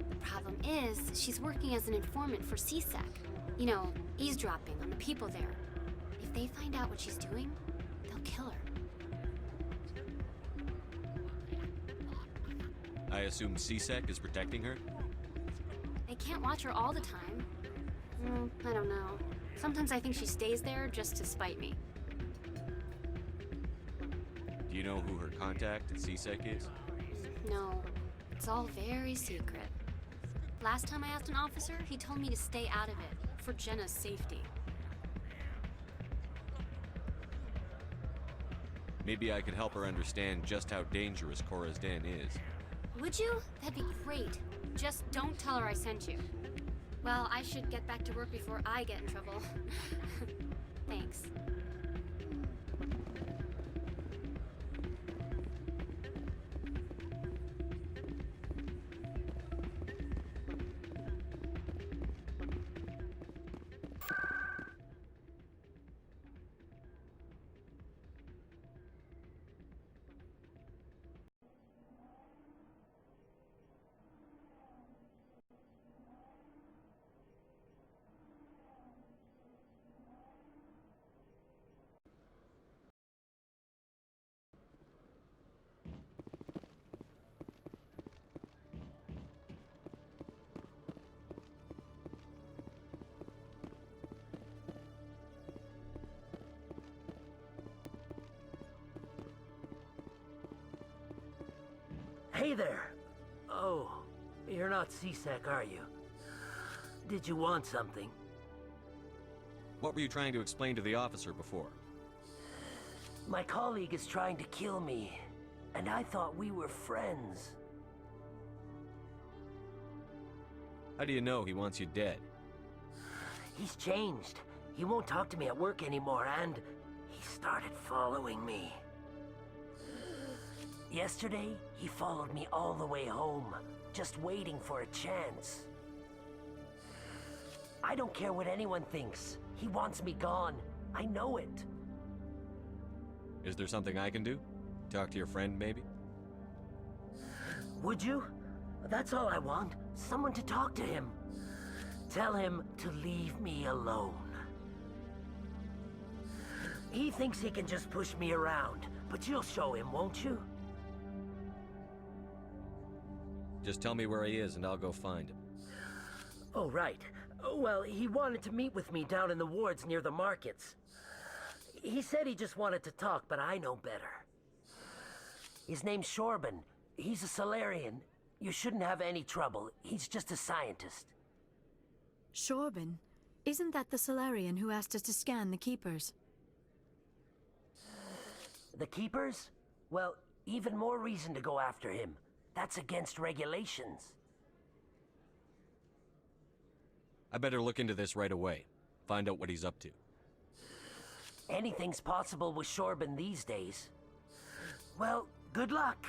The problem is, she's working as an informant for CSEC. You know, eavesdropping on the people there. If they find out what she's doing, they'll kill her. I assume CSEC is protecting her? They can't watch her all the time. I don't know. Sometimes I think she stays there just to spite me. Do you know who her contact at CSEC is? No, it's all very secret. Last time I asked an officer, he told me to stay out of it, for Jenna's safety. Maybe I could help her understand just how dangerous Cora's den is. Would you? That'd be great. Just don't tell her I sent you. Well, I should get back to work before I get in trouble. Thanks. Hey there. Oh, you're not CSEC, are you? Did you want something? What were you trying to explain to the officer before? My colleague is trying to kill me, and I thought we were friends. How do you know he wants you dead? He's changed. He won't talk to me at work anymore, and he started following me. Yesterday, he followed me all the way home, just waiting for a chance. I don't care what anyone thinks. He wants me gone. I know it. Is there something I can do? Talk to your friend, maybe? Would you? That's all I want. Someone to talk to him. Tell him to leave me alone. He thinks he can just push me around, but you'll show him, won't you? Just tell me where he is and I'll go find him. Oh, right. Well, he wanted to meet with me down in the wards near the markets. He said he just wanted to talk, but I know better. His name's Shorban. He's a Solarian. You shouldn't have any trouble. He's just a scientist. Shorban? Isn't that the Solarian who asked us to scan the Keepers? The Keepers? Well, even more reason to go after him. That's against regulations. I better look into this right away. Find out what he's up to. Anything's possible with Shorban these days. Well, good luck.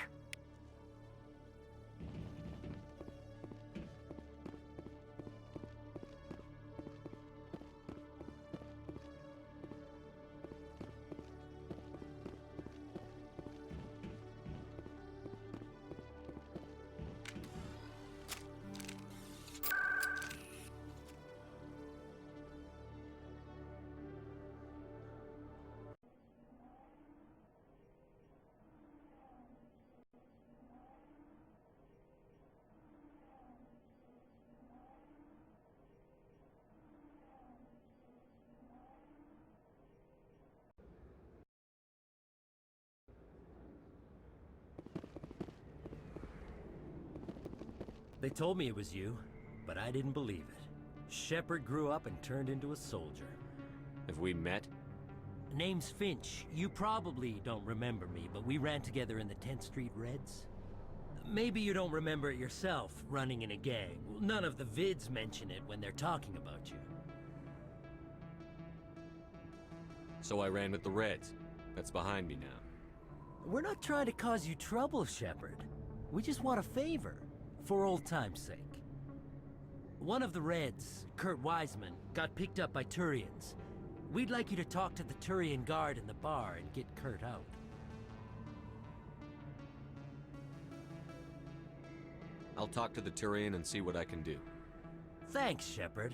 They told me it was you, but I didn't believe it. Shepard grew up and turned into a soldier. Have we met? Name's Finch. You probably don't remember me, but we ran together in the 10th Street Reds. Maybe you don't remember it yourself, running in a gang. None of the vids mention it when they're talking about you. So I ran with the Reds. That's behind me now. We're not trying to cause you trouble, Shepard. We just want a favor. For old time's sake. One of the Reds, Kurt Wiseman, got picked up by Turians. We'd like you to talk to the Turian guard in the bar and get Kurt out. I'll talk to the Turian and see what I can do. Thanks, Shepard.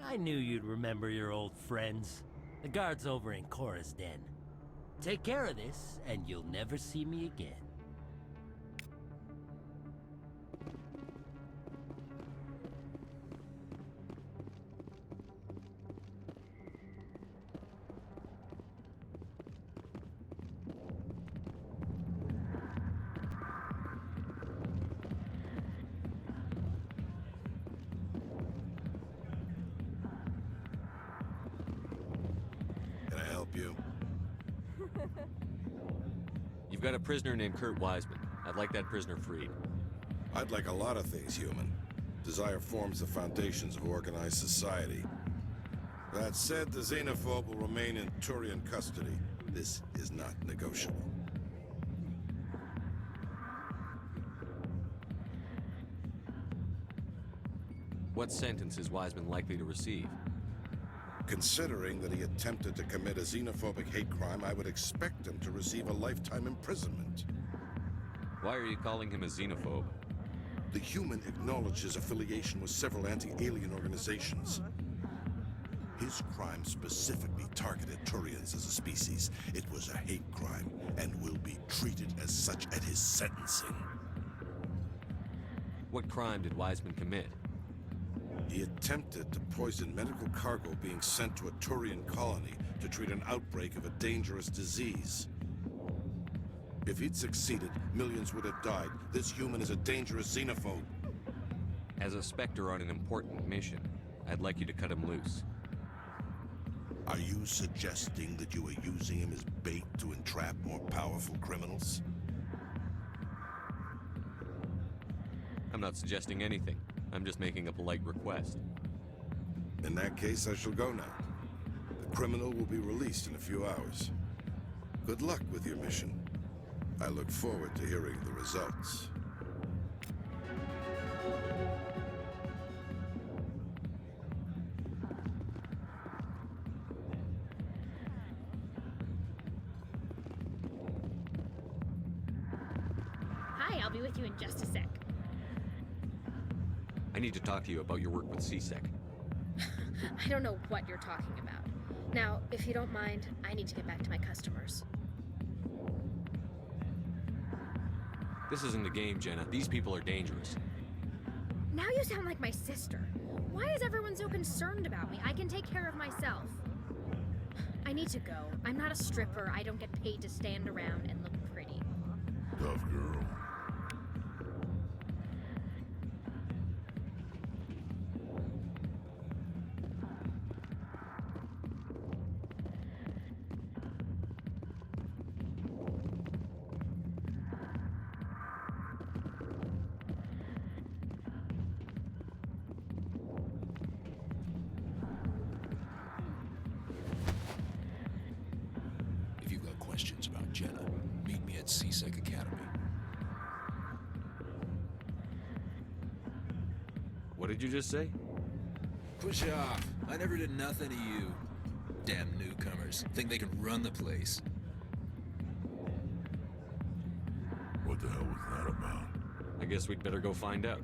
I knew you'd remember your old friends. The guard's over in Cora's den. Take care of this, and you'll never see me again. You've got a prisoner named Kurt Wiseman. I'd like that prisoner freed. I'd like a lot of things, human. Desire forms the foundations of organized society. That said, the xenophobe will remain in Turian custody. This is not negotiable. What sentence is Wiseman likely to receive? Considering that he attempted to commit a xenophobic hate crime, I would expect him to receive a lifetime imprisonment. Why are you calling him a xenophobe? The human acknowledged his affiliation with several anti-alien organizations. His crime specifically targeted Turians as a species. It was a hate crime and will be treated as such at his sentencing. What crime did Wiseman commit? He attempted to poison medical cargo being sent to a Turian colony to treat an outbreak of a dangerous disease. If he'd succeeded, millions would have died. This human is a dangerous xenophobe. As a Spectre on an important mission, I'd like you to cut him loose. Are you suggesting that you are using him as bait to entrap more powerful criminals? I'm not suggesting anything. I'm just making a polite request. In that case, I shall go now. The criminal will be released in a few hours. Good luck with your mission. I look forward to hearing the results. Hi, I'll be with you in just a sec. I need to talk to you about your work with CSEC. I don't know what you're talking about. Now, if you don't mind, I need to get back to my customers. This isn't a game, Jenna. These people are dangerous. Now you sound like my sister. Why is everyone so concerned about me? I can take care of myself. I need to go. I'm not a stripper. I don't get paid to stand around and look pretty. Tough girl. Questions about Jenna, meet me at CSEC Academy. What did you just say? Push off. I never did nothing to you. Damn newcomers. Think they can run the place. What the hell was that about? I guess we'd better go find out.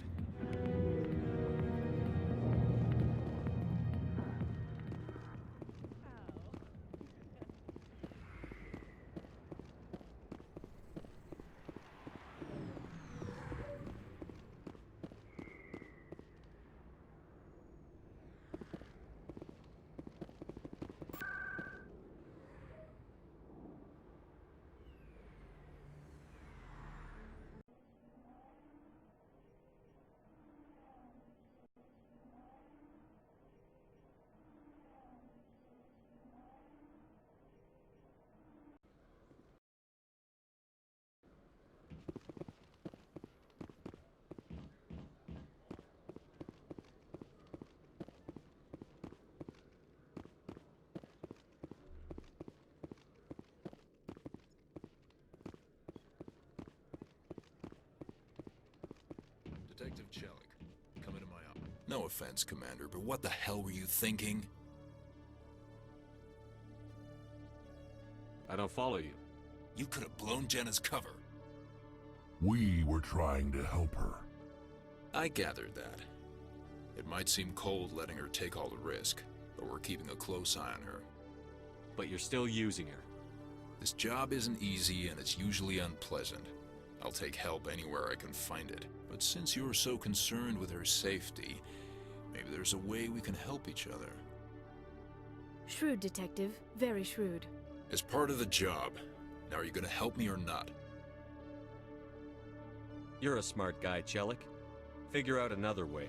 Detective Chelik, come into my office. No offense, Commander, but what the hell were you thinking? I don't follow you. You could have blown Jenna's cover. We were trying to help her. I gathered that. It might seem cold letting her take all the risk, but we're keeping a close eye on her. But you're still using her. This job isn't easy and it's usually unpleasant. I'll take help anywhere I can find it. But since you're so concerned with her safety, maybe there's a way we can help each other. Shrewd, Detective. Very shrewd. As part of the job. Now are you gonna help me or not? You're a smart guy, Chelik. Figure out another way.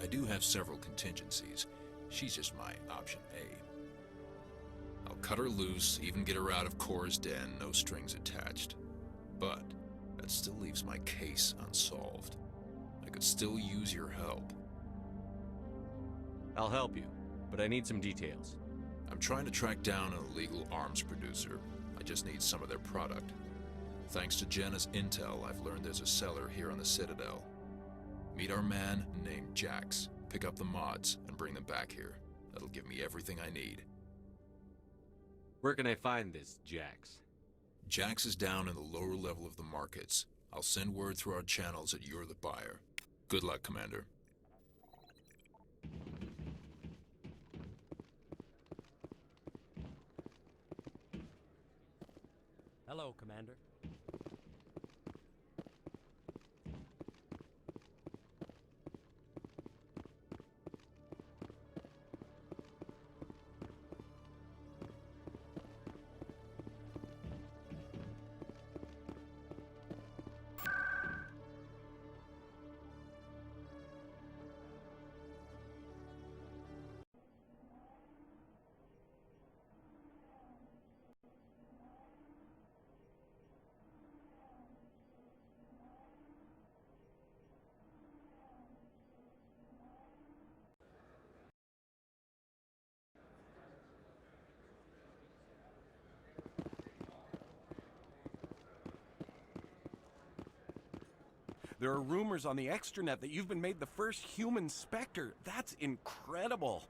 I do have several contingencies. She's just my option A. I'll cut her loose, even get her out of Cora's den, no strings attached. But that still leaves my case unsolved. I could still use your help. I'll help you, but I need some details. I'm trying to track down an illegal arms producer. I just need some of their product. Thanks to Jenna's intel, I've learned there's a seller here on the Citadel. Meet our man named Jax. Pick up the mods and bring them back here. That'll give me everything I need. Where can I find this Jax? Jax is down in the lower level of the markets. I'll send word through our channels that you're the buyer. Good luck, Commander. Hello, Commander. There are rumors on the extranet that you've been made the first human Spectre. That's incredible.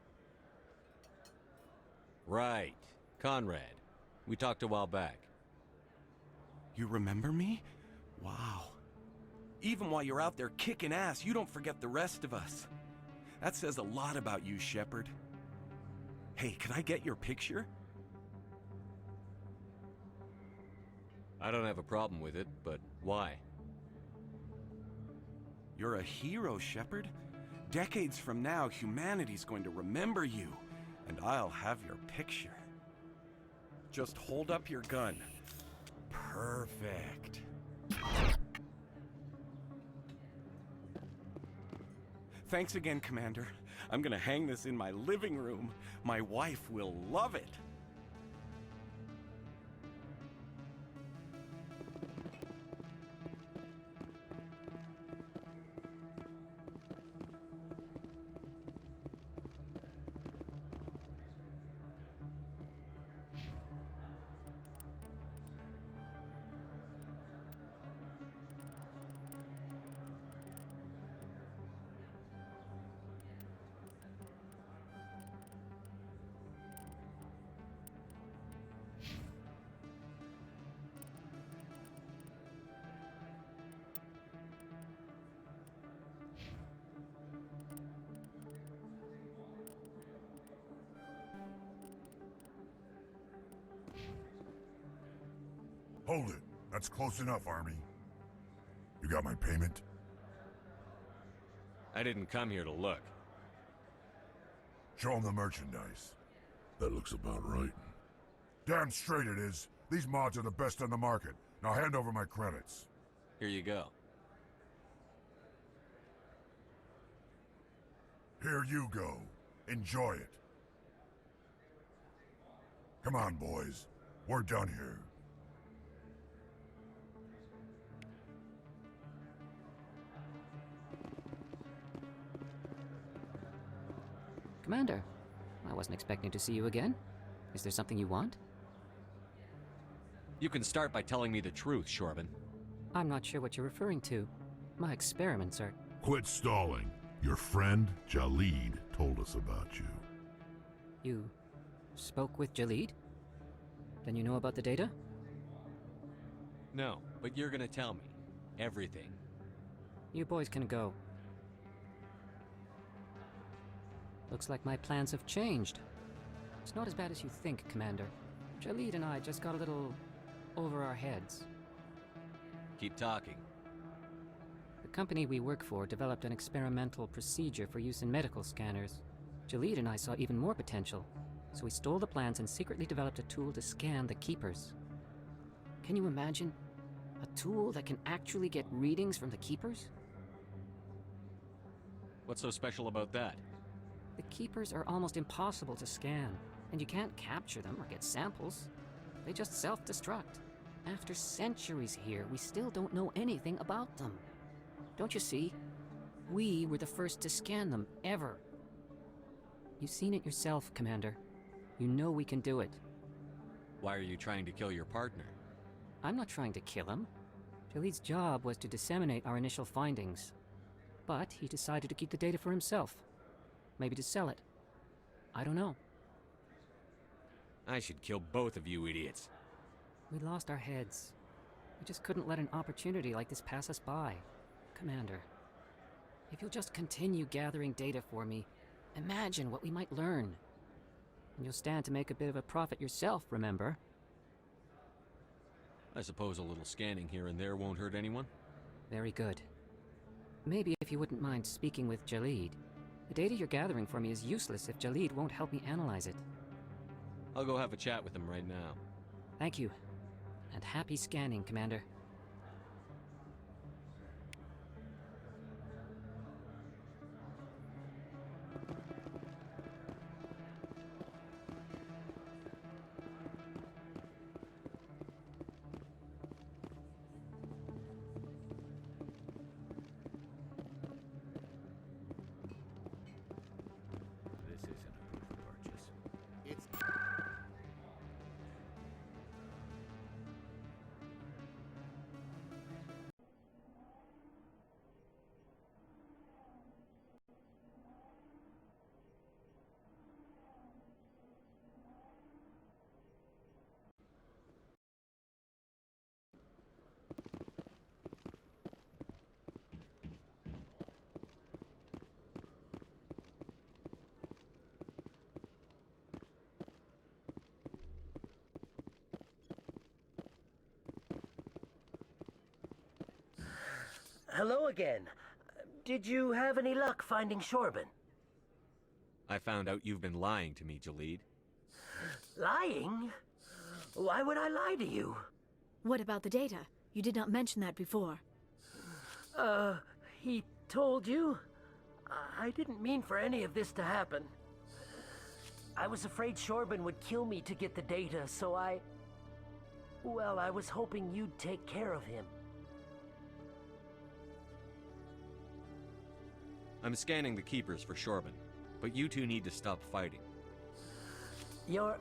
Right. Conrad. We talked a while back. You remember me? Wow. Even while you're out there kicking ass, you don't forget the rest of us. That says a lot about you, Shepard. Hey, can I get your picture? I don't have a problem with it, but why? You're a hero, Shepard. Decades from now, humanity's going to remember you, and I'll have your picture. Just hold up your gun. Perfect. Thanks again, Commander. I'm gonna hang this in my living room. My wife will love it. Hold it. That's close enough, Army. You got my payment? I didn't come here to look. Show them the merchandise. That looks about right. Damn straight it is. These mods are the best on the market. Now hand over my credits. Here you go. Here you go. Enjoy it. Come on, boys. We're done here. Commander, I wasn't expecting to see you again. Is there something you want? You can start by telling me the truth, Shorban. I'm not sure what you're referring to. My experiments are... Quit stalling. Your friend, Jalid, told us about you. You spoke with Jalid? Then you know about the data? No, but you're gonna tell me. Everything. You boys can go. Looks like my plans have changed. It's not as bad as you think, Commander. Jalid and I just got a little over our heads. Keep talking. The company we work for developed an experimental procedure for use in medical scanners. Jalid and I saw even more potential, so we stole the plans and secretly developed a tool to scan the Keepers. Can you imagine? A tool that can actually get readings from the Keepers? What's so special about that? The Keepers are almost impossible to scan, and you can't capture them or get samples. They just self-destruct. After centuries here, we still don't know anything about them. Don't you see? We were the first to scan them, ever. You've seen it yourself, Commander. You know we can do it. Why are you trying to kill your partner? I'm not trying to kill him. Jaleed's job was to disseminate our initial findings. But he decided to keep the data for himself. Maybe to sell it. I don't know. I should kill both of you idiots. We lost our heads. We just couldn't let an opportunity like this pass us by. Commander, if you'll just continue gathering data for me, imagine what we might learn. And you'll stand to make a bit of a profit yourself, remember? I suppose a little scanning here and there won't hurt anyone? Very good. Maybe if you wouldn't mind speaking with Jaleed. The data you're gathering for me is useless if Jaleed won't help me analyze it. I'll go have a chat with him right now. Thank you. And happy scanning, Commander. This isn't a proof of purchase. It's... Hello again. Did you have any luck finding Shorben? I found out you've been lying to me, Jaleed. Lying? Why would I lie to you? What about the data? You did not mention that before. He told you? I didn't mean for any of this to happen. I was afraid Shorben would kill me to get the data, so well, I was hoping you'd take care of him. I'm scanning the keepers for Shorben, but you two need to stop fighting. You're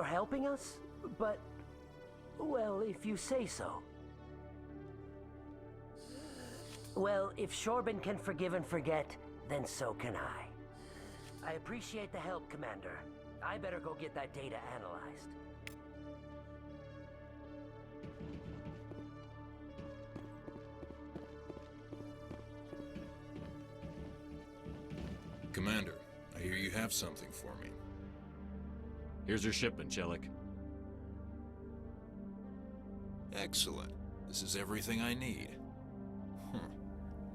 helping us? But, well, if you say so. Well, if Shorben can forgive and forget, then so can I. I appreciate the help, Commander. I better go get that data analyzed. Commander, I hear you have something for me. Here's your shipment, Chelik. Excellent. This is everything I need.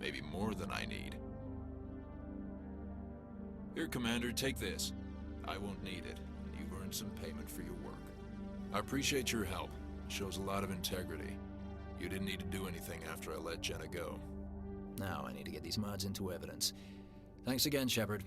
Maybe more than I need. Here, Commander, take this. I won't need it, and you've earned some payment for your work. I appreciate your help. It shows a lot of integrity. You didn't need to do anything after I let Jenna go. Now I need to get these mods into evidence. Thanks again, Shepard.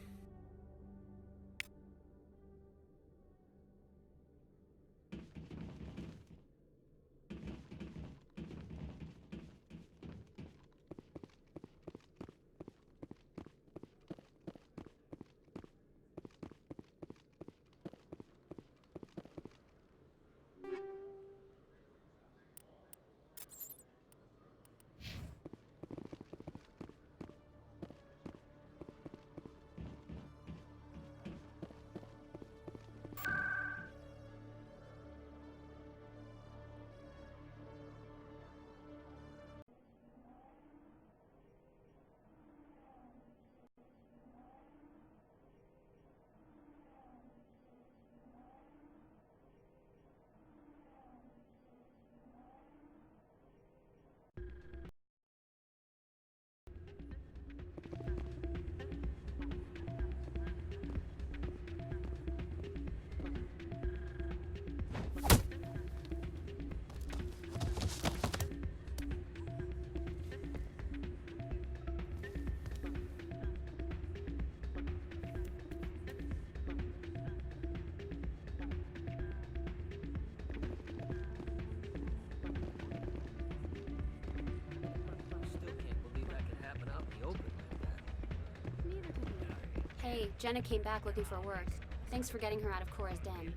Hey, Jenna came back looking for work. Thanks for getting her out of Cora's den.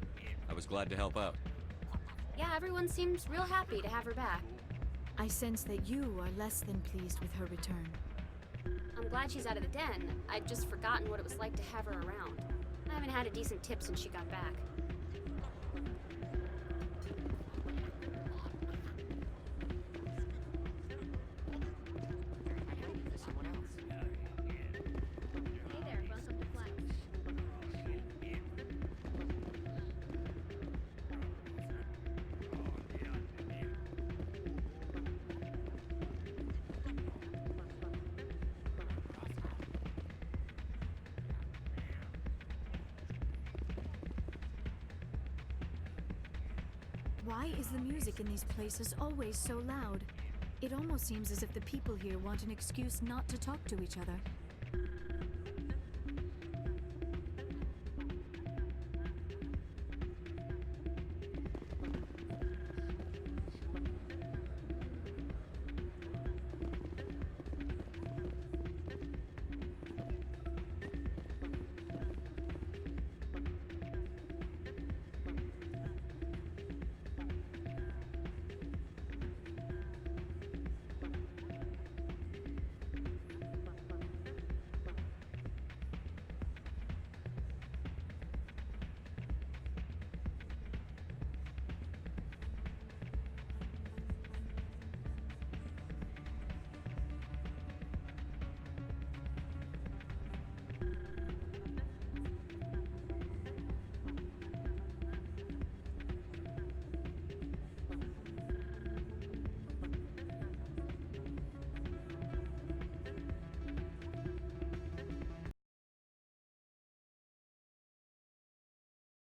I was glad to help out. Yeah, everyone seems real happy to have her back. I sense that you are less than pleased with her return. I'm glad she's out of the den. I'd just forgotten what it was like to have her around. I haven't had a decent tip since she got back. Hey there, welcome to Flex. Why is the music in these places always so loud? It almost seems as if the people here want an excuse not to talk to each other.